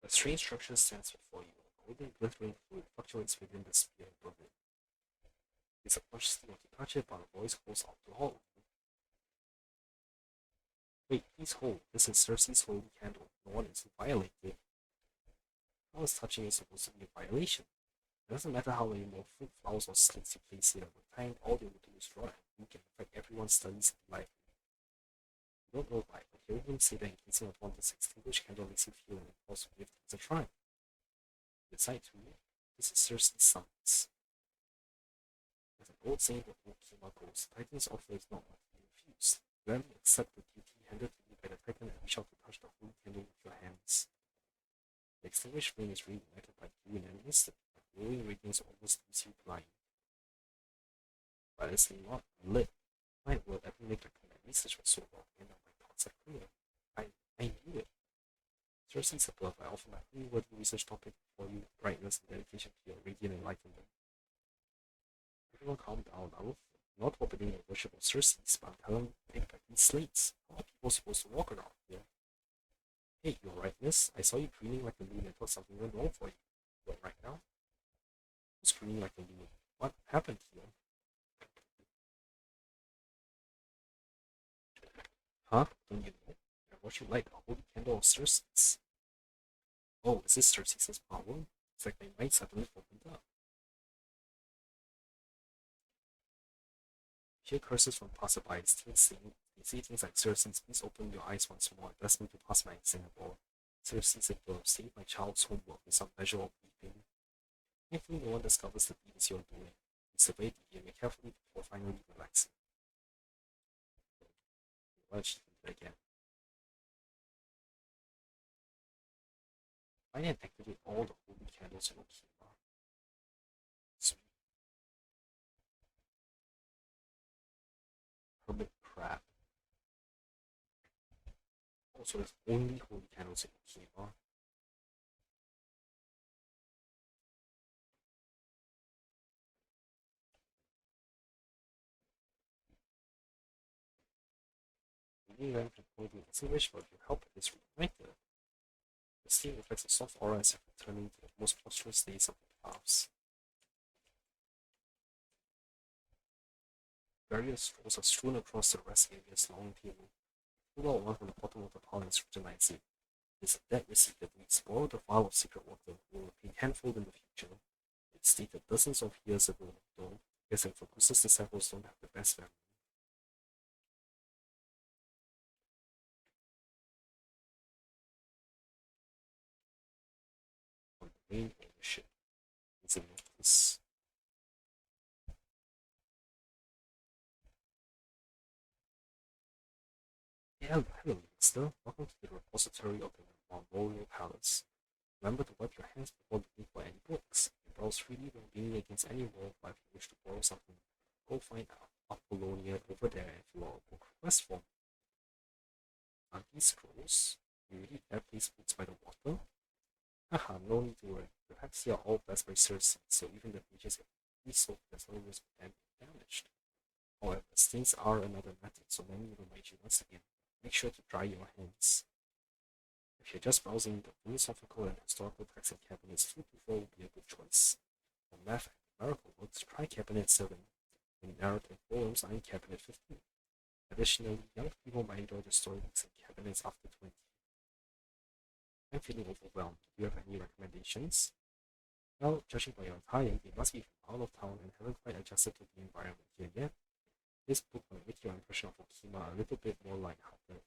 A strange structure stands before you. A golden glittering fluid fluctuates within the sphere above it. You subconsciously want to touch it, but a voice calls out to hold. Wait, please hold. This is Cersei's holy candle. No one is to violate it. How is touching it supposed to be a violation? It doesn't matter how many more fruit, flowers, or slits you place here. With time, all they will do is rot and leak and affect everyone's studies in life. You don't know why, but hearing him say that encasing of one this extinguished candle makes you feel an impulse to give things a try. Decide to. This is Cersei's summons. As an old saying of Okhema goes, Titan's offer is not what you refuse. Gladly accept the duty handed to you by the Titan and reach out to touch the holy candle with your hands. The extinguished flame is reignited by you in an instant, but glowing radiance almost leaves you blind. But it's not lit. My will ever make my research was so long, and now my thoughts are clear. I knew it. Cersei's above, I offer my unworthy research topic for you, brightness and dedication to your radiant enlightenment. Everyone calm down. I'm not opening a worship of Circe's, but I'm telling you to take back these slates. How are people supposed to walk around here? Hey, you alright, miss? I saw you grinning like a loon. I thought something went wrong for you. You alright now? Who's grinning like a loon? What happened here? Huh? Don't you know? I watch you light a holy candle of Circe's. Oh, is this Circe's power? It's like my mind suddenly opened up. Hear curses from passerbys, teens saying, they say things like, Circe's, please open your eyes once more. Bless me to pass my exam, or Circe's above, save my child's homework with some measure of weeping. Thankfully, no one discovers the deeds you're doing. You survey the area carefully before finally relaxing. Why don't you do it again? Find and activate all the holy candles in Okhema. Sweet. Hermit crab. Also, there's only holy candles in Okhema. Reading them can only be distinguished, but your help is reunited. The steam reflects a soft aura as if returning to the most prosperous days of the past. Various scrolls are strewn across the rest area's long table. Pull out one from the bottom of the pile and scrutinize it. It is a dead receipt that reads, borrow the vial of secret water, will repay tenfold in the future. It's dated dozens of years ago, though. Guess that Focusa's disciples don't have the best memory. On the main ownership. It's a notice. Yeah, hello, Linkster. Welcome to the repository of the Memorial Palace. Remember to wipe your hands before looking for any books. You browse freely when leaning against any wall, but if you wish to borrow something, go find Apollonia over there and fill out a book request form. Are these scrolls? You really dare place books by the water? Haha, no need to worry. The packs here are all blessed by Circe, so even the pages get be soaked, there's no risk of them being damaged. However, stains are another matter, so let me remind you once again. Make sure to dry your hands. If you're just browsing, the philosophical and historical texts in cabinets 2 to 4 will be a good choice. For math and numerical books, try cabinet 7. And narrative poems are in cabinet 15. Additionally, young people might enjoy the storybooks in cabinets after 20. I'm feeling overwhelmed. Do you have any recommendations? Well, judging by your attire, you must be from out of town and haven't quite adjusted to the environment here yet. This book will make your impression of Okhema a little bit more lighthearted.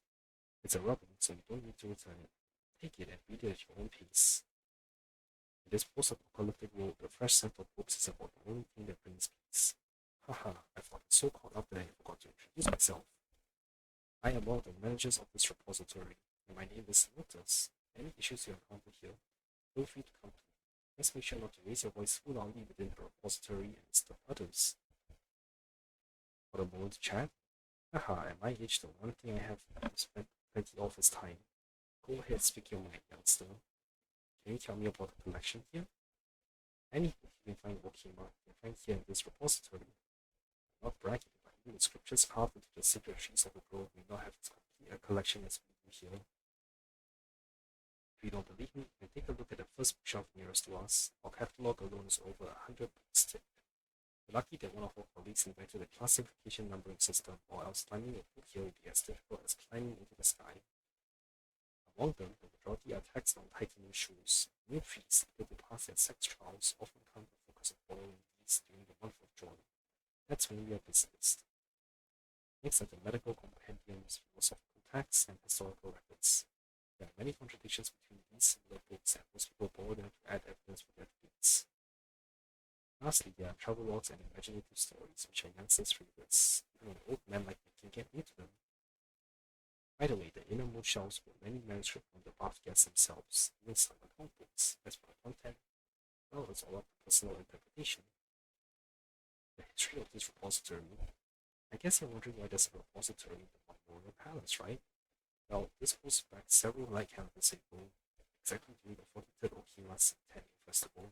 It's a rubber, so you don't need to return it. Take it and read it at your own pace. In this post-apocalyptic world, the fresh scent of books is about the only thing that brings peace. Haha, I've gotten so caught up that I forgot to introduce myself. I am one of the managers of this repository, and my name is Lotus. Any issues you encounter here, feel free to come to me. Just make sure not to raise your voice too loudly within the repository and disturb others. For a moment to chat? Haha, at my age, the one thing I have spent plenty of is time. Go ahead, speak your mind, youngster. Can you tell me about the collection here? Any book you can find in Okhema, you can find here in this repository. I'm not bragging, but even the scriptures carved into the sacred trees of the grove may not have as complete a collection as we do here. If you don't believe me, you can take a look at the first bookshelf nearest to us. Our catalog alone is over 100 books thick. We're lucky that one of our colleagues invented a classification numbering system, or else finding a book here would be as difficult as climbing into the sky. Among them, the majority are texts on tightening shoes. New priests able to pass their sex trials often come to focus on following these during the month of June. That's when we are busiest. Next are the medical compendiums, philosophical texts, and historical records. There are many contradictions between these similar books, and most people borrow them to add evidence for their debates. Lastly, there are travelogues and imaginative stories, which are youngsters' favorites. Even an old man like me can get into them. By the way, the innermost shelves were many manuscripts from the bath guests themselves, even some account books. As for the content, well, it's all up to personal interpretation. The history of this repository. I guess you're wondering why there's a repository in the Memorial Palace, right? Well, this goes back several light candles ago, exactly during the 43rd Okhema Centennial Festival.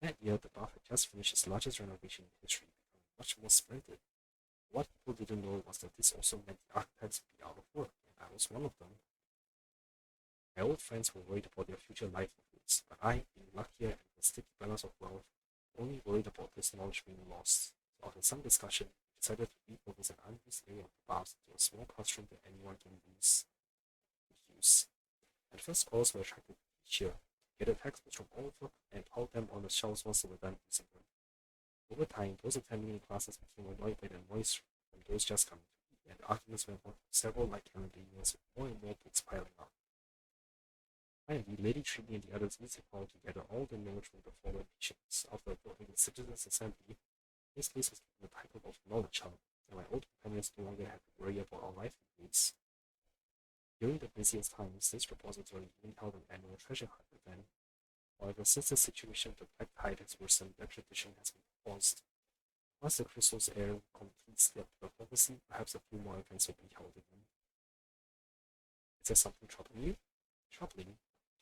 That year, the bath had just finished its largest renovation in history, becoming much more splendid. What people didn't know was that this also meant the architects would be out of work, and I was one of them. My old friends were worried about their future livelihoods, but I, being luckier and with a sticky balance of wealth, only worried about this knowledge being lost. So after some discussion, we decided to repurpose an unused area of the baths into a small classroom that anyone can use. At first, scholars were attracted to each year, gathered textbooks from all over, and piled them on the shelves once they were done using them. Over time, those attending the classes became annoyed by the noise from those just coming to read, and the arguments went on for several light calendar years with more and more books piling up. Finally, Lady Tree and the others municipality to gather all the knowledge from the fallen nations. After voting the citizens' assembly, this place was given the title of Knowledge Hub, and my old companions no longer had to worry about our livelihoods. During the busiest times, this repository even held an annual treasure hunt event. However, since the situation of the Black Tide has worsened, that tradition has been paused. Once the Crystal's heir completes their prophecy, perhaps a few more events will be held again. Is there something troubling you? Troubling?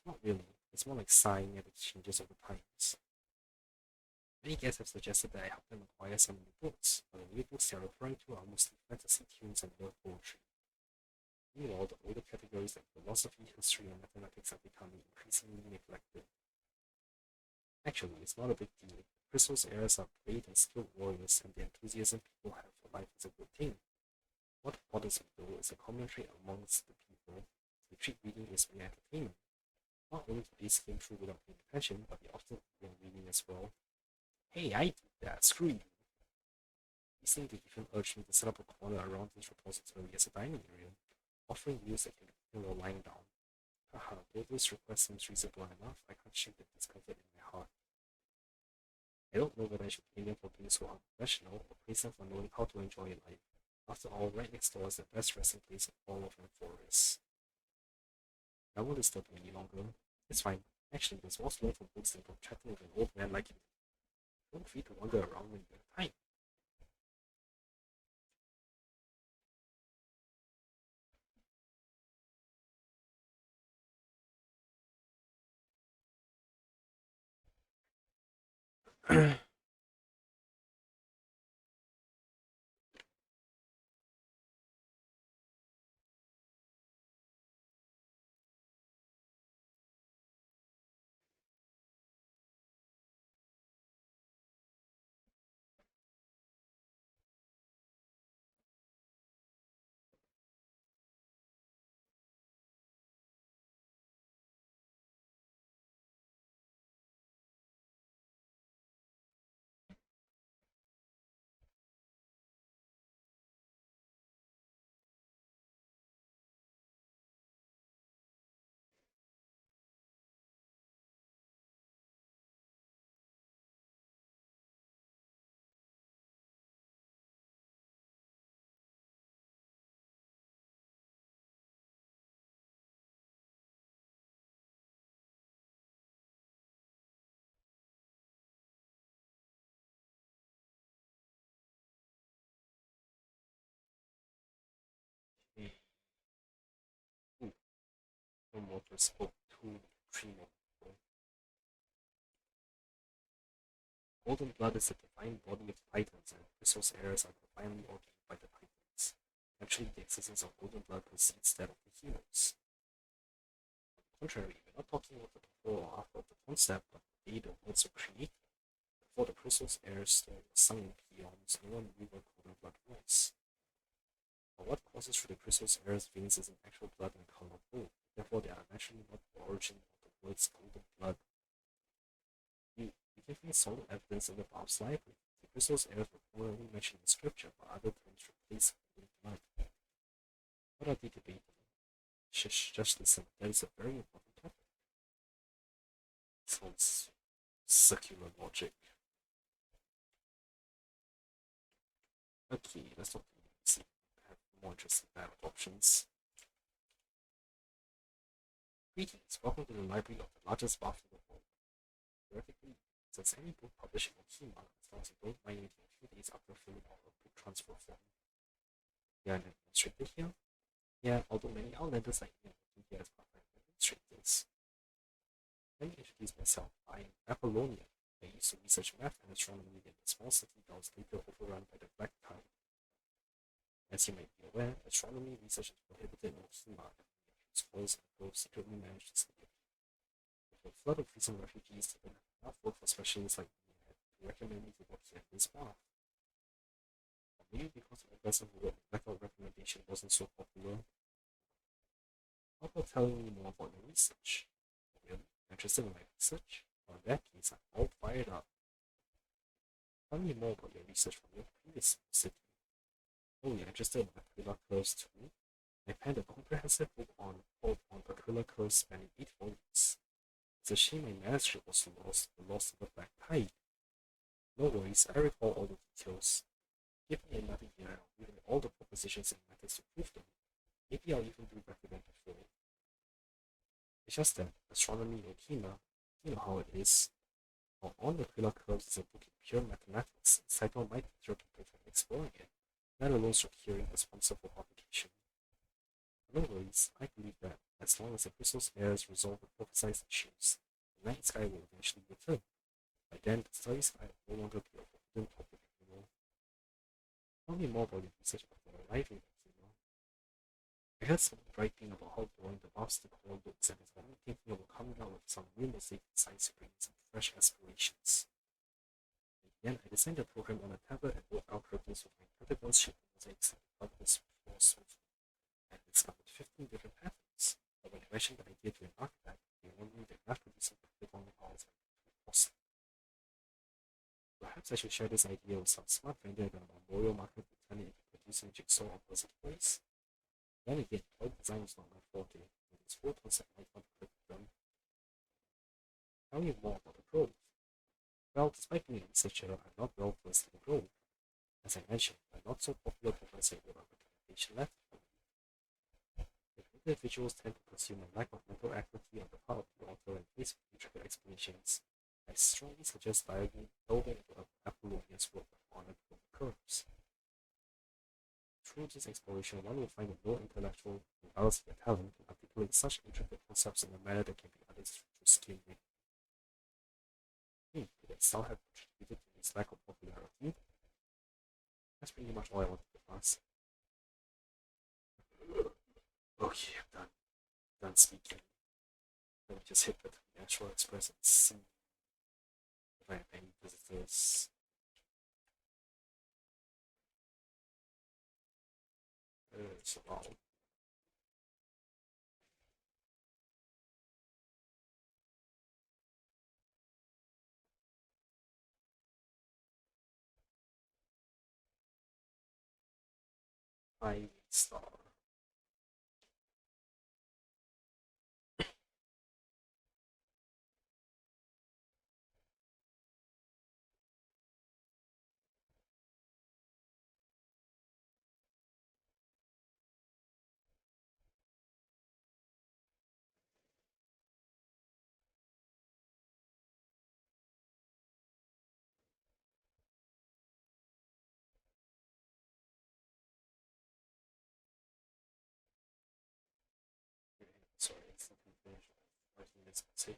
Not really. It's more like sighing at the changes of the times. Many guests have suggested that I help them acquire some new books, but the new books they are referring to are mostly fantasy tunes and love poetry. Meanwhile, the older categories like philosophy, history, and mathematics are becoming increasingly neglected. Actually, it's not a big deal. Crystal's heirs are brave and skilled warriors, and the enthusiasm people have for life is a good thing. What bothers me, though, is a commentary amongst the people. They treat reading as mere entertainment. Not only do they skim through without paying attention, but they often ignore reading as well. Hey, I do that, screw you. Recently, they even urged me to set up a corner around this repository as a dining area, offering meals that can be eaten while lying down. Haha, though this request seems reasonable enough, I can't shake the discomfort in my heart. I don't know whether I should blame them for being so unprofessional or praise them for knowing how to enjoy life. After all, right next door is the best resting place in all of Forest. I won't disturb you any longer. It's fine. Actually, there's more to learn from books than from chatting with an old man like you. Feel free to wander around when you have time. Ooh, no more to spoke 2, 3 more people. Golden blood is the divine body of Titans, and Chrysos heirs are divinely ordained by the Titans. Actually, the existence of golden blood precedes that of the heroes. On the contrary, we're not talking about the before or after of the concept, but the day the worlds were created. Before the Chrysos heirs were sung in peons, no one knew what golden blood was. But what courses through the Chrysos heirs' veins is an actual blood and color both. Therefore, they are naturally not the origin of the words golden blood. We give me solid evidence in the Bob's library. The Chrysos heirs were only mentioned in scripture, but other terms replace golden blood. What are they debating? Shush, just listen. That is a very important topic. Sounds circular logic. Okay, let's not see. I have more interesting battle options. Greetings, welcome to the library of the largest bath in the world. Theoretically, since any book published in Okhema, as long as you don't mind waiting a few days after filling out a book transfer form. You are an administrator here? Yeah, although many outlanders like me are working here as part-time administrators. Let me introduce myself. I am Apollonia, I used to research math and astronomy in a small city that was later overrun by the Black Tide. As you may be aware, astronomy research is prohibited in Okhema, and scholars and girls secretly managed to escape. With a flood of recent refugees, there were enough work for specialists like me to recommend me to work here in this path. Or maybe because the person who wrote the blackout recommendation wasn't so popular. How about telling me more about your research? Really? Interested in my research? Well, in that case, I'm all fired up. Tell me more about your research from your previous city. Oh, you're interested in Aquila curves too? I penned a comprehensive book on Aquila curves spanning 8 volumes. It's a shame my manuscript was lost, the loss of the Black Tide. No worries, I recall all the details. Give me another year and I'll read all the propositions and methods to prove them. Maybe I'll even do recommend before. It's just that astronomy in Okhema, you know how it is. While on the Aquila curves is a book in pure mathematics, its title might deter people from exploring it, let alone securing a sponsor for publication. No worries, I believe that as long as the crystal heirs resolve the prophesized issues, the night sky will eventually return. By then, the starry sky will no longer be a forbidden topic anymore. Tell me more about your research after arriving at Kima. I heard someone writing about how boring the obstacle looks and is only thinking about coming out with some realistic science to bring some fresh aspirations. In the end, I designed a program on a tablet and wrote algorithms with my pentagon shape mosaics and plugged this before smoothly. I discovered 15 different patterns, but when I mentioned the idea to an architect, they warned me that math-producing pentagon models are too costly. Perhaps I should share this idea with some smart vendor at a memorial market to turn it into producing jigsaw on Buzzard Place. Then again, toy design is not my forte, and this whole concept might not click with them. Tell me more about the Grove. Well, despite being a researcher, I'm not well versed in the Grove. As I mentioned, a not so popular professor wrote a recommendation letter for me. If individuals tend to consume a lack of mental acuity on the part of the author and place intricate explanations, I strongly suggest delving into Apollonius' work of honor from the curves. Through this exploration, one will find that no intellectual, regardless of their talent, can articulate such intricate concepts in a manner that can be understood through skin reading. Could that style have contributed to his lack of popularity? That's pretty much all I wanted to ask. Okay, I'm done. Done speaking. Let me just hit the Natural Express and see if I have any visitors. So I'll 5 star. Sorry, it's not finished writing this message.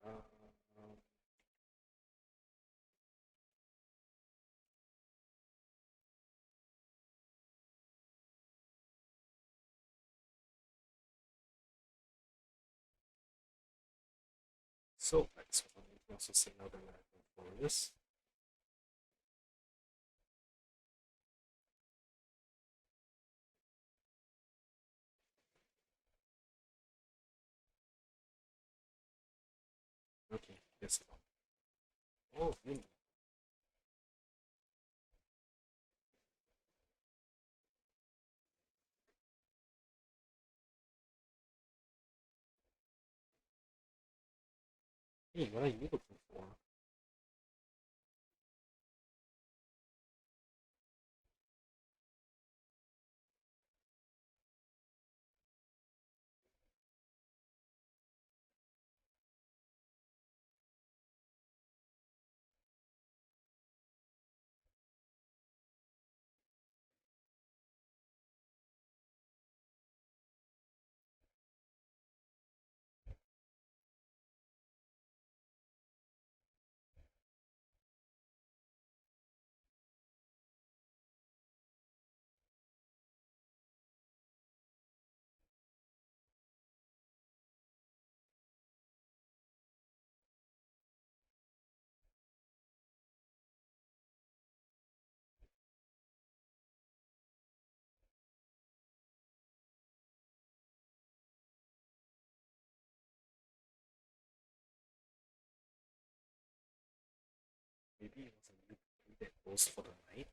Um, so, that's what I'm also saying now that I'm for this. Okay, yes. Oh, really? Hey, what are you looking for? Maybe it was a new that goes for the night.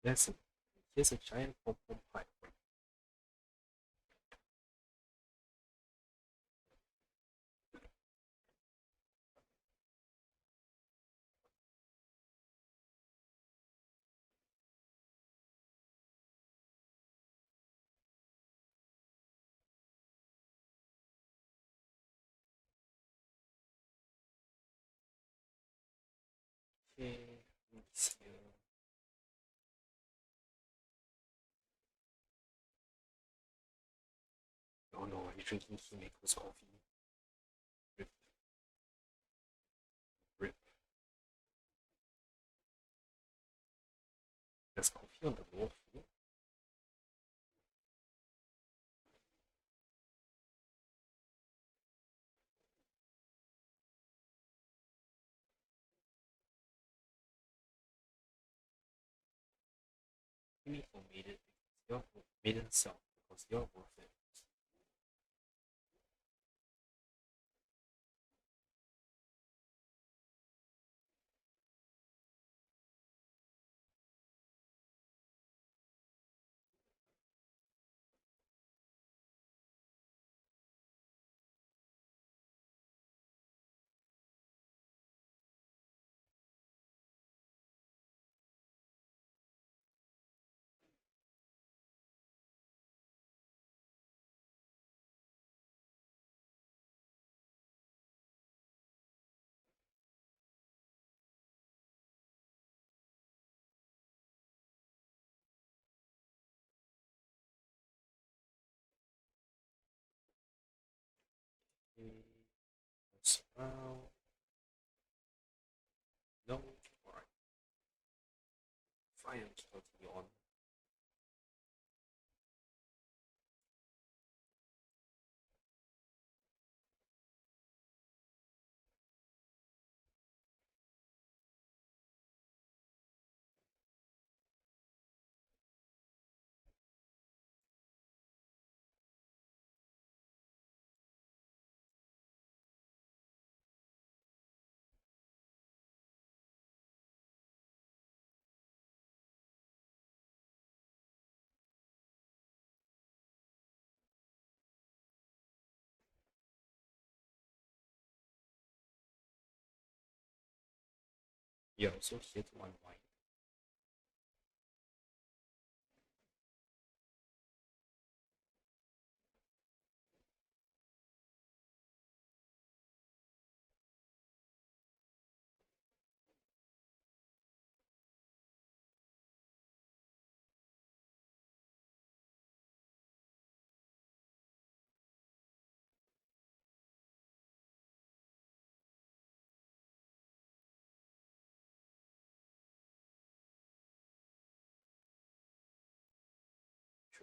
Listen, here's a giant pom pom pie. Okay, let me see. Oh no, are you drinking Himeko's coffee? Rip, rip. There's coffee on the wall too. Himiko made it because you're made it herself because you're worth it. Okay, smile. No, alright. Fine, continue on. You're also here to unwind.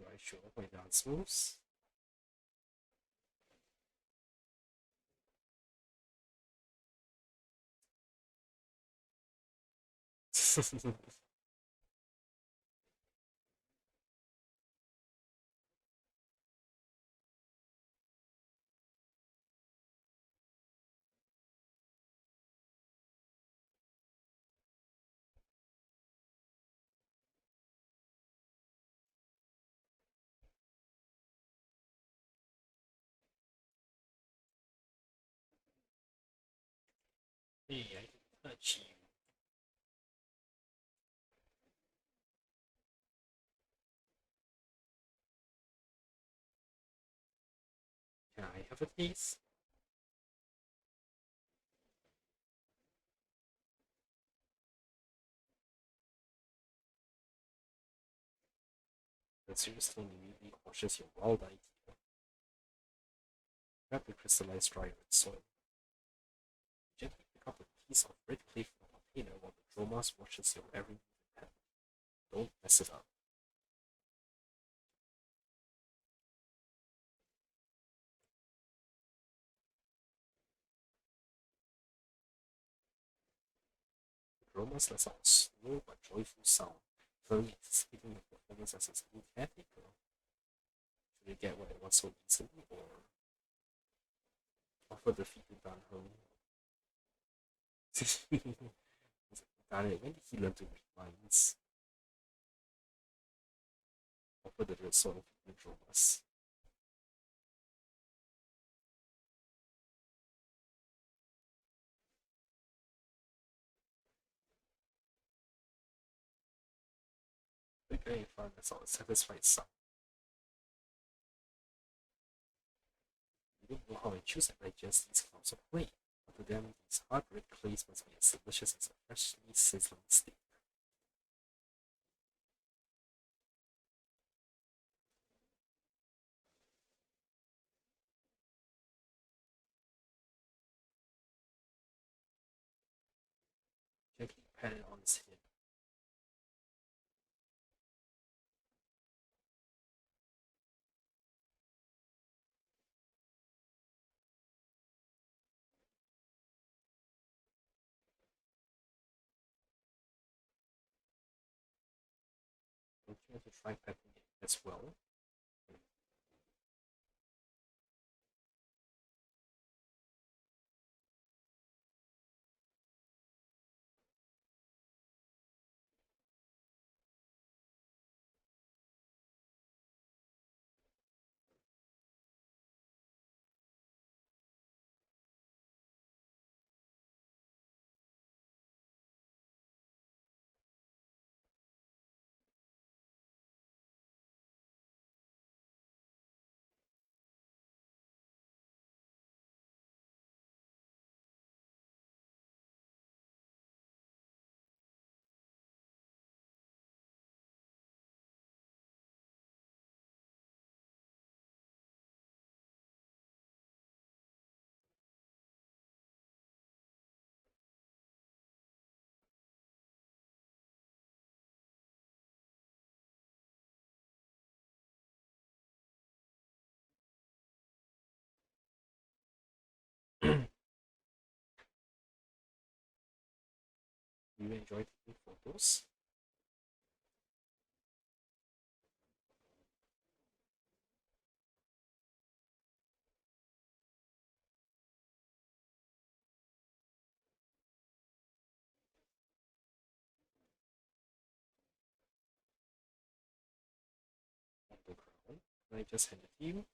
Should I show off my dance moves? Hey, I can touch you. Can I have a piece? But seriously, immediately crushes your wild idea. Grab the crystallized dry red soil. Gently pick up a piece of red clay from the container while the Dromas watches your every move and hand. Don't mess it up. The Dromas lets out a slow but joyful sound, clearly anticipating the performance as its new caretaker. Should it get what it wants so easily, or offer defeat to Dan home? Darn it, when did he learn to read minds? Offer the red soil to the Dromas. The guy found us out a satisfied sound. You don't know how I choose and digest these clouds of clay, but to them these hard red clays must be as delicious as a freshly sizzling steak. Gently pat it on his head. Don't you want to try petting it as well? Do you enjoy taking photos? On the ground? Can I just hand it to you?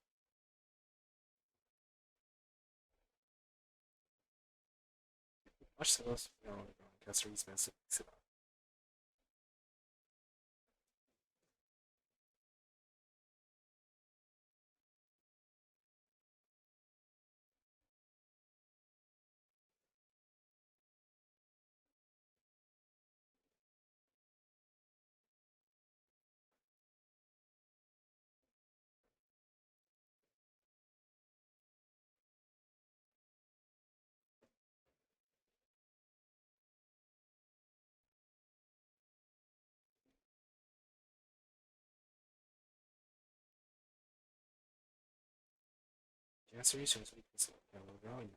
Much sauce on the ground. Casseri's massive mix it up. answer is usually considered around.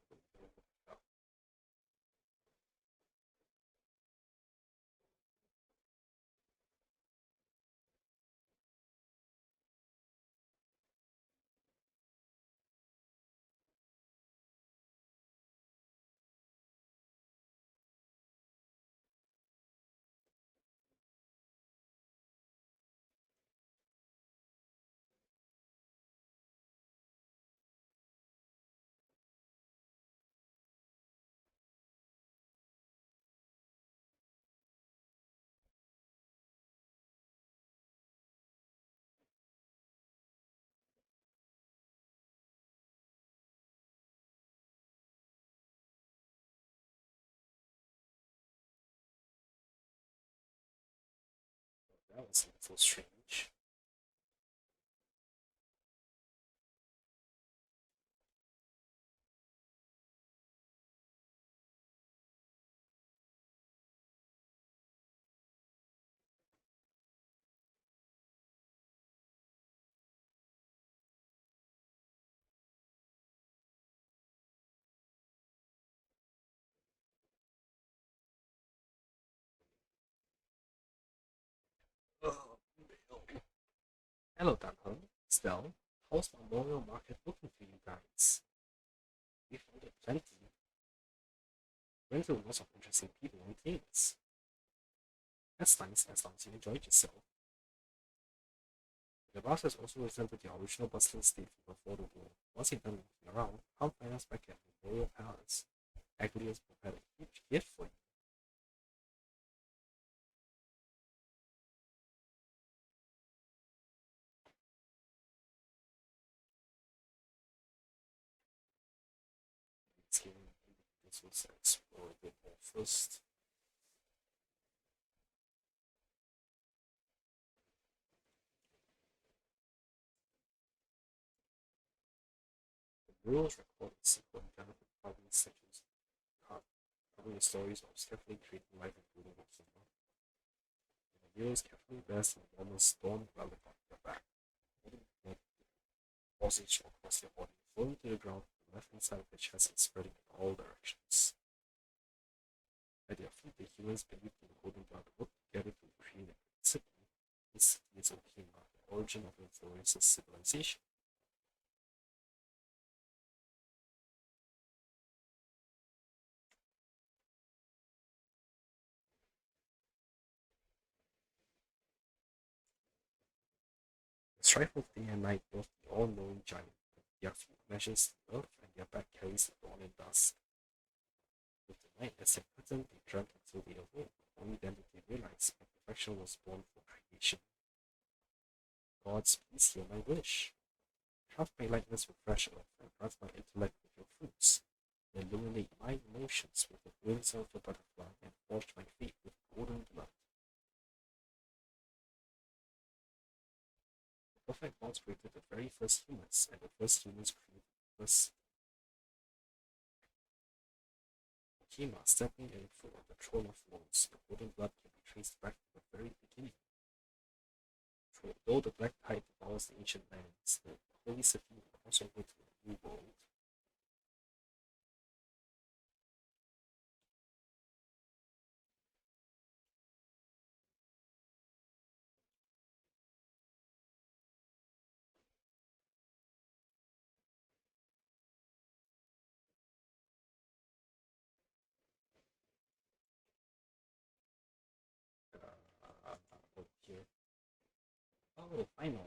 That was a little strange. Oh, hello, Danhong. Still, how's Memorial Market looking for you guys? We found it plenty. Went to lots of interesting people and things. That's nice as long as you enjoyed yourself. The bus has also returned to the original bustling state from before the war. Once you're done looking around, come find us back at Memorial Palace. Agli has prepared a huge gift for you. It's here. This was explore a bit more first. The rules record sequel benefit covering sections covering the stories of carefully creating life including Okhema. And the heroes carefully rest in a warmer stone relic on their back, holding blood passage across their body, flowing to the ground from the left hand side of the chest and spreading in all directions. At their feet, the humans believed in holding blood worked together to create a city. This city is Okhema, the origin of Influence's civilization. The strife of day and night built the all-knowing giant. Their feet measures the earth and their back carries the dawn and dusk. With the night as their curtain, they dreamt until they awoke. Only then did they realize that perfection was born for creation. Gods, please hear my wish. Craft my likeness with fresh earth, and grant my intellect with your fruits. Illuminate my emotions with the wings of the butterfly, and forge my fate with golden blood. The perfect gods created the very first humans, and the first humans created the first Okhema, stepping in for the throne of thrones. The golden blood can be traced back to the very beginning. For though the black tide devours the ancient lands, the holy city will also go to a new world. Here. Oh, I know.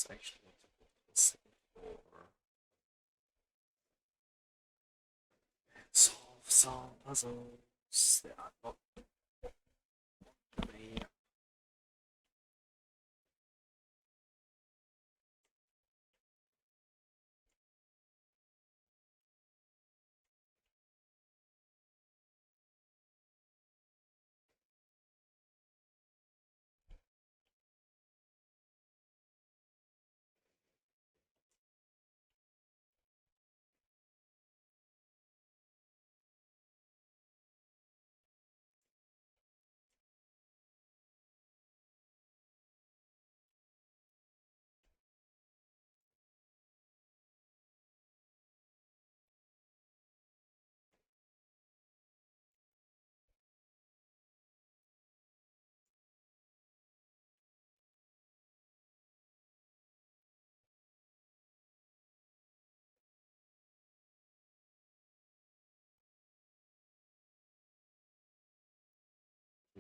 just actually want to go to the second floor and solve some puzzles that are not made.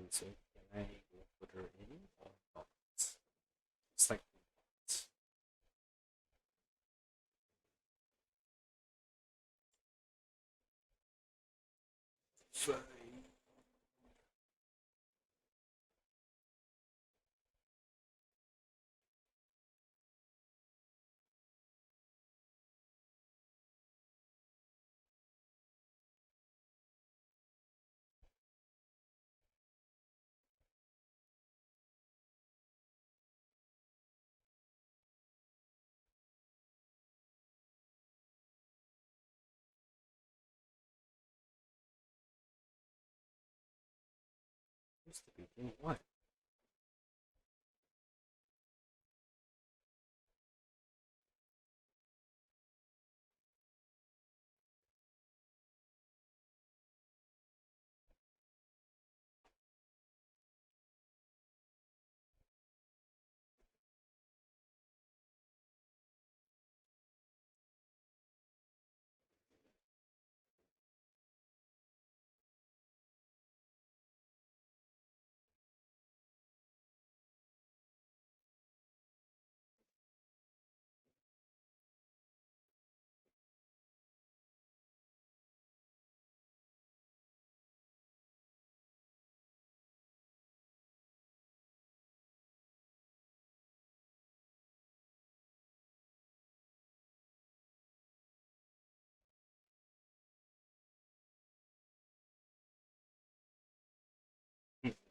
So can I go further in or not? It's like fine. Used to be in what?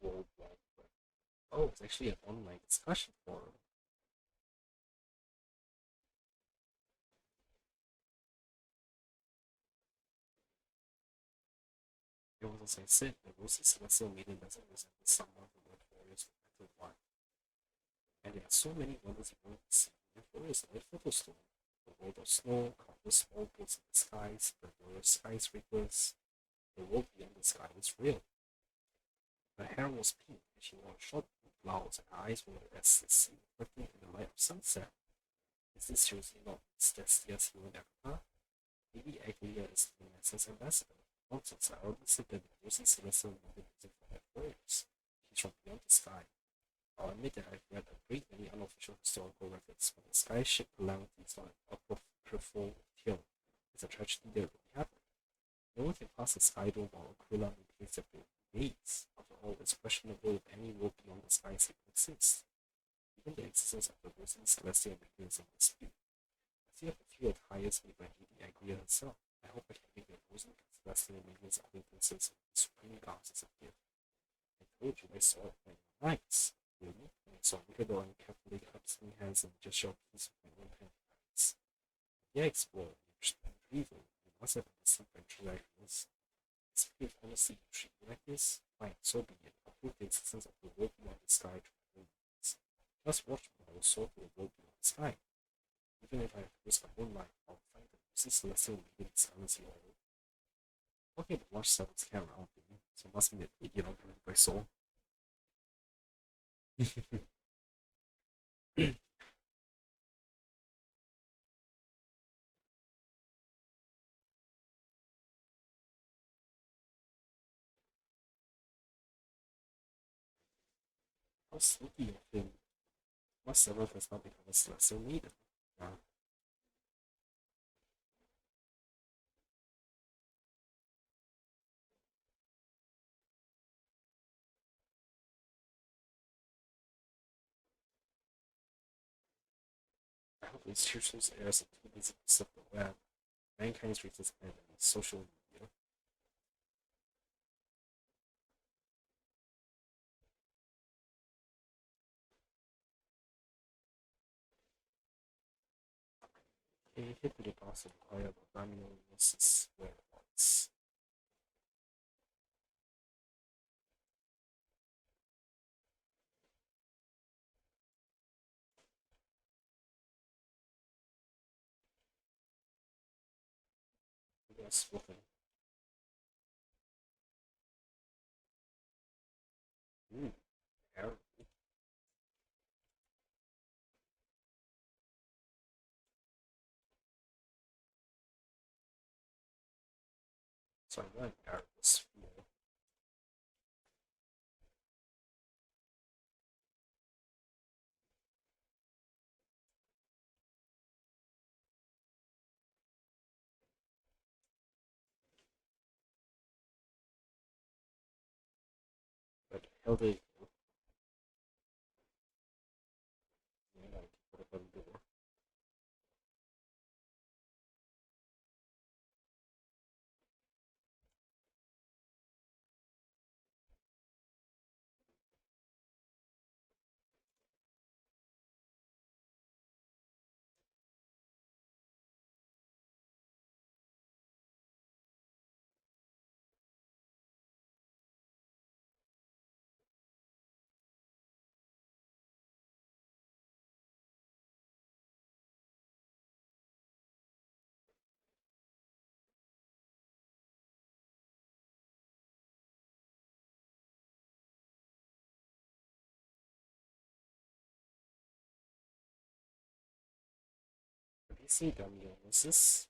World Wide Web. Oh, it's actually an online discussion forum. It was as I said, the rosy celestial maiden doesn't resemble someone who went warriors for Battle 1. And there are so many wonders you want to see. Therefore, is a photo store. The world of snow, countless small boats in the skies, the royal skyscrapers. The world beyond the sky is real. Her hair was pink, and she wore a short blue blouse, and her eyes were as the sea reflecting in the light of sunset. Is this seriously not Stestia's human avatar? Maybe Aglia is the NSA's ambassador. Nonsense, I already said that the Lucy Celestial movement isn't for her warriors. She's from beyond the sky. I'll admit that I've read a great many unofficial historical records, but the sky ship calamity is not an apocryphal tale. It's a tragedy that really happened. No one can pass the sky dome while Aquila maintains their base. After all, it's questionable if any world beyond the sky even exists. Even the existence of the Rosy Celestial Maiden is in dispute. I still have a few attires made by Lady Agria herself. I hope I can make the Rosy Celestial Maiden's acquaintances with these supreme gowns as a gift. I told you I saw it in my nights. Really? And so Ricardo and carefully clasping hands and gesture of peace with my own hands. Yeah, explorer, retrieval. You must have understood my true ideas. Speaking of honesty, you treat me like this? Fine, so be it. I'll prove the existence of the world beyond the sky to my own eyes. Just watch me, I will soar to the world beyond the sky. Even if I have to risk my own life, I'll find the Lucy Celestial Maiden and silence you all. Talking about large sevens can't around me, so it must mean that idiot on my soul. How sneaky of him. What server does not become a lesser needed? Uh, I hope institutions airs too busy to surf the web. Mankind's reaches and social media. He hit the boss inquire about Ramio's whereabouts. He was spoken. Hmm, Arab. So I know Arab was fear. But held it. Yeah, I put up on the door. Have you seen Ramio's?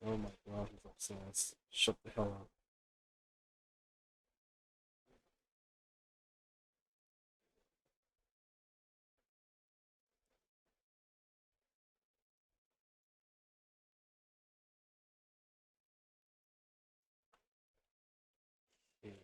Oh my god, he's obsessed. Shut the hell up. Okay.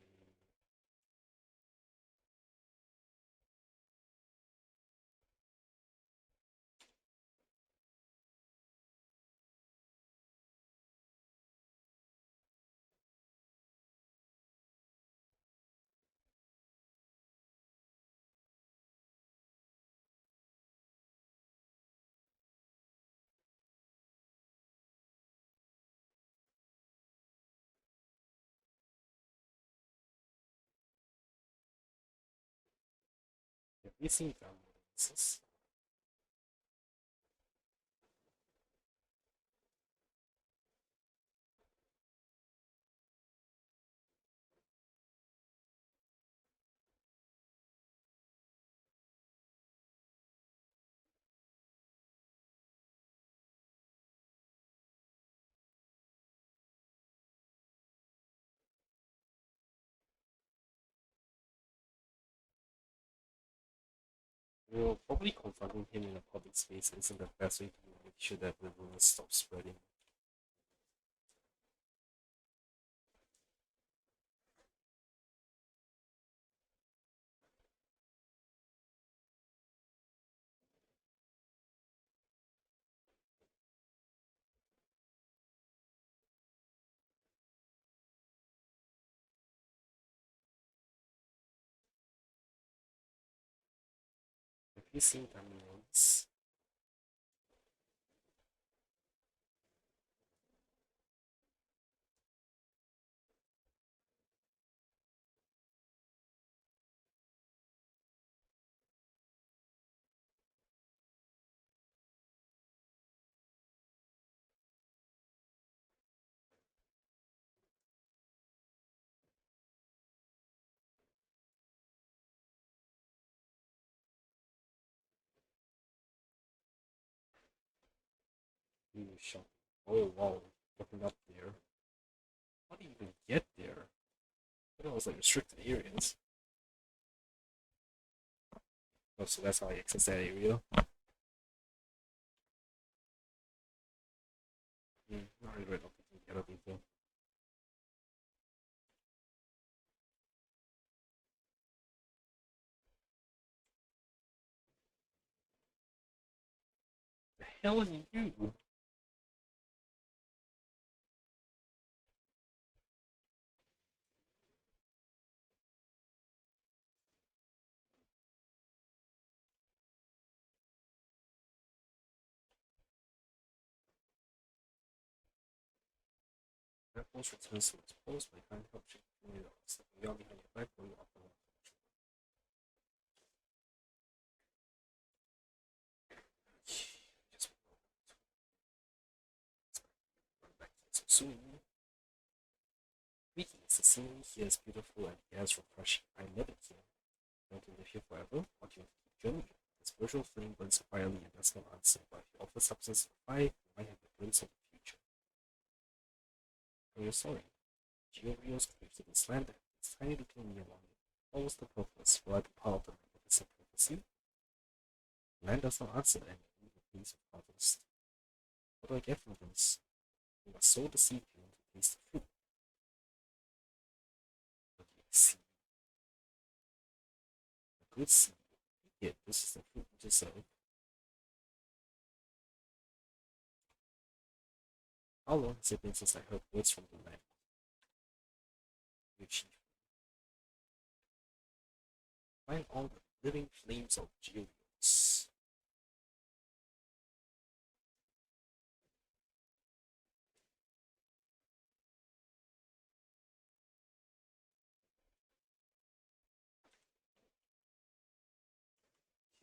Have you seen Ramio's? Well, probably confronting him in a public space isn't the best way to make sure that the rumors stop spreading. Have you seen Ramio's? you shop. Oh wow, looking up there. How do you even get there? I thought it was like restricted areas. Oh, so that's how I access that area. Not really right now thinking the other people. The hell are you? That post returns to its post, but I can't help checking it out. Stepping beyond behind your back when you up and just run back so soon. Greetings, the scenery here is beautiful and the air is refreshing. I love it here. Want to live here forever? Or do you want to keep journeying? This virtual flame burns quietly and does not answer, but if you offer substance to fire, you might have a glimpse of the future. Oh, you're sorry. Georgio's cliffs in this land, its tiny little nearby. What was the purpose? Will I be part of the magnificent prophecy? Land does not answer and you the piece of harvest. What do I get from this? You must sow the seed you want to taste the fruit. What do you see? A good seed. Here, this is the fruit you deserve. How long has it been since I heard words from the land? You chief. Find all the living flames of Georgios.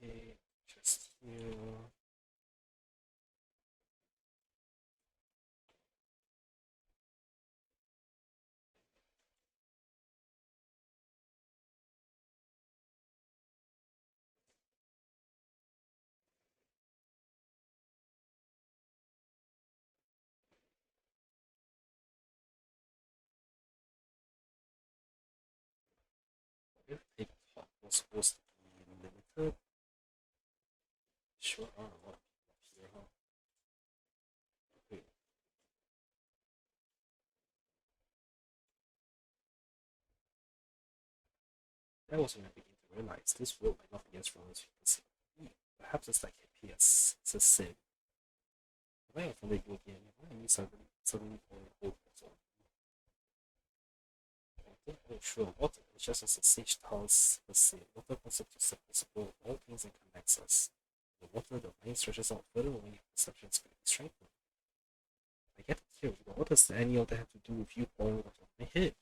Okay, just here. If TikTok was supposed to be limited, sure are a lot of people here, huh? Okay, that was when I began to realize this world might not be as real as people say. Perhaps it's like a PS, it's a sin. If I offended you again, why are you suddenly pouring cold water? Water? Oh, sure, water. It's just as a sage tells us, say, water concept to support all things and connects us. The water, the mind stretches out further away, perceptions could be strengthened. I get it here, but what does any of that have to do with you pouring water on my head?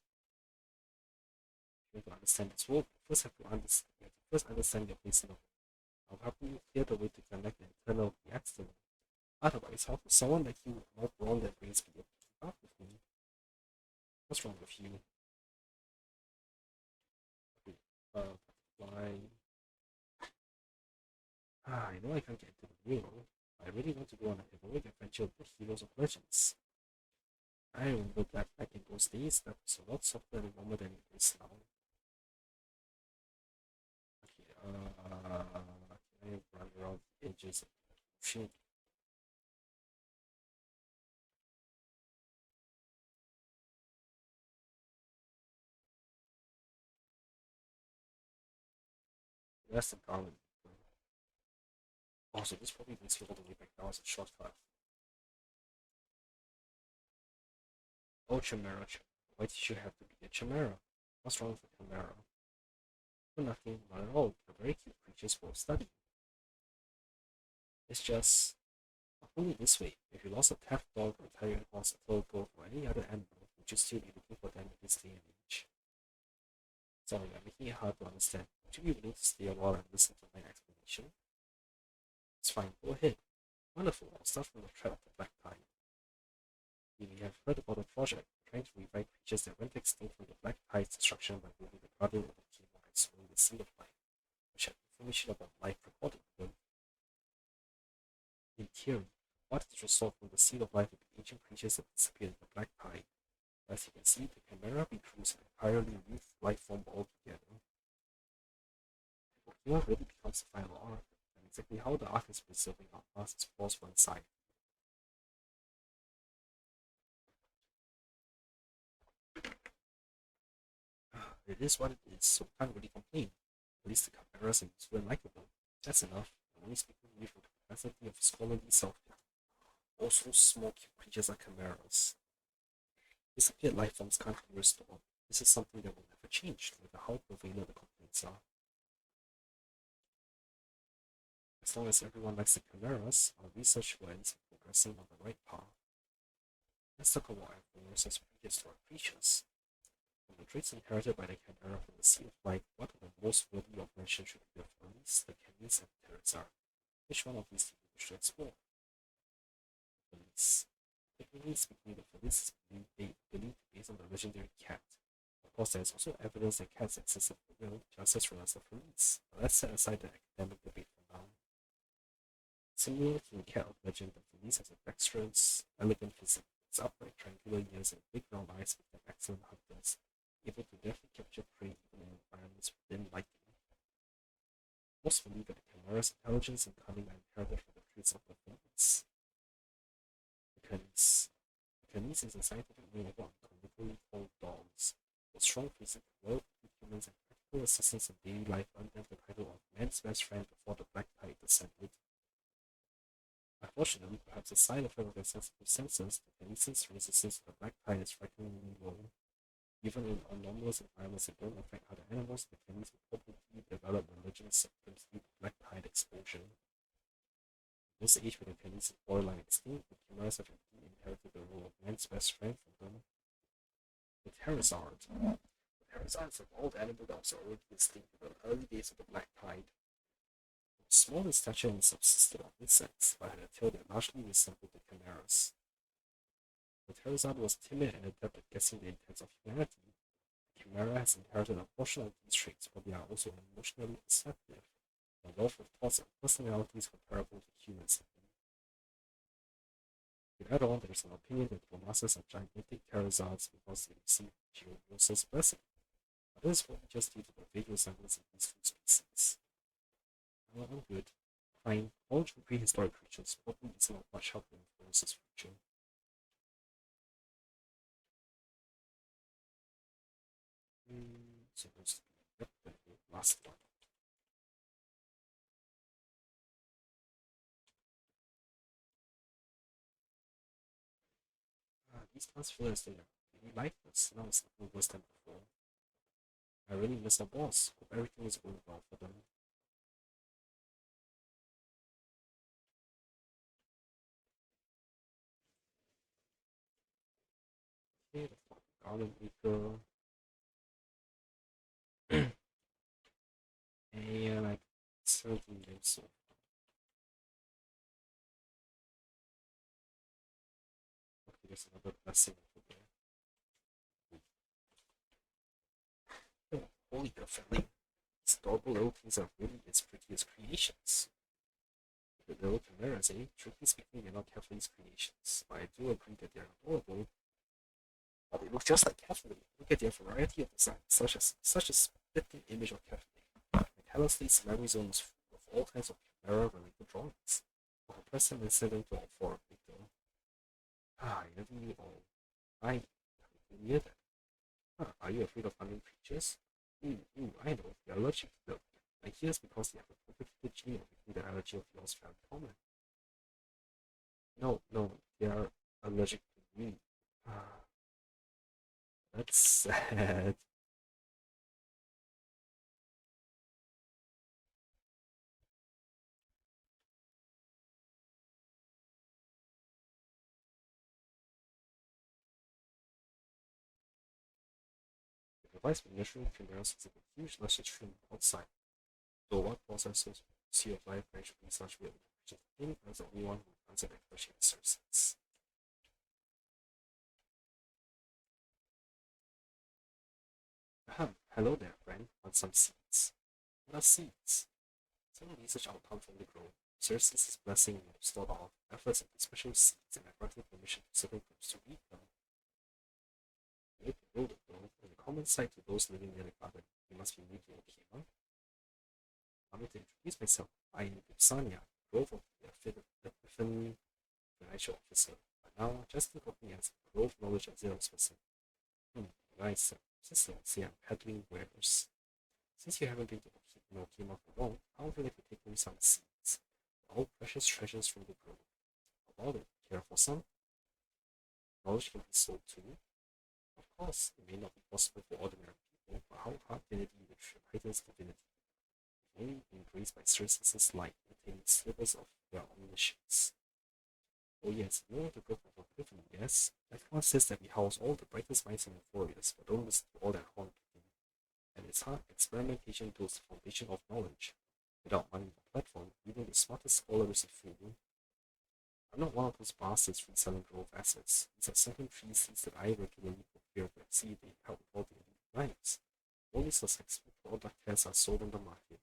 You have to understand this world, you first have to understand, you have to first understand your place in the world. I'll help you clear the way to connect the internal with the external. Otherwise, how could someone like you, not born that brains, be able to keep up with me? What's wrong with you? Okay, why? I know I can't get into the real. I really want to go on a heroic adventure with the heroes of legends. I remember that back in those days, that was a lot softer and warmer than it is now. Okay, can I run around the edges of the ocean? That's the garment. Also, this probably means you all the way back now as a shortcut. Oh, Chimera. Why did you have to be a Chimera? What's wrong with a Chimera? For nothing, not at all. They're very cute creatures for study. It's just, put it this way, if you lost a pet dog or tiger horse, a turtle, or any other animal, would you still be looking for them in this day and age? Sorry, I'm making it hard to understand. Would you be willing to stay a while and listen to my explanation? It's fine, go ahead. Wonderful, I'll start from the threat of the black tide. You may have heard about the project, trying to revive creatures that went extinct from the black tide's destruction by moving the guardian of Okhema and slowing the sea of life, which had information about life recorded in theory. What is result from the seed of life of the ancient creatures that disappeared in the black tide. As you can see, the Chimera recruits an entirely new life form altogether. Okhema really becomes the final arc, and exactly how the arc is preserving our past is paused for insight. It is what it is, so we can't really complain. At least the Chimeras are useful and likable. That's enough. I'm only speaking to you from the capacity of scholarly self. Also, small cute creatures are chimeras. Disappeared life forms can't be restored. This is something that will never change, no matter how prevalent the complaints are. As long as everyone likes the chimeras, our research will end up progressing on the right path. Let's talk about Earth as prehistoric creatures. From the traits inherited by the chimera from the Sea of Light, what are the most worthy of mention should be the Furries, the Canines, and the Pterosaur? Which one of these do you wish to explore? Furries. Technically speaking, the Furries is believed based on the legendary cat. Of course, there is also evidence that cats existed for real, just as well as the Furries. But let's set aside the academic debate for now. Similar to the cat of legend, the Furries has a dexterous, elegant physique. Its upright triangular ears and big round eyes make them excellent hunters, able to deftly capture prey even in environments within lighting. Most believe that the Chimera's intelligence and cunning are inherited from the traits of the Furries. The Canis. The Canis is a scientific name of what we colloquially call dogs. With strong physique, loyalty to humans, and practical assistance in daily life earned them the title of man's best friend before the black tide descended. Unfortunately, perhaps a side effect of their sensitive senses, the Canis's resistance to the black tide is frighteningly low. Even in anomalous environments that don't affect other animals, the Canis will probably develop religious symptoms due to black tide exposure. In this age when the Canis is borderline extinct, the Chimeras have inherited the role of man's best friend from them. The Pterosaurs. The Pterosaurs evolved animal that was already extinct in the early days of the black tide. Small in stature and subsisted on insects, but had a tail that largely resembled the Chimeras. The Pterosaur was timid and adept at guessing the intents of humanity. The Chimera has inherited a portion of these traits, but they are also emotionally receptive, and wealth of thoughts and personalities comparable to humans. To add on, there is an opinion that the masses are gigantic pterosaurs because they receive Geonosia's blessing. But this is probably just due to the vague resemblance in these two species. Well, I'm good. Fine. Knowledge of prehistoric creatures probably isn't of much help in Forrest's future. Supposed to be. Yep, the last one. These last fillers, they are really lifeless. Now it's nothing worse than before. I really miss our boss. Hope everything is going well for them. Okay, the garland maker. And I certainly think so. Okay, there's another blessing over there. Oh, holy family. These adorable little things are really its prettiest creations. The little chimeras, eh? Truthfully speaking, they're not Kathleen's creations. But I do agree that they're adorable. But they look just like Kathleen. Look at their variety of designs, such as spitting image of Kathleen. Like Hello State's memory zone is full of all kinds of chimera-related drawings. I'll press them and send them to all four of Victor. Ah, I never knew all. I near that. Huh, are you afraid of unknown creatures? I know. You're allergic to them. I hear it's because they have a complicated gene of making the allergy of yours very common. No, no, they are allergic to me. Ah, that's sad. The device for measuring chimeras is a huge luscious stream outside. So what processes Sea of Life branch research will him as the only one who answered that question since. Hello there, friend. Want some seeds? What are seeds? Some research outcome from the grove. Xerxes' blessing will start off efforts into special seeds and I granted permission to certain groups to read them. Make the road though, and a common sight to those living near the garden. You must be new to Okhema. Allow me to introduce myself. I am Ipsania, Grove of the Epiphany Financial Officer. But now, just think of me as a Grove Knowledge at Zero's person. Nice. Sister, say I'm peddling wares. Since you haven't been to Okhema for long, how would you like to take home some seeds? All precious treasures from the grove. About it, care for some? Knowledge can be sold too. Of course, it may not be possible for ordinary people, but how hard can it be to heightens divinity? If only been graced by Circe's light, containing slivers of their omniscience. Oh yes, you know the grove of Epiphany, yes? Everyone says that we house all the brightest minds and warriors, but don't listen to all that horn kicking. And it's hard experimentation builds the foundation of knowledge. Without money or platform, even the smartest scholar is a fool. I'm not one of those bastards reselling grove assets. These are second tree seeds that I regularly procure and see they help with all the elite lives. Only successful product tests are sold on the market.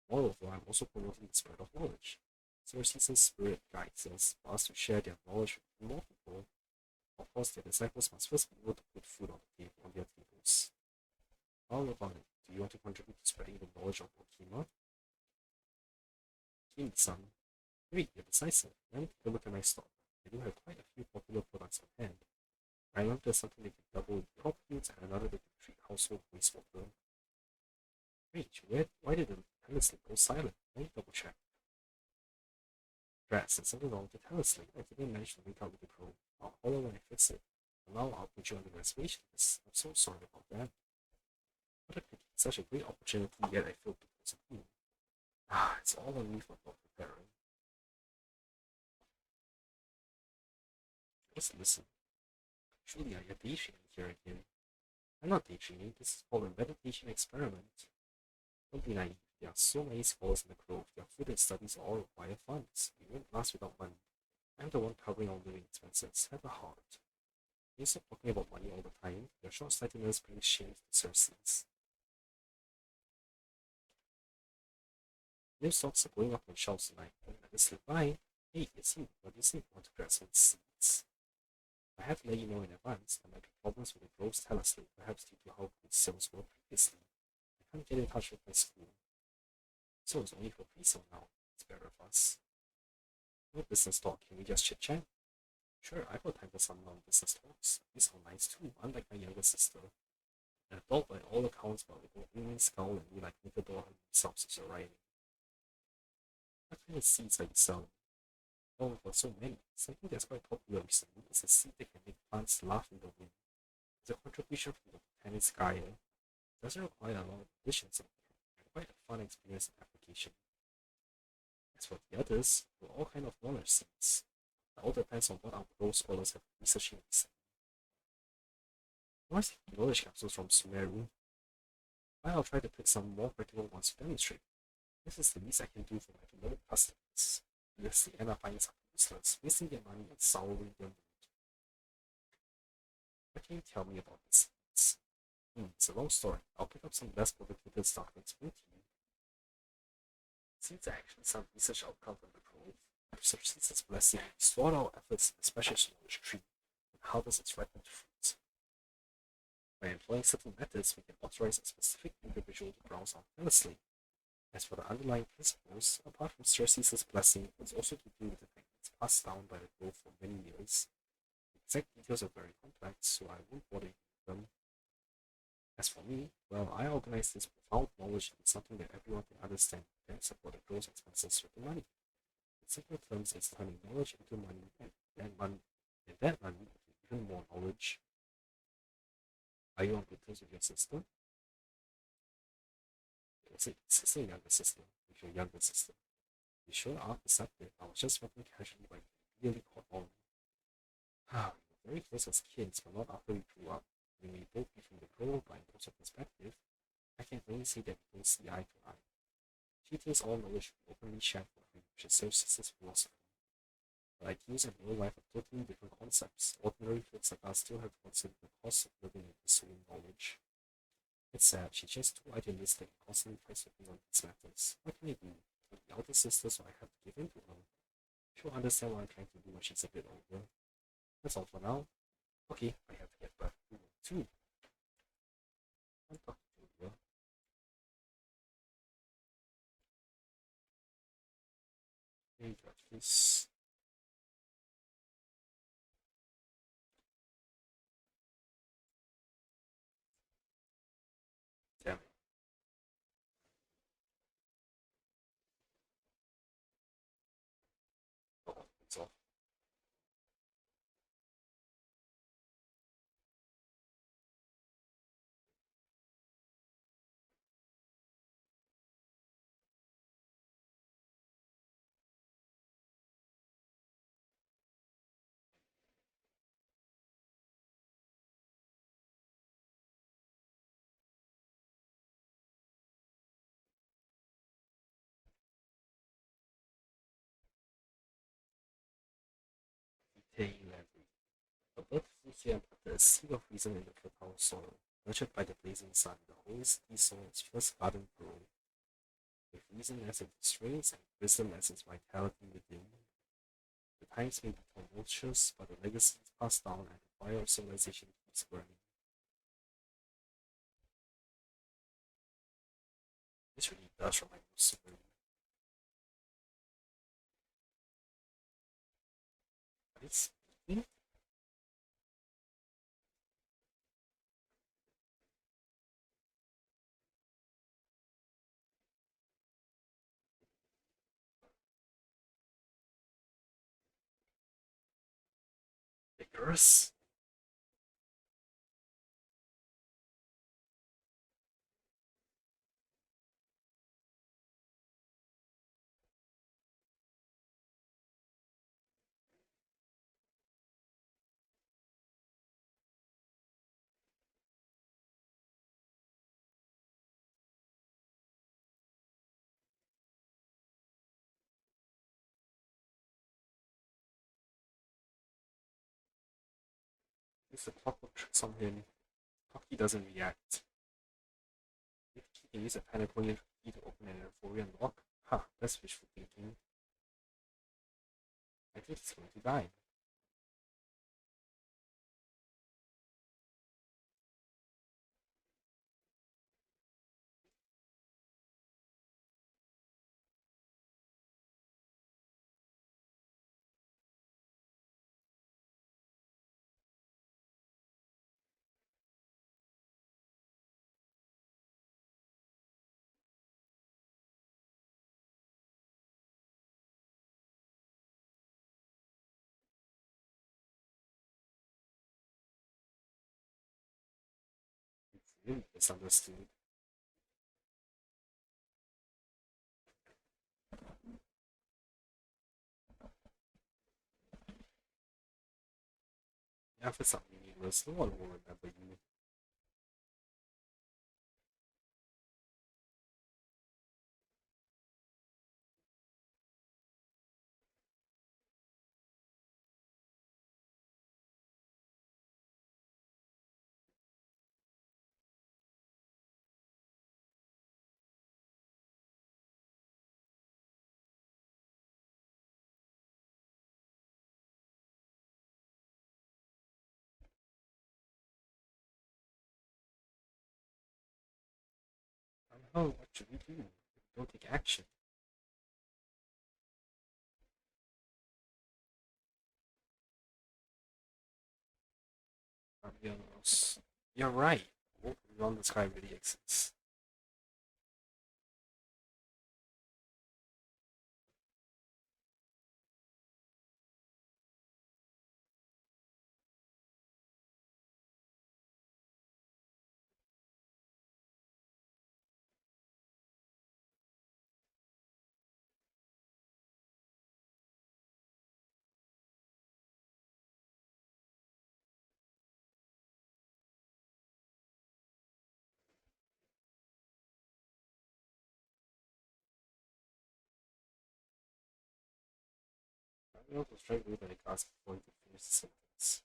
Moreover, I'm also promoting the spread of knowledge. Xerxes' spirit guides us for us to share their knowledge with more people. Of course, their disciples must first be able to put food on the table on their tables. How about it? Do you want to contribute to spreading the knowledge of Okhema? King-san, great, you're decisive. Let me take a look at my stock. I do have quite a few popular products on hand. I learned there's something that can double in crop yields and another that can treat household wastewater. Wait, why did the telescope go silent? Let me double check. Drat, there's something wrong with the telescope. I didn't manage to link out with the crow. I'll holler when I fix it. For now, I'll put you on the reservation list. I'm so sorry about that. What a pity. Such a great opportunity, yet I failed to disappoint. It's all on me for not preparing. Just listen. Truly, you're daydreaming here again. I'm not daydreaming. This is called a meditation experiment. Don't be naive. There are so many scholars in the grove. Their food and studies all require funds. We won't last without money. I'm the one covering our living expenses. Have a heart. You stop talking about money all the time. Your short-sightedness brings shame to Xerxes. New stocks are going up on shelves tonight. Don't let it slip by. Hey, it's you. What do you think? Want to grab some seeds? I have to let you know in advance. There might be problems with the grove's telescope, perhaps due to how good sales were previously. I can't get in touch with my school. So it's only for pre-sale now. It's better of us. No business talk. Can we just chit-chat? Sure, I've got time for some non-business talks. These sound nice too, unlike my younger sister. An adult by all accounts, but with an Indian skull and me like Nicodemus himself is arriving. What kind of seeds are you selling? Oh, we've got so many. Something that's quite popular recently is a seed that can make plants laugh in the wind. It's a contribution from the botanist guy. It doesn't require a lot of additions and quite a fun experience and application. As for the others, there are all kind of knowledge seeds. It all depends on what our growth scholars have been researching recently. Nice knowledge capsules from Sumeru. I'll try to pick some more practical ones to demonstrate. This is the least I can do for my beloved customers. Yes, they end up finding something useless, wasting their money and souring their mood. What can you tell me about this? It's a long story. I'll pick up some less provocative stuff and explain to you. Seems actually some research outcome from the grove. Xerxes' blessing restored our efforts in the special knowledge tree and harvest its ripened fruits. By employing certain methods, we can authorize a specific individual to browse our endlessly. As for the underlying principles, apart from Xerxes' blessing, it's also to do with the fact that it's passed down by the grove for many years. The exact details are very complex, so I won't bother you with them. As for me, well, I organize this profound knowledge into something that everyone can understand and support the growth expenses with the money. In simple terms, it's turning knowledge into money and that money into even more knowledge. Are you on good terms with your sister? Is it sister or younger sister? With your younger sister. You sure are perceptive. I was just wondering casually why you really caught on. We were very close as kids, but not after we grew up. We may both be from the grove, but in terms of perspective, I can only say that we don't see eye to eye. She thinks all knowledge should be openly shared for free, which is Xerxes' philosophy. But ideals and real life are totally different concepts. Ordinary folks like us still have to consider the cost of living and pursuing knowledge. It's sad, she's just too idealistic and constantly fights with me on these matters. What can I do? with the elder sister, so I have to give in to her. She'll understand what I'm trying to do when she's a bit older. That's all for now. Okay, I have to get back to work too. I'll talk to Julia. Hey, George, please. Damn it. Oh, it's off. Hey, Larry. A bird flew here and planted a seed of reason in the fertile soil. Nurtured by the blazing sun, the holy city saw its first garden grow, with reason as its strength and wisdom as its vitality within. The times may be tumultuous, but the legacy is passed down and the fire of civilization keeps burning. This really does remind me of Superman. It's vigorous. It's a clockwork tricks on him. Hockey doesn't react. If he can use a Panaconian key to open an Euphorian lock, ha, that's wishful thinking. I think he's going to die. It's really misunderstood. After something meaningless, no one will remember you. Oh, what should we do? Don't take action. You're right. Wolf beyond the sky really exists. I also straight away by the glass before he could finish the sentence.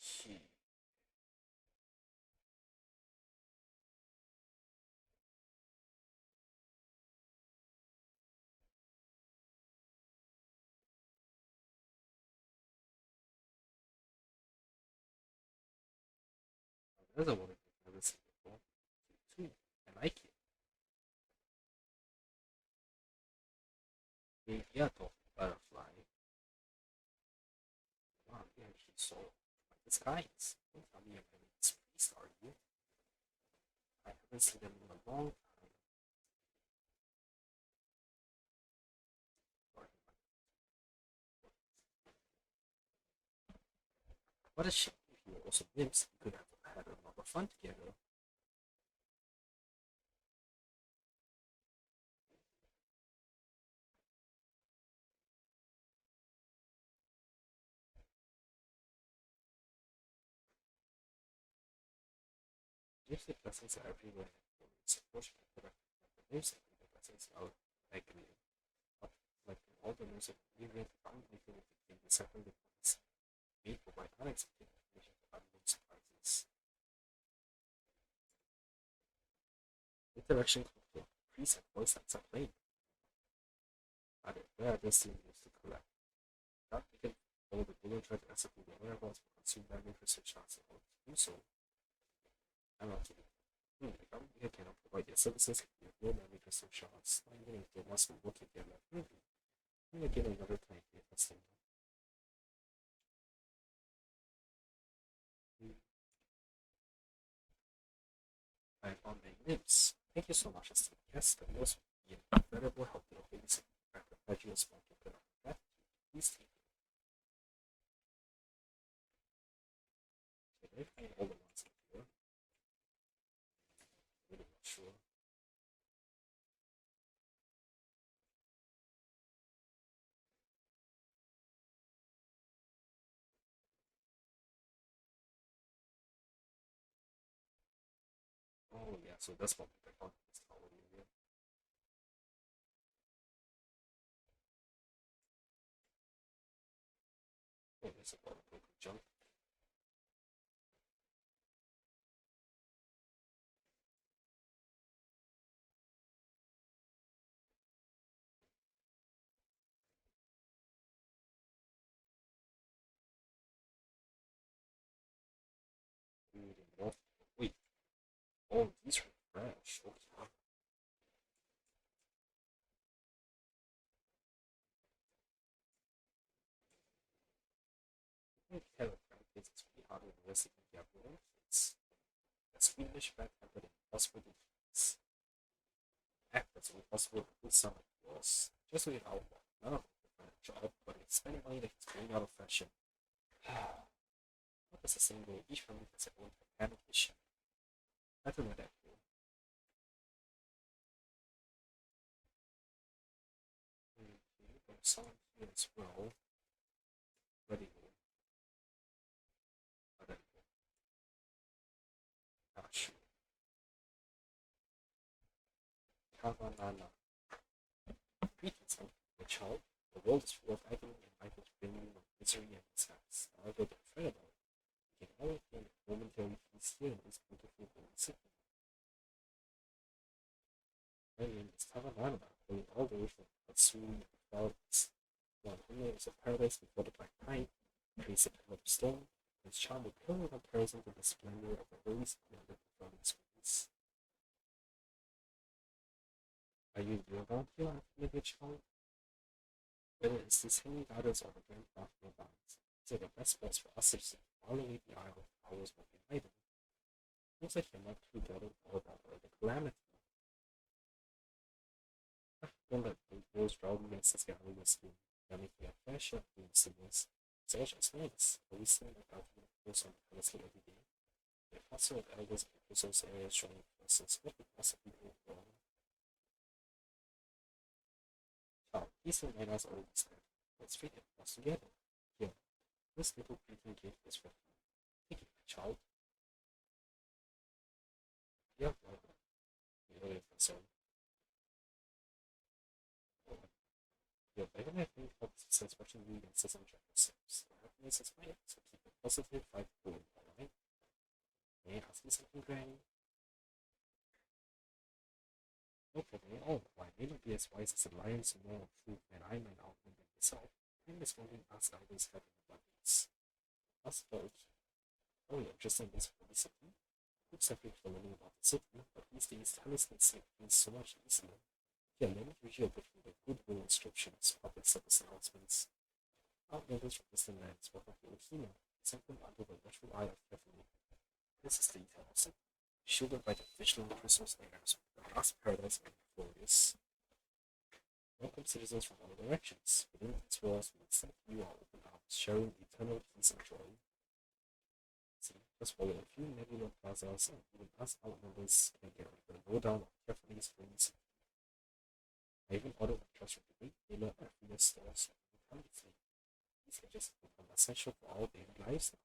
Hmm. Another one I've never seen before. Two. I like it. Maybe a butterfly. Wow, yeah, he's so disguise. Don't tell me I'm this priest, are you? I haven't seen them in a long time. What a shame if you were also nymphs, we could have had a lot of fun together. Nymphs the blessings are everywhere. It's unfortunate that the nymphs and the blessings are like me. Like all the news of the event, I'm making it became the second place. We provide unexpected information about unknown surprises. Interaction conflict, increase and voice acts are played. Are where the scene used to collect. Not taken follow the bullet try to execute the whereabouts but consume damage research shots in order to do so. I'm not kidding. The government cannot provide their services if you have no memory research shots. Not even if they must be working their left movie. I'm gonna get another time here for same. I found my lips. Thank you so much, esteemed guest. The most be an incredible help to the Holy Spirit. I perpetual small token of gratitude. Please take it. Did I find all the ones in here? I'm really not sure. Oh yeah, so that's what I found in this tower area. Oh, there's a lot of broken junk. Food and water. Wait, all these are fresh. Okay. Carrot pancakes is pretty hard to investigate the other it's a squeamish bad habit and possible defense. Efforts will possible to put some was just with our none of them find a job, but it's spending money that is going out of fashion. Not as the same way, each family has their own panic issue. I don't know that feel. Okay, but some here as well. Ready go. But not sure. Kavanana. Greetings, my child. The world is full of agony and life is brimming with misery and mishaps. However, don't fret about it. You can always find a momentary peace here in this beautiful holy city. My name is Kavanana, calling all the way from Katsuri and Clouds. Honkai is a paradise before the black night, creates a pillar of stone, and its charm will pale in comparison to the splendor of the holy city under the performance screens. Are you new around here, maybe a child? Whether it's these hanging gardens or the grand buffalo gardens, these are the best spots for us to sit all the way the aisle of flowers will be hidden. Looks like you're not too bothered about the calamity. Don't let those drought messes get under your skin. You're making a fair share of being serious. So just nice. Are we seeing the government goes on the policy every day? The foster of elders in Christmas areas showing forces what could possibly go wrong. Child, please remind us all this time. Let's treat it us together. Here, this little greeting gift is for you. Take it, child. Yeah, welcome. You know your concern. Your better I think helps since watching you and system check yourselves. Happiness is fine, so keep it positive, fight going, alright? May I ask you something, Granny? No problem at all. While I may not be as wise as the lions or more truth than I might outlive myself, I'm as wondering as elders have in abundance. Us both. Oh, yeah, just in this for the city. Good subject for learning about the city, but these days tennis can see things so much easier. Yeah, let me reveal between the goodwill inscriptions, public service announcements, outlanders from distant lands, what of the Okhema, something under the watchful eye of Tiffany. This is the details. Shielded by the vigilant Christmas airs, the last paradise of glorious. Welcome citizens from all directions. Within these walls, we accept you are open arms, sharing eternal peace and joy. See, just follow a few nebulous plazas, and even us outlanders can get the lowdown of Tiffany's friends. I even ordered a trust from the great dealer at famous stores in the country. These have just become essential for our daily lives now.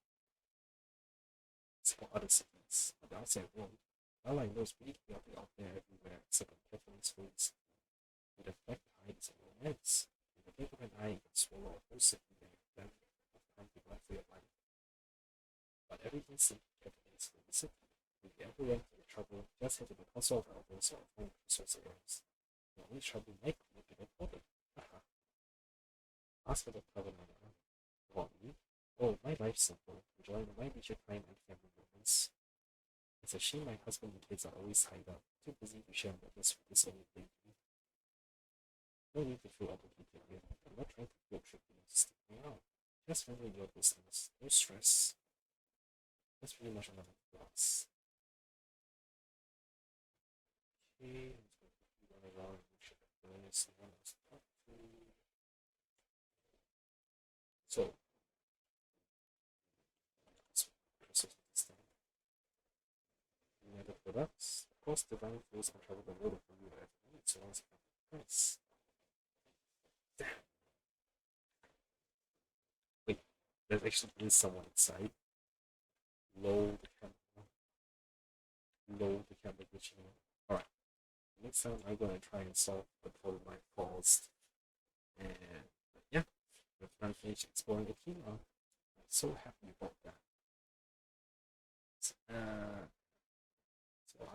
It's for other cities, but the outside world, all I know is pretty chaotic out there everywhere except on Tiffany's homes. With the black tide is a romance. In the blink of an eye, you can swallow a whole city there, then have time to run for your life. But everything seems to Tiffany's for the city. If you ever run into trouble, just head to the console of elders or phone resource areas. The only trouble might be a bit important. Haha. Ask for the covenant. About me? Oh, my life's simple. Enjoying my leisure time and family moments. It's a shame my husband and kids are always tied up, too busy to share moments with this old lady. No need to feel obligated yet. I'm not trying to guilt trip you to stick me out. Just handling your business. No stress. That's pretty much another class. Okay, let's go run around and make sure that there is someone else to talk to. So, let's this thing. Any other products? Of course, divine flows can travel the world from you at any so long as you have the price. Damn. Wait, there actually is someone inside. Load the camera. Load the camera glitching out. Alright. Next time I'm gonna try and solve the problem I caused. And yeah, we've done finished exploring Okhema. I'm so happy about that.